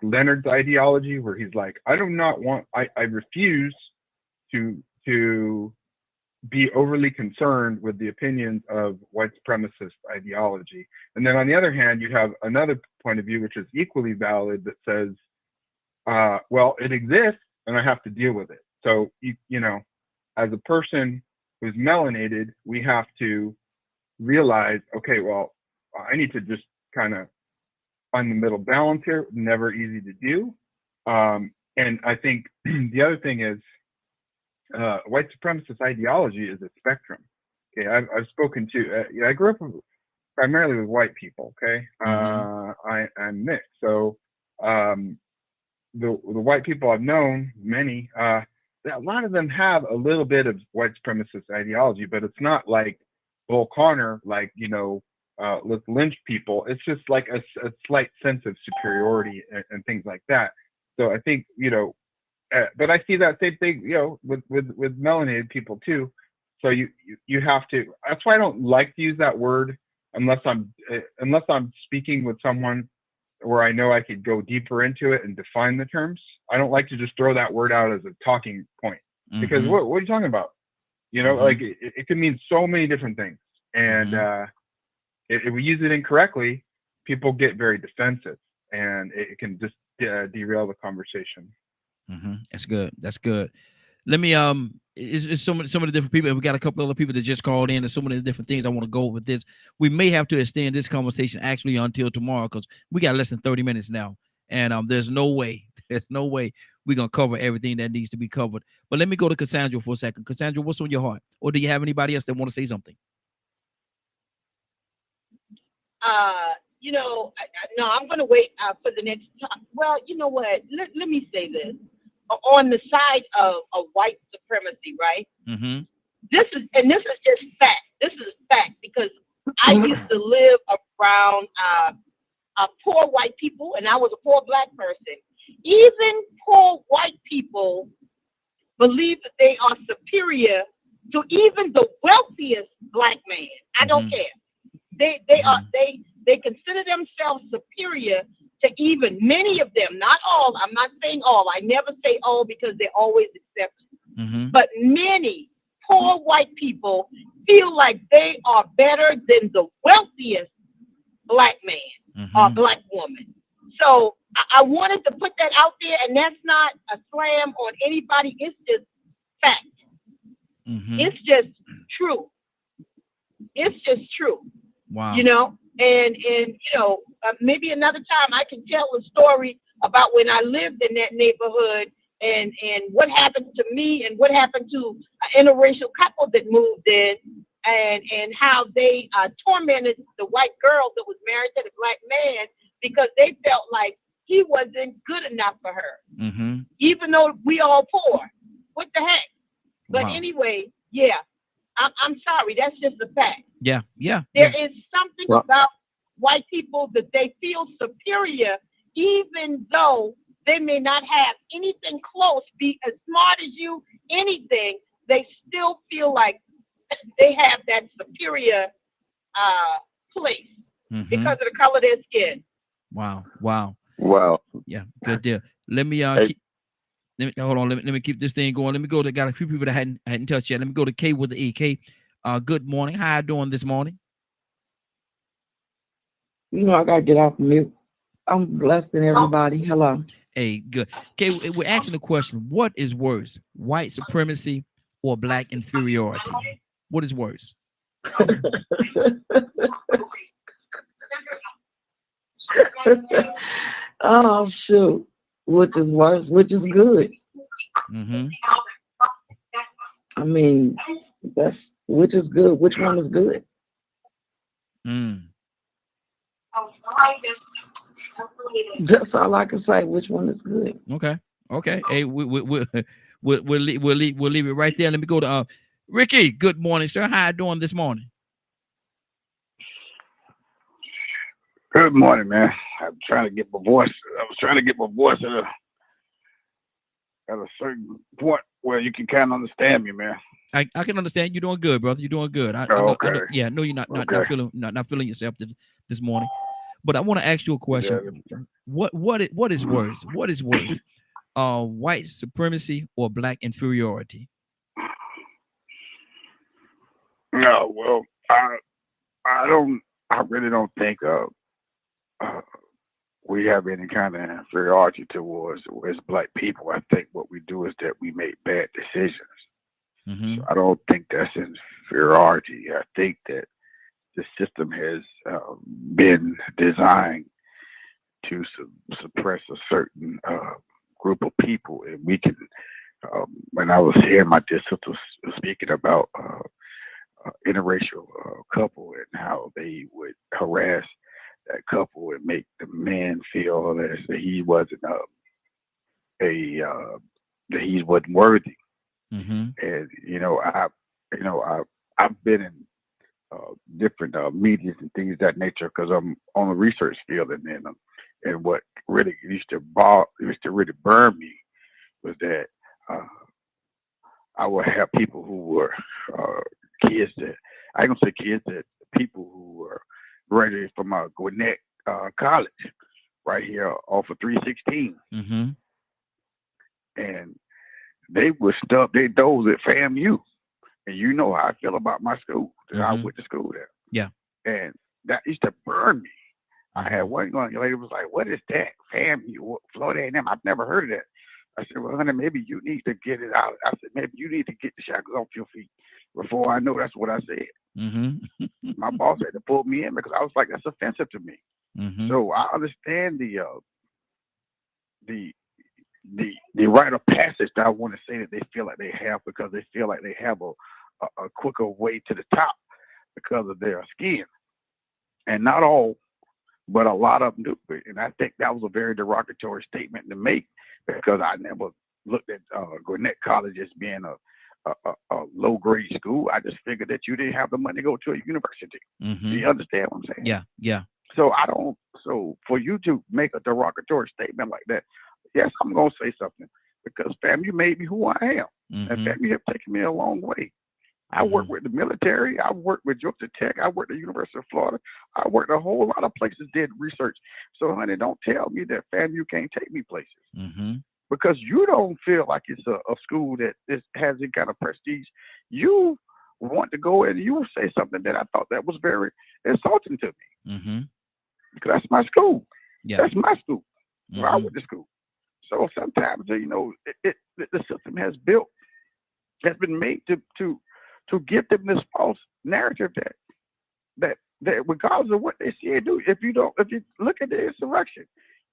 Leonard's ideology, where he's like, I refuse to be overly concerned with the opinions of white supremacist ideology. And then on the other hand, you have another point of view, which is equally valid, that says, well, it exists and I have to deal with it. So, as a person who's melanated, we have to realize, okay, well, I need to just kind of find the middle balance here. Never easy to do. And I think the other thing is, white supremacist ideology is a spectrum. Okay, I've spoken to. I grew up primarily with white people. Okay, I'm mixed, so the white people I've known, many, a lot of them have a little bit of white supremacist ideology, but it's not like Bull Connor, like let's lynch people. It's just like a slight sense of superiority and things like that. So I think but I see that same thing, with melanated people too. So you have to. That's why I don't like to use that word unless I'm speaking with someone where I know I could go deeper into it and define the terms. I don't like to just throw that word out as a talking point, because what are you talking about? Like it can mean so many different things, and if we use it incorrectly, people get very defensive, and it can just derail the conversation. That's good. That's good. Let me it's some of the different people. We got a couple other people that just called in. There's so many different things I want to go with this. We may have to extend this conversation actually until tomorrow, because we got less than 30 minutes now, and there's no way we're gonna cover everything that needs to be covered. But let me go to Cassandra for a second. Cassandra, what's on your heart? Or do you have anybody else that want to say something? No, I'm going to wait for the next time. Well, you know what? Let me say this. On the side of white supremacy, right? This is just fact. This is fact, because I used to live around poor white people, and I was a poor black person. Even poor white people believe that they are superior to even the wealthiest black man. I don't care. They consider themselves superior to even many of them, not all. I'm not saying all. I never say all, because they're always exceptions. But many poor white people feel like they are better than the wealthiest black man or black woman. So I wanted to put that out there, and that's not a slam on anybody. It's just fact. It's just true. It's just true. Wow. And maybe another time I can tell a story about when I lived in that neighborhood, and what happened to me, and what happened to an interracial couple that moved in, and how they tormented the white girl that was married to the black man, because they felt like he wasn't good enough for her, even though we all poor. What the heck? But anyway, yeah. I'm sorry, that's just a fact. Yeah. There is something about white people that they feel superior, even though they may not have anything close, be as smart as you, anything. They still feel like they have that superior place because of the color of their skin. Wow. Yeah, good deal. Let me hold on. Let me keep this thing going. Let me go to, got a few people that hadn't touched yet. Let me go to K with the E. K, good morning. How you doing this morning? You know, I gotta get off mute. I'm blessing everybody. Hello. Hey, good. Okay, we're asking the question: what is worse, white supremacy or black inferiority? What is worse? Oh shoot. Which is worse, which is good. Mm-hmm. I mean, that's which is good. Which one is good? Mm. That's all I can say. Which one is good? Okay. Okay. Hey, we'll leave it right there. Let me go to Ricky. Good morning, sir. How you doing this morning? Good morning, man. I'm trying to get my voice. I was trying to get my voice at a certain point where you can kind of understand me, man. I can understand. You're doing good, brother. You're doing good. I know, yeah, I know you're not feeling yourself this morning. But I want to ask you a question. Yeah. What is worse? What is worse? White supremacy or black inferiority? No, well, I really don't think we have any kind of inferiority towards as black people. I think what we do is that we make bad decisions. Mm-hmm. So I don't think that's inferiority. I think that the system has been designed to suppress a certain group of people, and we can. When I was hearing my sister speaking about interracial couple and how they would harass that couple and make the man feel that he wasn't that he wasn't worthy. Mm-hmm. And I've been in different medias and things of that nature because I'm on the research field, and what really used to really burn me was that I would have people who were kids that I ain't gonna say kids that people who were graduated from Gwinnett College right here off of 316, Mm-hmm. and they would stub their doors at FAMU, and you know how I feel about my school. Mm-hmm. I went to school there. Yeah. And that used to burn me. I had one young lady was like, "What is that? FAMU, Florida A&M? I've never heard of that." I said, "Well, honey, maybe you need to get it out." I said, "Maybe you need to get the shackles off your feet." Before I know, that's what I said. Mm-hmm. My boss had to pull me in because I was like, "That's offensive to me." Mm-hmm. So I understand the rite of passage that I want to say that they feel like they have because they feel like they have a quicker way to the top because of their skin, and not all, but a lot of them do. And I think that was a very derogatory statement to make because I never looked at Gwinnett College as being a low grade school. I just figured that you didn't have the money to go to a university. Mm-hmm. Do you understand what I'm saying? Yeah, yeah. So so for you to make a derogatory statement like that, yes, I'm gonna say something because FAMU made me who I am, Mm-hmm. and FAMU have taken me a long way. I worked with the military. I worked with Georgia Tech. I worked at the University of Florida. I worked a whole lot of places, did research. So, honey, don't tell me that FAMU can't take me places Mm-hmm. because you don't feel like it's a school that has any kind of prestige. You want to go and you say something that I thought that was very insulting to me Mm-hmm. because that's my school. Yeah. That's my school where I Mm-hmm. went to school. So sometimes, the system has been made to give them this false narrative that regardless of what they say and do, if you look at the insurrection,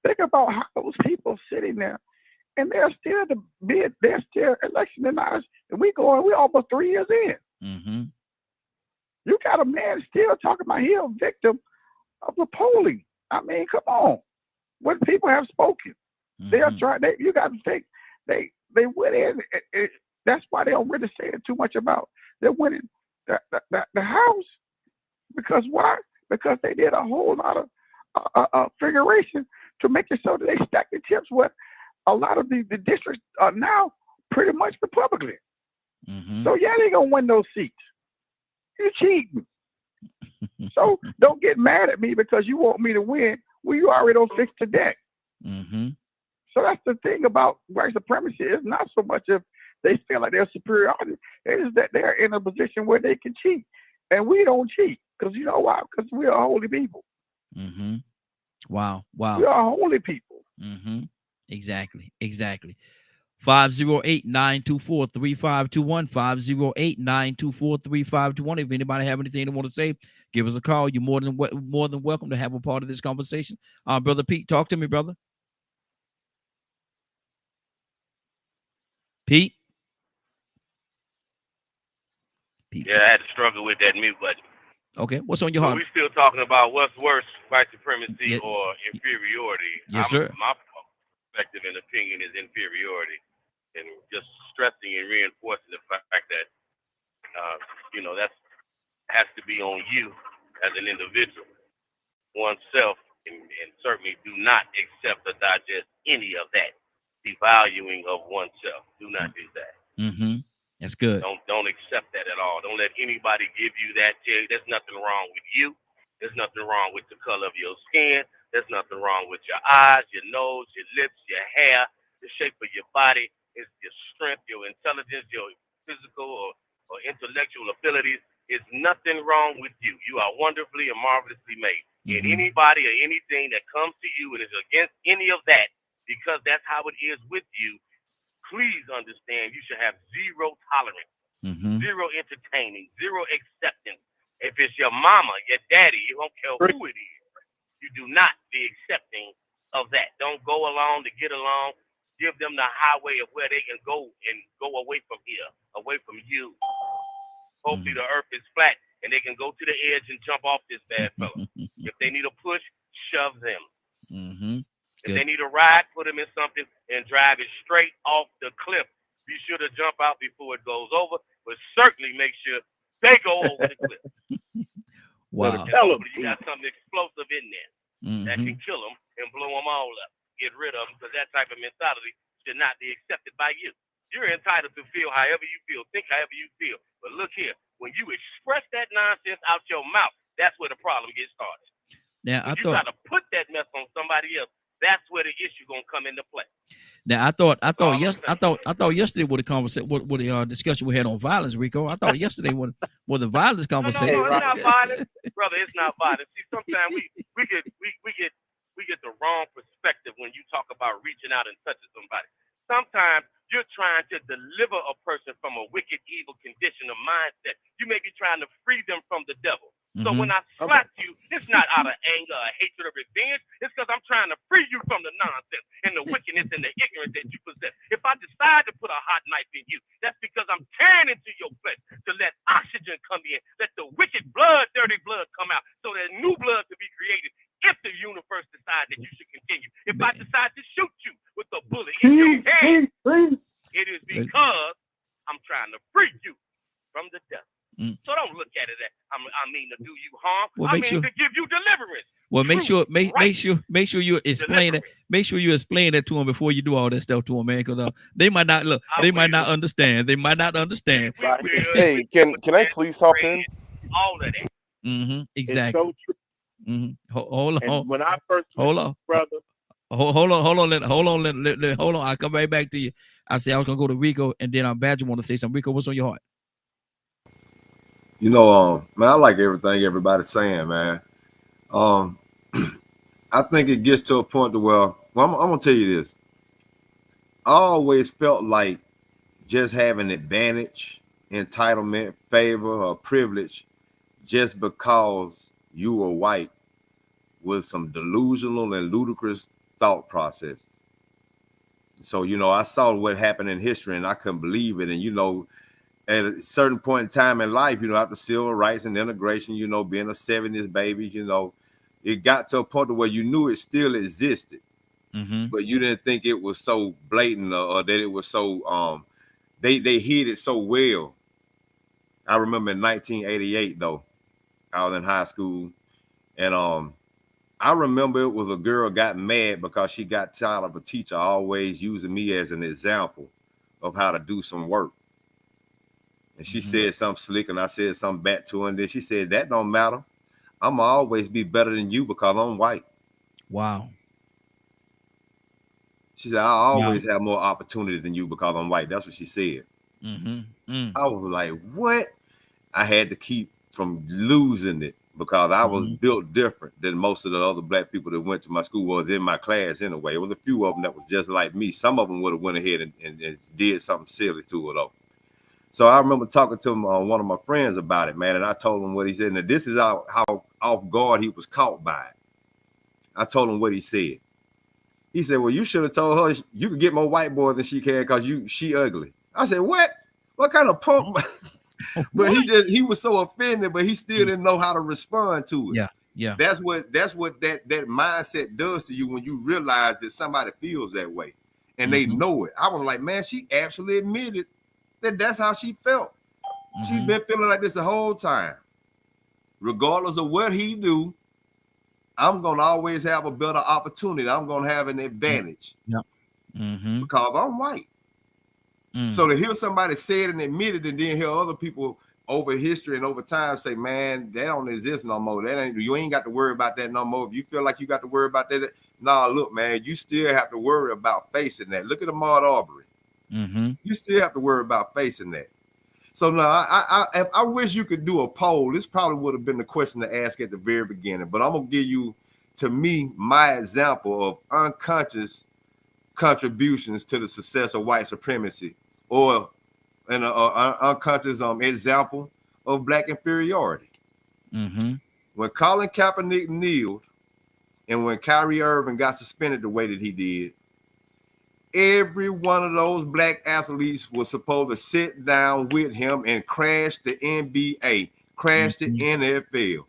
think about how those people sitting there and they're still electionized, and we're almost 3 years in. Mm-hmm. You got a man still talking about he a victim of the polling. I mean, come on. What people have spoken. Mm-hmm. They are trying. You got to think they went in. That's why they don't really say it too much about. They're winning the House because why? Because they did a whole lot of figuration to make it so that they stack the chips with a lot of the districts are now pretty much Republican. Mm-hmm. So yeah, they're gonna win those seats. You're cheating. So don't get mad at me because you want me to win. Well, you already don't fix the deck. Mm-hmm. So that's the thing about white supremacy. It's not so much if they feel like they're superiority. It is that they're in a position where they can cheat. And we don't cheat. Because you know why? Because we are holy people. Mm-hmm. Wow. Wow. We are holy people. Mm-hmm. Exactly. 508-924-3521. 508-924-3521. If anybody have anything they want to say, give us a call. You're more than welcome to have a part of this conversation. Brother Pete, talk to me, brother. Pete. Yeah, I had to struggle with that mute button. Okay, what's on your So heart? we still talking about what's worse, white supremacy or inferiority. Yes, sir. My perspective and opinion is inferiority, and just stressing and reinforcing the fact that that has to be on you as an individual, oneself, and certainly do not accept or digest any of that devaluing of oneself. Do not do that. Mm-hmm. That's good. Don't accept that at all. Don't let anybody give you that. Tell you there's nothing wrong with you. There's nothing wrong with the color of your skin. There's nothing wrong with your eyes, your nose, your lips, your hair, the shape of your body. It's your strength, your intelligence, your physical or intellectual abilities. There's nothing wrong with you. You are wonderfully and marvelously made. And anybody or anything that comes to you and is against any of that, because that's how it is with you, please understand you should have zero tolerance, zero entertaining, zero acceptance. If it's your mama, your daddy, you don't care who it is, you do not be accepting of that. Don't go along to get along. Give them the highway of where they can go and go away from here, away from you. Hopefully the earth is flat and they can go to the edge and jump off this bad fella. If they need a push, shove them. If they need a ride, put them in something and drive it straight off the cliff. Be sure to jump out before it goes over, but certainly make sure they go over the cliff. Wow. And hopefully you got something explosive in there that can kill them and blow them all up. Get rid of them, because that type of mentality should not be accepted by you. You're entitled to feel however you feel, think however you feel. But look here, when you express that nonsense out your mouth, that's where the problem gets started. Now, when you try to put that mess on somebody else, that's where the issue gonna come into play. Now, I thought yesterday with the conversation, with the discussion we had on violence, Rico. I thought yesterday was the violence conversation. No, it's not violence, brother. It's not violence. See, sometimes we get the wrong perspective when you talk about reaching out and touching somebody. Sometimes you're trying to deliver a person from a wicked, evil condition of mindset. You may be trying to free them from the devil. So when I slap you, it's not out of anger or hatred or revenge. It's because I'm trying to free you from the nonsense and the wickedness and the ignorance that you possess. If I decide to put a hot knife in you, that's because I'm tearing into your flesh to let oxygen come in, let the wicked blood, dirty blood come out, so that new blood to be created. If the universe decides that you should continue, if I decide to shoot you with a bullet in your head, it is because I'm trying to free you from the devil. So don't look at it as I mean to do you harm. Well, I mean to give you deliverance. Well, make sure you explain it. Make sure you explain that to them before you do all that stuff to them, man. Because they might not look. They might not understand. They might not understand. Hey, can I please hop in? All of that. Exactly. It's so true. Hold on. And when I first hold on, brother. Hold on. I'll come right back to you. I said I was gonna go to Rico, and then Badger want to say something. Rico, what's on your heart? You know, man, I like everything everybody's saying, man. I think it gets to a point to where, I'm gonna tell you this. I always felt like just having advantage, entitlement, favor, or privilege just because you were white was some delusional and ludicrous thought process. So, I saw what happened in history and I couldn't believe it. And, at a certain point in time in life, after civil rights and integration, being a 70s baby, it got to a point where you knew it still existed, but you didn't think it was so blatant or that it was so, they hid it so well. I remember in 1988, though, I was in high school, and I remember it was a girl got mad because she got tired of a teacher always using me as an example of how to do some work. And she said something slick, and I said something back to her. And then she said, that don't matter. I'm always be better than you because I'm white. Wow. She said, I always have more opportunities than you because I'm white. That's what she said. I was like, what? I had to keep from losing it. because I was built different than most of the other black people that went to my school, was in my class anyway. It was a few of them that was just like me. Some of them would have went ahead and did something silly to it though. So I remember talking to one of my friends about it, man, and I told him what he said. And this is how off guard he was caught by it. I told him what he said. He said, well, you should have told her you could get more white boys than she can because she ugly. I said, what? What kind of punk? But he was so offended, but he still didn't know how to respond to it. Yeah. That's what that mindset does to you when you realize that somebody feels that way and they know it. I was like, man, she actually admitted that that's how she felt. She's been feeling like this the whole time. Regardless of what he do, I'm gonna always have a better opportunity. I'm gonna have an advantage. Because I'm white. So to hear somebody say it and admit it, and then hear other people over history and over time say, man, that don't exist no more. You ain't got to worry about that no more. If you feel like you got to worry about that, look, man, you still have to worry about facing that. Look at Ahmaud Arbery. You still have to worry about facing that. So now I wish you could do a poll. This probably would have been the question to ask at the very beginning, but I'm gonna give you, to me, my example of unconscious contributions to the success of white supremacy, or an unconscious example of black inferiority. When Colin Kaepernick kneeled and when Kyrie Irving got suspended the way that he did, every one of those black athletes was supposed to sit down with him and crash the NBA, crash the NFL.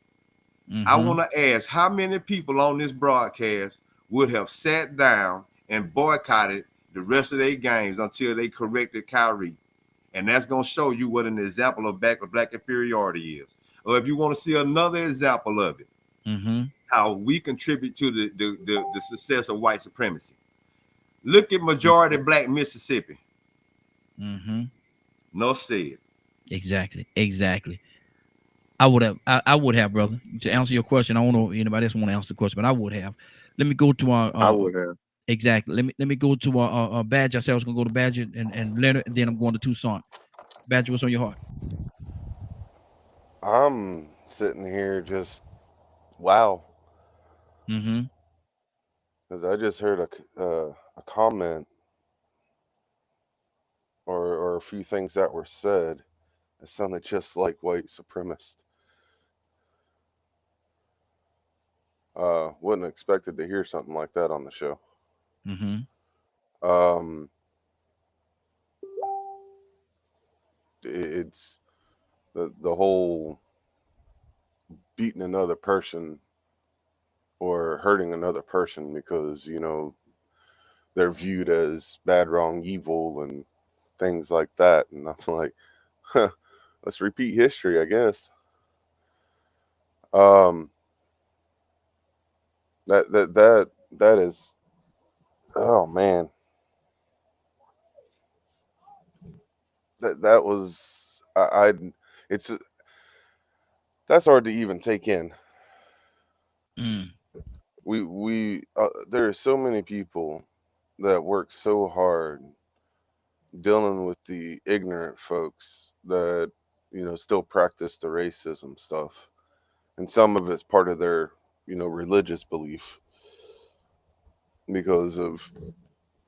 I want to ask, how many people on this broadcast would have sat down and boycotted the rest of their games until they corrected Kyrie? And that's going to show you what an example of black inferiority is. Or if you want to see another example of it, how we contribute to the success of white supremacy. Look at majority black Mississippi. No said. Exactly. I would have, brother. To answer your question, I don't know if anybody else want to answer the question, but I would have. Let me go to our. I would have. Exactly. Let me go to our Badger. I said I was gonna go to Badger and Leonard, and then I'm going to Tucson. Badger, what's on your heart? I'm sitting here just wow. Because I just heard a comment or a few things that were said that sounded just like white supremacist. Wouldn't have expected to hear something like that on the show. It's the whole beating another person or hurting another person because, you know, they're viewed as bad, wrong, evil, and things like that. And I'm like, let's repeat history, I guess. That is, oh man, that was it's that's hard to even take in. We there are so many people that work so hard dealing with the ignorant folks that, you know, still practice the racism stuff, and some of it's part of their, you know, religious belief because of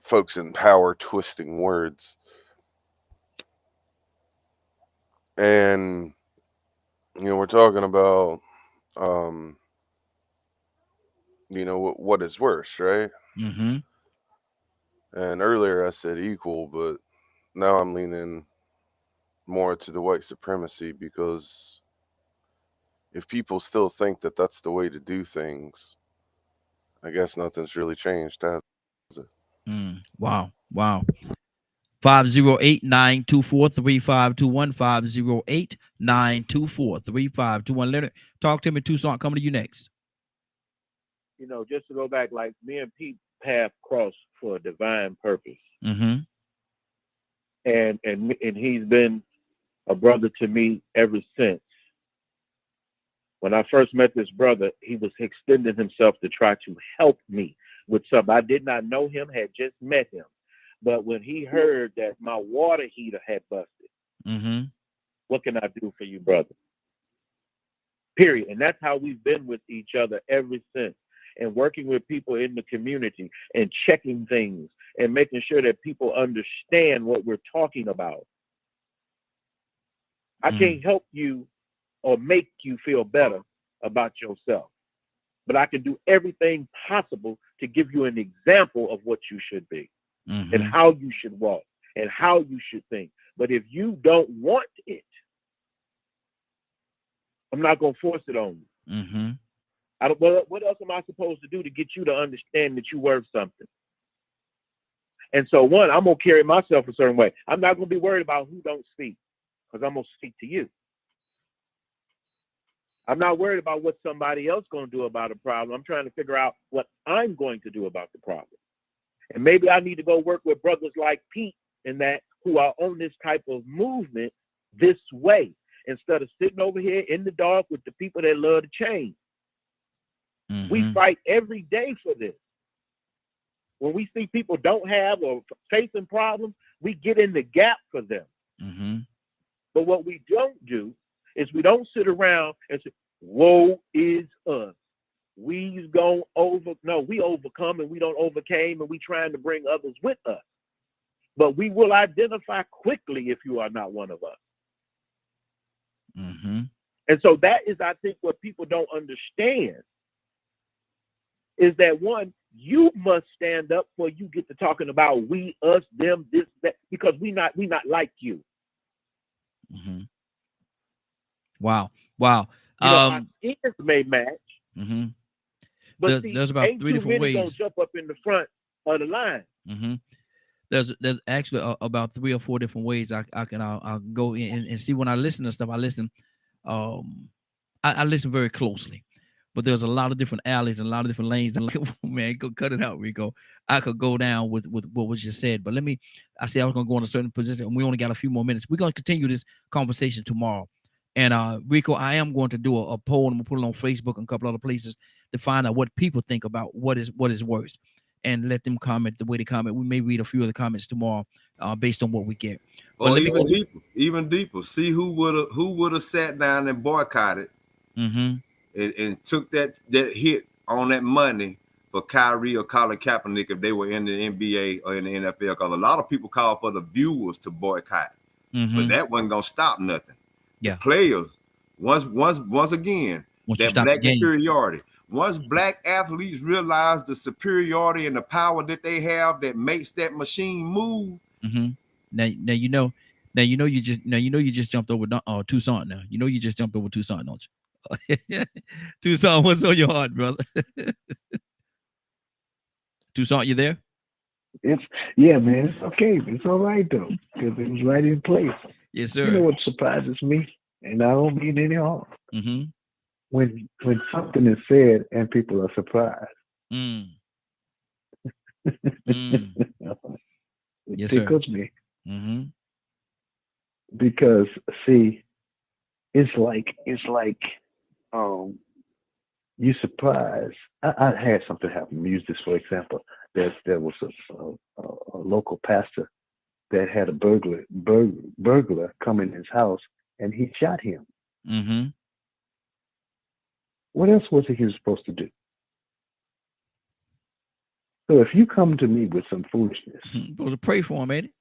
folks in power twisting words. And, you know, we're talking about you know, what is worse, right? And earlier I said equal, but now I'm leaning more to the white supremacy, because if people still think that that's the way to do things, I guess nothing's really changed, has it? Wow. 508-924-3521. 508-924-3521. Leonard, talk to me. Tucson, coming to you next. You know, just to go back, like me and Pete path crossed for a divine purpose. And he's been a brother to me ever since. When I first met this brother, he was extending himself to try to help me with something. I did not know him, had just met him. But when he heard that my water heater had busted, what can I do for you, brother? period. And that's how we've been with each other ever since. And working with people in the community and checking things and making sure that people understand what we're talking about. I can't help you or make you feel better about yourself, but I can do everything possible to give you an example of what you should be and how you should walk and how you should think. But if you don't want it, I'm not going to force it on you. What else am I supposed to do to get you to understand that you're worth something? And so, one, I'm going to carry myself a certain way. I'm not going to be worried about who don't speak, because I'm going to speak to you. I'm not worried about what somebody else going to do about a problem. I'm trying to figure out what I'm going to do about the problem. And maybe I need to go work with brothers like Pete and that who are on this type of movement this way, instead of sitting over here in the dark with the people that love to change. We fight every day for this. When we see people don't have or facing problems, we get in the gap for them. But what we don't do is we don't sit around and say, woe is us. We overcome and we don't overcame, and we trying to bring others with us. But we will identify quickly if you are not one of us. And so that is, I think, what people don't understand is that, one, you must stand up before you get to talking about we, us, them, this, that, because we not like you. Wow. Our skins may match, but there's about three different ways. Gonna jump up in the front of the line. There's actually about 3 or 4 different ways I'll go in and see. When I listen to stuff, I listen very closely. But there's a lot of different alleys and a lot of different lanes. And man, go cut it out, Rico. I could go down with what was just said. But I said I was gonna go in a certain position, and we only got a few more minutes. We're gonna continue this conversation tomorrow. And Rico, I am going to do a poll, and we'll put it on Facebook and a couple other places to find out what people think about what is worse, and let them comment the way they comment. We may read a few of the comments tomorrow based on what we get. Or even deeper. See who would have sat down and boycotted and took that hit on that money for Kyrie or Colin Kaepernick if they were in the NBA or in the NFL. Because a lot of people call for the viewers to boycott, but that wasn't gonna stop nothing. Yeah, the players once again that black superiority. Once black athletes realize the superiority and the power that they have that makes that machine move. Now you know you just jumped over Toussaint. Now you know you just jumped over Toussaint, don't you? Toussaint, what's on your heart, brother? Toussaint, you there? Yeah, man. It's okay. It's all right though, because it was right in place. Yes, sir. You know what surprises me, and I don't mean any harm. When something is said and people are surprised. It tickles me. Because see, it's like you surprised. I had something happen. Use this for example. There was a local pastor that had a burglar come in his house, and he shot him. What else was he was supposed to do? So if you come to me with some foolishness, supposed to pray for him, ain't it?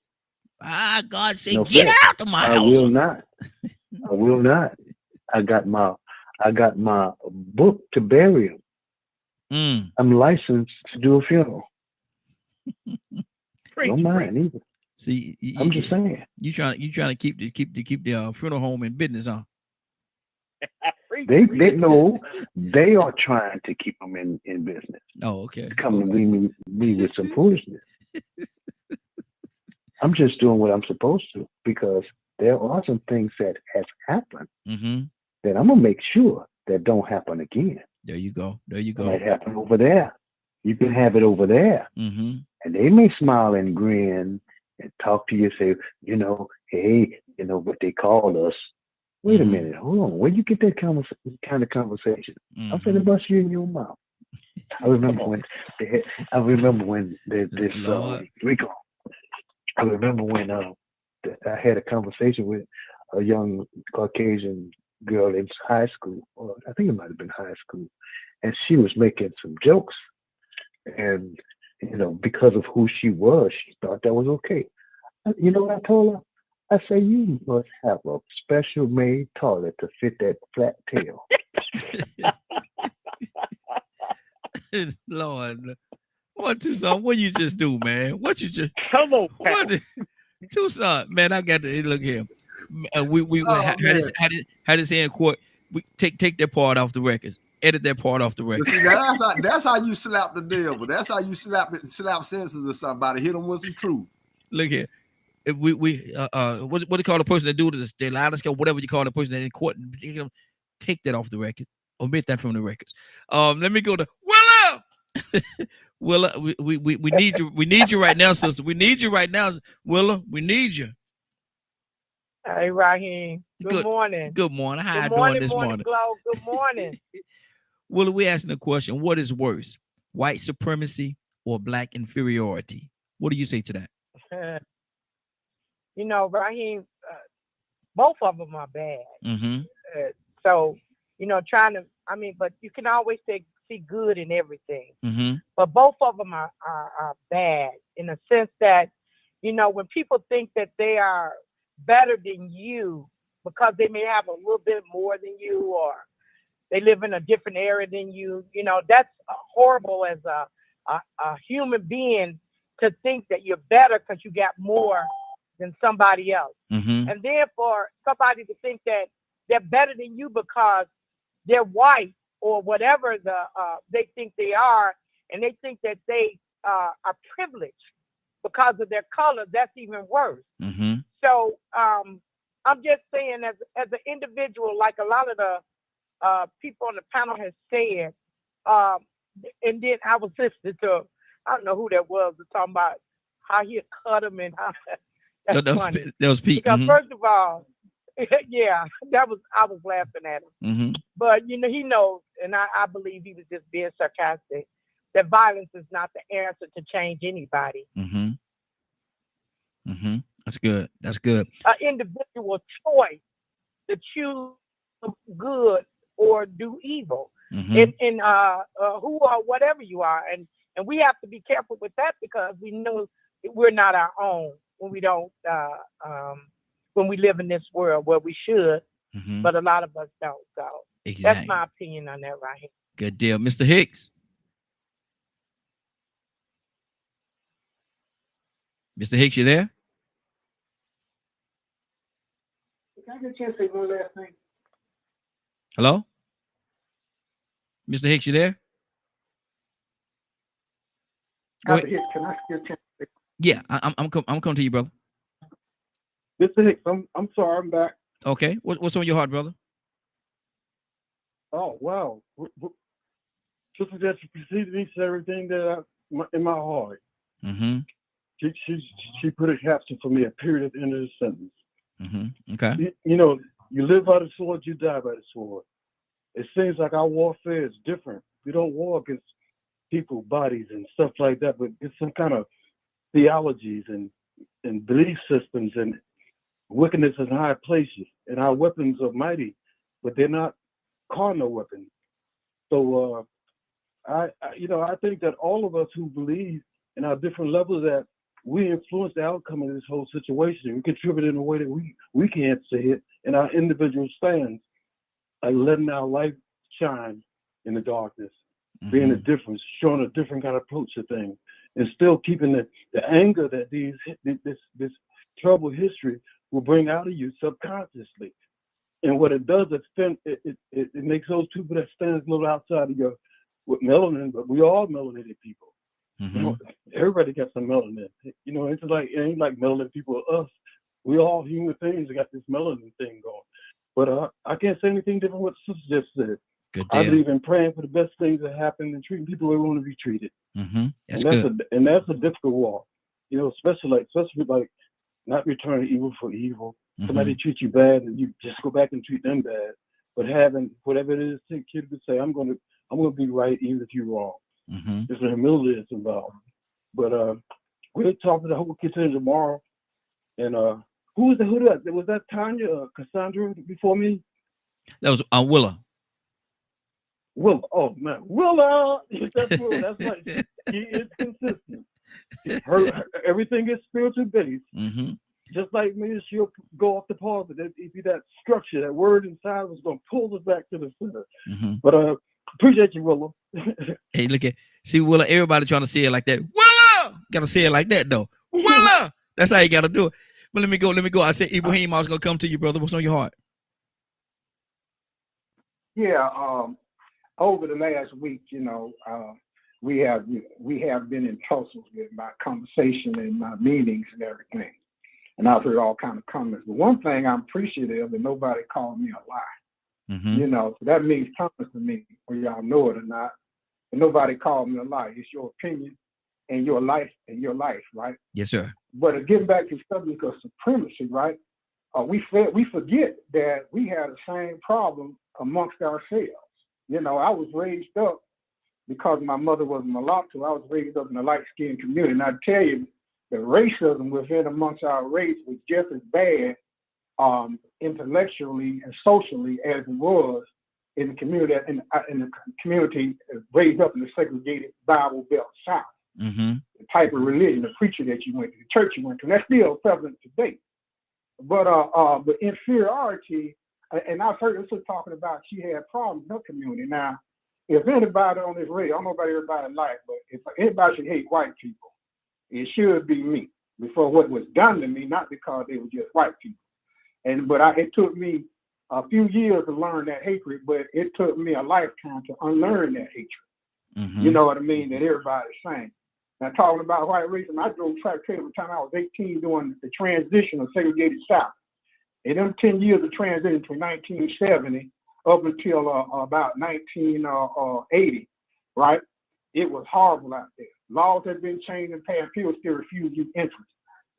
God said, no, get out of my house. I will not. I will not. I got my book to bury him. I'm licensed to do a funeral. Don't mind either. See, I'm just saying. You trying to keep the funeral home in business, huh? They know they are trying to keep them in business. Oh, okay. Come to me with some foolishness. I'm just doing what I'm supposed to, because there are some things that has happened that I'm gonna make sure that don't happen again. There you go. It might happen over there. You can have it over there, and they may smile and grin and talk to you, say, hey, what they call us. Wait a minute, hold on. Where you get that kind of conversation? I'm finna bust you in your mouth. I remember when Rico. I remember when I had a conversation with a young Caucasian girl in high school, or I think it might have been high school, and she was making some jokes, and because of who she was, she thought that was okay. You know what I told her? I say, you must have a special made toilet to fit that flat tail. Lord, what Tucson? What you just do, man? What you just come on, what Tucson? Man, I got to look here. We Oh, had man. this here in court. We take that part off the record. Edit that part off the But record. see, that's how you slap the devil. That's how you slap senses of somebody. Hit them with some truth. Look here. We what do you call the person that do this? They lie, whatever you call the person that in court. Take that off the record. Omit that from the records. Let me go to Willa. Willa, we need you. We need you right now, sister. We need you right now, Willa. We need you. Hey, Raheem. Good morning. Good morning. How Good you morning, doing this morning, morning? Glow. Good morning. Willa, we asking a question. What is worse, white supremacy or black inferiority? What do you say to that? Raheem, both of them are bad. Mm-hmm. So, but you can always see good in everything. Mm-hmm. But both of them are bad in the sense that, when people think that they are better than you because they may have a little bit more than you, or they live in a different area than you, that's horrible as a human being to think that you're better because you got more than somebody else. Mm-hmm. And then for somebody to think that they're better than you because they're white or whatever they think they are, and they think that they are privileged because of their color, that's even worse. Mm-hmm. So I'm just saying, as an individual, like a lot of the people on the panel has said, and then I was listening to, I don't know who that was, talking about how he cut them and how that's funny. That was Pete. Because Mm-hmm. first of all, yeah, I was laughing at him. Mm-hmm. But he knows, and I believe he was just being sarcastic, that violence is not the answer to change anybody. Mm-hmm. Mm-hmm. That's good. That's good. An individual choice to choose good or do evil. Mm-hmm. in who or whatever you are. And we have to be careful with that because we know we're not our own when we don't when we live in this world where we should, Mm-hmm. but a lot of us don't. So Exactly. that's my opinion on that right here. Good deal. Mr. Hicks. Mr. Hicks, you there? Can I get a chance to say one last thing? Hello? Mr. Hicks, you there? Go ahead. Can I get a chance to say? Yeah, I'm coming to you, brother. Mr. Hicks, I'm sorry, I'm back. Okay. What's on your heart, brother? Oh wow. Sister Jessica preceded me, said everything that in my heart. Mm-hmm. She put a caption for me, a period at the end of the sentence. Mm-hmm. Okay. You live by the sword, you die by the sword. It seems like our warfare is different. We don't war against people, bodies, and stuff like that, but it's some kind of theologies and belief systems and wickedness in high places. And our weapons are mighty, but they're not carnal weapons. So I think that all of us who believe in our different levels that we influence the outcome of this whole situation. We contribute in a way that we can't see it in our individual stands, like letting our light shine in the darkness, Mm-hmm. being a difference, showing a different kind of approach to things, and still keeping the anger that this troubled history will bring out of you subconsciously. And what it does, it makes those people that stand a little outside of your with melanin, but we all melanated people. Mm-hmm. Everybody got some melanin. It's like it ain't like melanin people or us. We all human beings that got this melanin thing going. But I can't say anything different what the sister just said. Good deal. I believe in praying for the best things that happen and treating people the way we want to be treated. Mm-hmm. That's good. And that's a difficult walk. Especially like not returning evil for evil. Mm-hmm. Somebody treats you bad and you just go back and treat them bad. But having whatever it is, take care to say, I'm gonna be right even if you're wrong. Mm-hmm. There's a humility that's involved. But we'll talk to the whole kitchen tomorrow. And who was that? Was that Tanya, Cassandra before me? That was Willa. Will, oh man, Willa. That's Will. That's right. He is consistent. Everything is spiritual based. Mm-hmm. Just like me, she'll go off the pause, but it'd be that structure, that word inside was going to pull us back to the center. Mm-hmm. But appreciate you, Willa. Hey, look at see Willa. Everybody trying to say it like that. Willa, gotta say it like that though. Willa. That's how you gotta do it. But let me go. I said, Ibrahim, I was gonna come to you, brother. What's on your heart? Yeah. Over the last week, we have been in tussles with my conversation and my meetings and everything. And I've heard all kind of comments. But one thing I'm appreciative that nobody called me a lie. Mm-hmm. So that means something to me, whether y'all know it or not. And nobody called me a lie. It's your opinion and your life, right? Yes, sir. But getting back to the subject of supremacy, right? We forget that we had the same problem amongst ourselves. I was raised up because my mother was a mulatto. I was raised up in a light-skinned community. And I tell you, the racism within amongst our race was just as bad intellectually and socially as it was in the community raised up in the segregated Bible Belt South. Mm-hmm. The type of religion, the preacher that you went to, the church you went to, and that's still prevalent today. But inferiority, and I've heard this talking about she had problems in her community. Now, if anybody on this radio, I don't know about everybody's life, but if anybody should hate white people, it should be me before what was done to me, not because they were just white people. But it took me a few years to learn that hatred, but it took me a lifetime to unlearn that hatred. Mm-hmm. You know what I mean? That everybody's saying. Now, talking about white racism, I drove track trailer by the time I was 18 doing the transition of segregated South. In them 10 years of transition from 1970 up until about 1980, right? It was horrible out there. Laws had been changed and passed. People still refused to use entrance.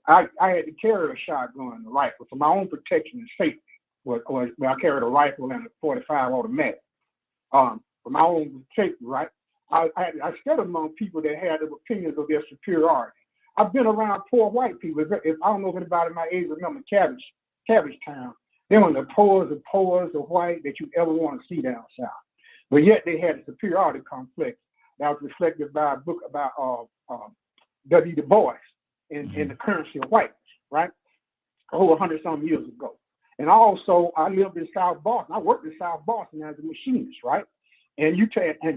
I had to carry a shotgun and a rifle for my own protection and safety. I carried a rifle and a .45 automatic for my own safety, right? I stood among people that had opinions of their superiority. I've been around poor white people. If I don't know if anybody my age remember Cabbage Town. They were the poorest of white that you ever want to see down south. But yet they had a superiority complex that was reflected by a book about W. Du Bois in The Currency of Whiteness, right? Over 100-some years ago. And also, I lived in South Boston. I worked in South Boston as a machinist, right? And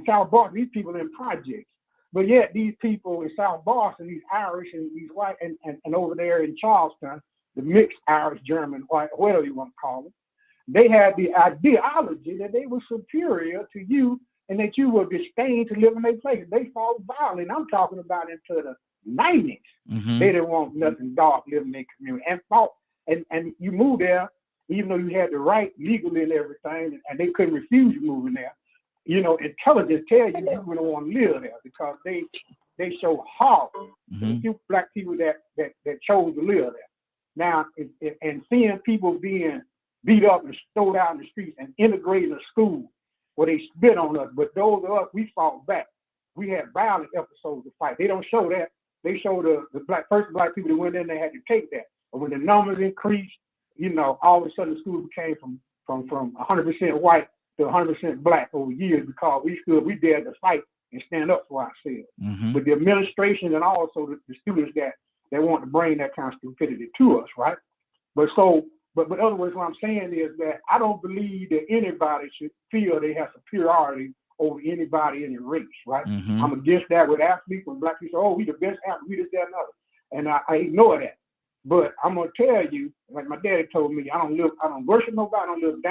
South Boston, these people in projects. But yet these people in South Boston, these Irish and these white, and over there in Charleston, the mixed Irish, German, white, whatever you want to call them, they had the ideology that they were superior to you and that you were disdained to live in their place. They fought violently. I'm talking about into the 90s. Mm-hmm. They didn't want nothing dark living in their community and fought. And you moved there, even though you had the right legally and everything, and they couldn't refuse you moving there. Intelligence tell you you wouldn't want to live there because they show horror to the black people that chose to live there. Now, and seeing people being beat up and stowed out in the streets and integrated in school where they spit on us, but those of us, we fought back. We had violent episodes to fight. They don't show that. They show the first black people that went in there had to take that. But when the numbers increased, all of a sudden the school became from 100% white to 100% black over years because we dared to fight and stand up for ourselves. Mm-hmm. But the administration and also the students that want to bring that kind of stupidity to us, right? But in other words, what I'm saying is that I don't believe that anybody should feel they have superiority over anybody in the race, right? Mm-hmm. I'm against that with athletes. When black people say, "Oh, we the best athlete, we this, that, and other," and I ignore that. But I'm gonna tell you, like my daddy told me, I don't worship nobody, I don't look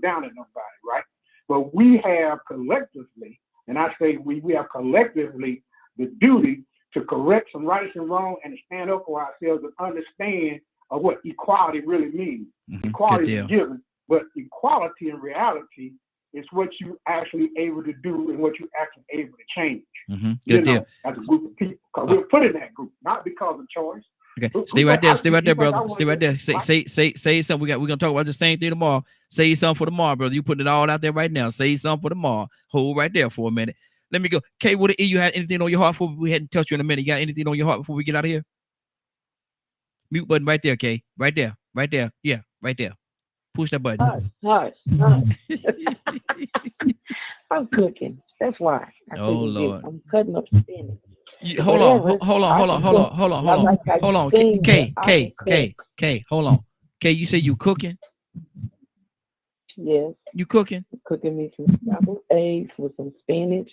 down at nobody, right? But we have collectively, and I say we have collectively the duty to correct some rights and wrong and to stand up for ourselves and understand what equality really means. Mm-hmm. Equality is given, but equality in reality is what you actually able to do and what you actually able to change. Mm-hmm. Good deal. As a group of people, because we're put in that group, not because of choice. Okay, stay right there, brother. Stay right there. Say something. We're gonna talk about the same thing tomorrow. Say something for tomorrow, brother. You putting it all out there right now. Say something for tomorrow. Hold right there for a minute. Let me go. Kay, what you had anything on your heart before we hadn't touched you in a minute? You got anything on your heart before we get out of here? Mute button right there, Kay. Right there. Yeah, right there. Push that button. Hush. I'm cooking. That's why. Oh Lord. I'm cutting up spinach. Hold on. K, hold on. K, you say you cooking? Yes. You cooking? I'm cooking me some scrambled eggs with some spinach,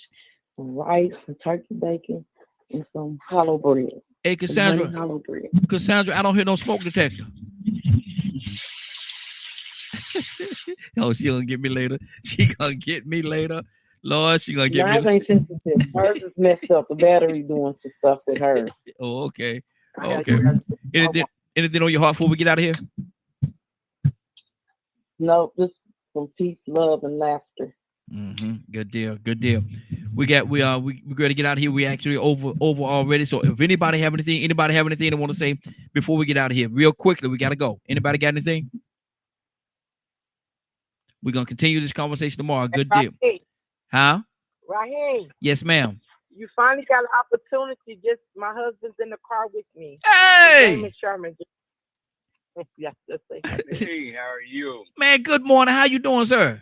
some rice, some turkey bacon, and some hollow bread. Hey, Cassandra. Hollow bread. Cassandra, I don't hear no smoke detector. Oh, she gonna get me later. Lord, she gonna get me. Mine ain't sensitive. Hers is messed up. The battery doing some stuff with her. Oh, okay. Anything on your heart before we get out of here? No, just some peace, love, and laughter. Good deal. We ready to get out of here. We actually over already. So if anybody have anything they want to say before we get out of here, real quickly, we gotta go. Anybody got anything? We're gonna continue this conversation tomorrow. Good deal. Huh? Raheem. Yes, ma'am. You finally got an opportunity. Just my husband's in the car with me. Hey! His name is Sherman. Yes, just say hi. Hey, how are you? Man, good morning. How you doing, sir?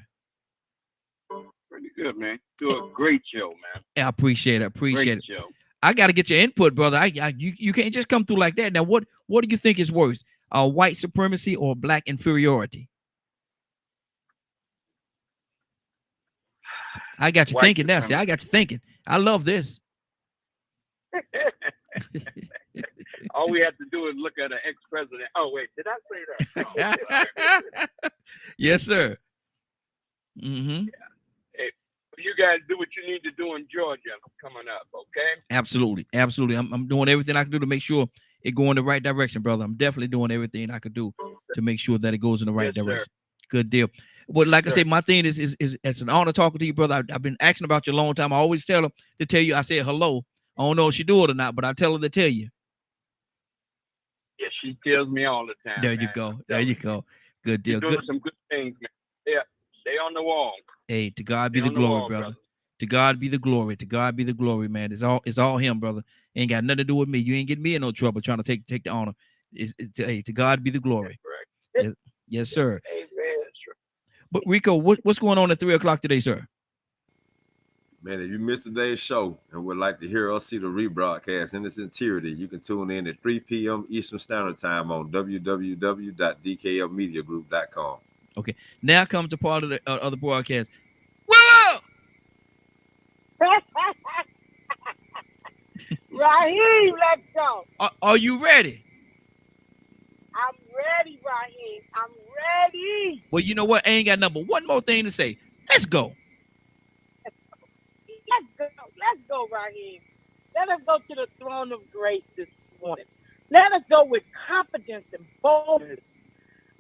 Pretty good, man. Do a great show, man. Yeah, I appreciate it. Great show. I got to get your input, brother. You can't just come through like that. Now, what do you think is worse, white supremacy or black inferiority? I got you thinking now. See, I got you thinking. I love this. All we have to do is look at an ex-president. Oh, wait, did I say that? Oh, yes, sir. Yeah. Hey, you guys do what you need to do in Georgia coming up, okay? Absolutely. I'm doing everything I can do to make sure it go in the right direction, brother. I'm definitely doing everything I could do to make sure that it goes in the right direction. Sir. Good deal. But like I say, my thing is it's an honor talking to you, brother. I've been asking about you a long time. I always tell her to tell you. I said hello. I don't know if she do it or not, but I tell her to tell you. Yeah, she tells me all the time. There you go. There you go. Good deal. You're doing some good things, man. Yeah, stay on the wall. Hey, to God be the glory, brother. To God be the glory. To God be the glory, man. It's all him, brother. Ain't got nothing to do with me. You ain't getting me in no trouble trying to take the honor. Hey, to God be the glory. Yes, sir. Amen. But Rico, what's going on at 3:00 today, sir? Man, if you missed today's show and would like to hear us see the rebroadcast in its entirety, you can tune in at 3 p.m. Eastern Standard Time on www.dklmediagroup.com. Okay, now comes the part of the broadcast. Willow! Raheem, let's go. Are you ready? I'm ready, Raheem. I'm ready. Well, you know what? I ain't got number one more thing to say. Let's go. Let's go, Raheem. Let us go to the throne of grace this morning. Let us go with confidence and boldness.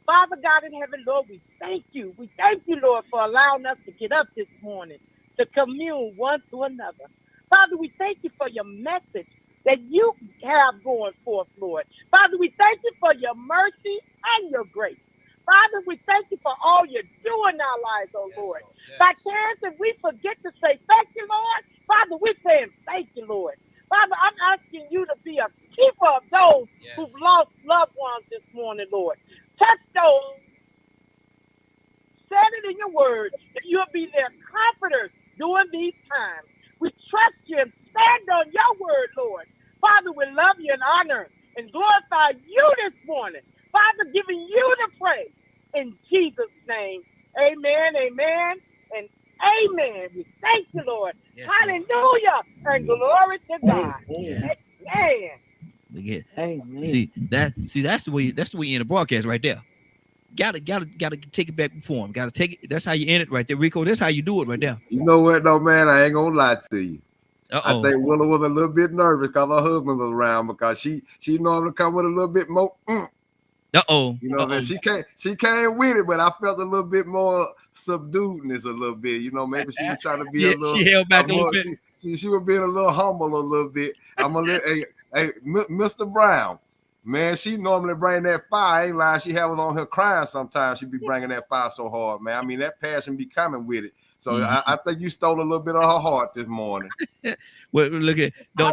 Father God in heaven, Lord, we thank you. We thank you, Lord, for allowing us to get up this morning to commune one to another. Father, we thank you for your message that you have going forth, Lord. Father, we thank you for your mercy and your grace. Father, we thank you for all you're doing in our lives, oh Lord. By chance, if we forget to say thank you, Lord, Father, we're saying thank you, Lord. Father, I'm asking you to be a keeper of those who've lost loved ones this morning, Lord. Touch those. Said it in your word that you'll be their comforters during these times. We trust you and stand on your word, Lord. Father, we love you and honor and glorify you this morning. Father, giving you the praise in Jesus' name. Amen, amen, and amen. We thank you, Lord. Yes, hallelujah, Lord. And glory to God. Amen. Amen. Amen. See that's the way you end the broadcast right there. Gotta take it back before him. Gotta take it. That's how you end it right there, Rico. That's how you do it right there. You know what, though, man? I ain't gonna lie to you. Uh-oh. I think Willow was a little bit nervous because her husband was around because she normally come with a little bit more. Uh-oh. You know, she came with it, but I felt a little bit more subduedness a little bit. You know, maybe she was trying to be a little. She held back a little bit. She was being a little humble a little bit. I'm gonna let hey, Mr. Brown, man. She normally bring that fire. I ain't lying. She have us on her crying sometimes. She be bringing that fire so hard, man. I mean, that passion be coming with it. So I think you stole a little bit of her heart this morning. Well, look at. I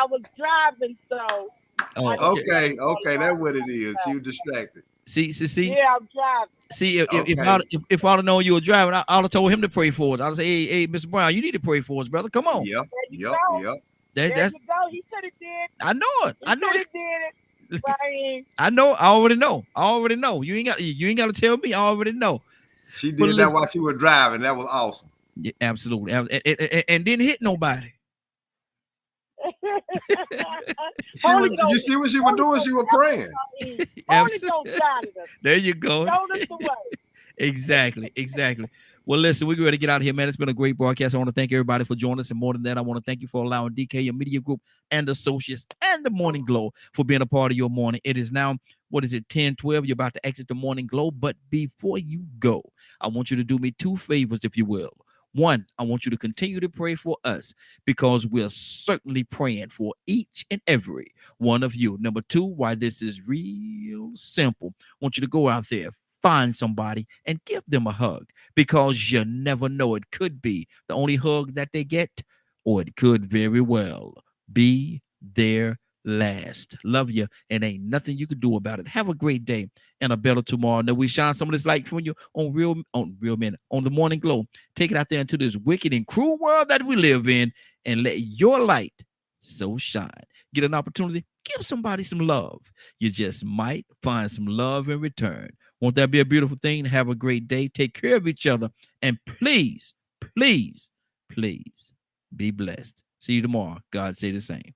was driving, so. Oh, okay, that's what it is. She was distracted. See. Yeah, I'm driving. See, if Okay. if I'd have known you were driving, I'd have told him to pray for us. I'd say, hey, Mr. Brown, you need to pray for us, brother. Come on. Yep. There you Yep. go. Yep. There That's you go. He could have did. I know it. He I know could it. have did it. Brian. I know. I already know. I already know. You ain't got to tell me. I already know. She But did that listen, while she was driving. That was awesome. yeah, absolutely, and didn't hit nobody. She was. You see what she was doing? She was praying. Holy Ghost guided us. There you go. Showed us the way. Exactly. Well, listen, we're ready to get out of here, man. It's been a great broadcast. I want to thank everybody for joining us. And more than that, I want to thank you for allowing DK, your media group, and associates, and the Morning Glow for being a part of your morning. It is now, 10:12. You're about to exit the Morning Glow. But before you go, I want you to do me two favors, if you will. One, I want you to continue to pray for us because we're certainly praying for each and every one of you. Number two, why this is real simple. I want you to go out there, find somebody and give them a hug because you never know. It could be the only hug that they get, or it could very well be their last. Love you, and ain't nothing you can do about it. Have a great day and a better tomorrow. Now we shine some of this light from you on real men on the Morning Glow. Take it out there into this wicked and cruel world that we live in, and let your light so shine. Get an opportunity, give somebody some love. You just might find some love in return. Won't that be a beautiful thing? Have a great day. Take care of each other. And please, please, please be blessed. See you tomorrow. God say the same.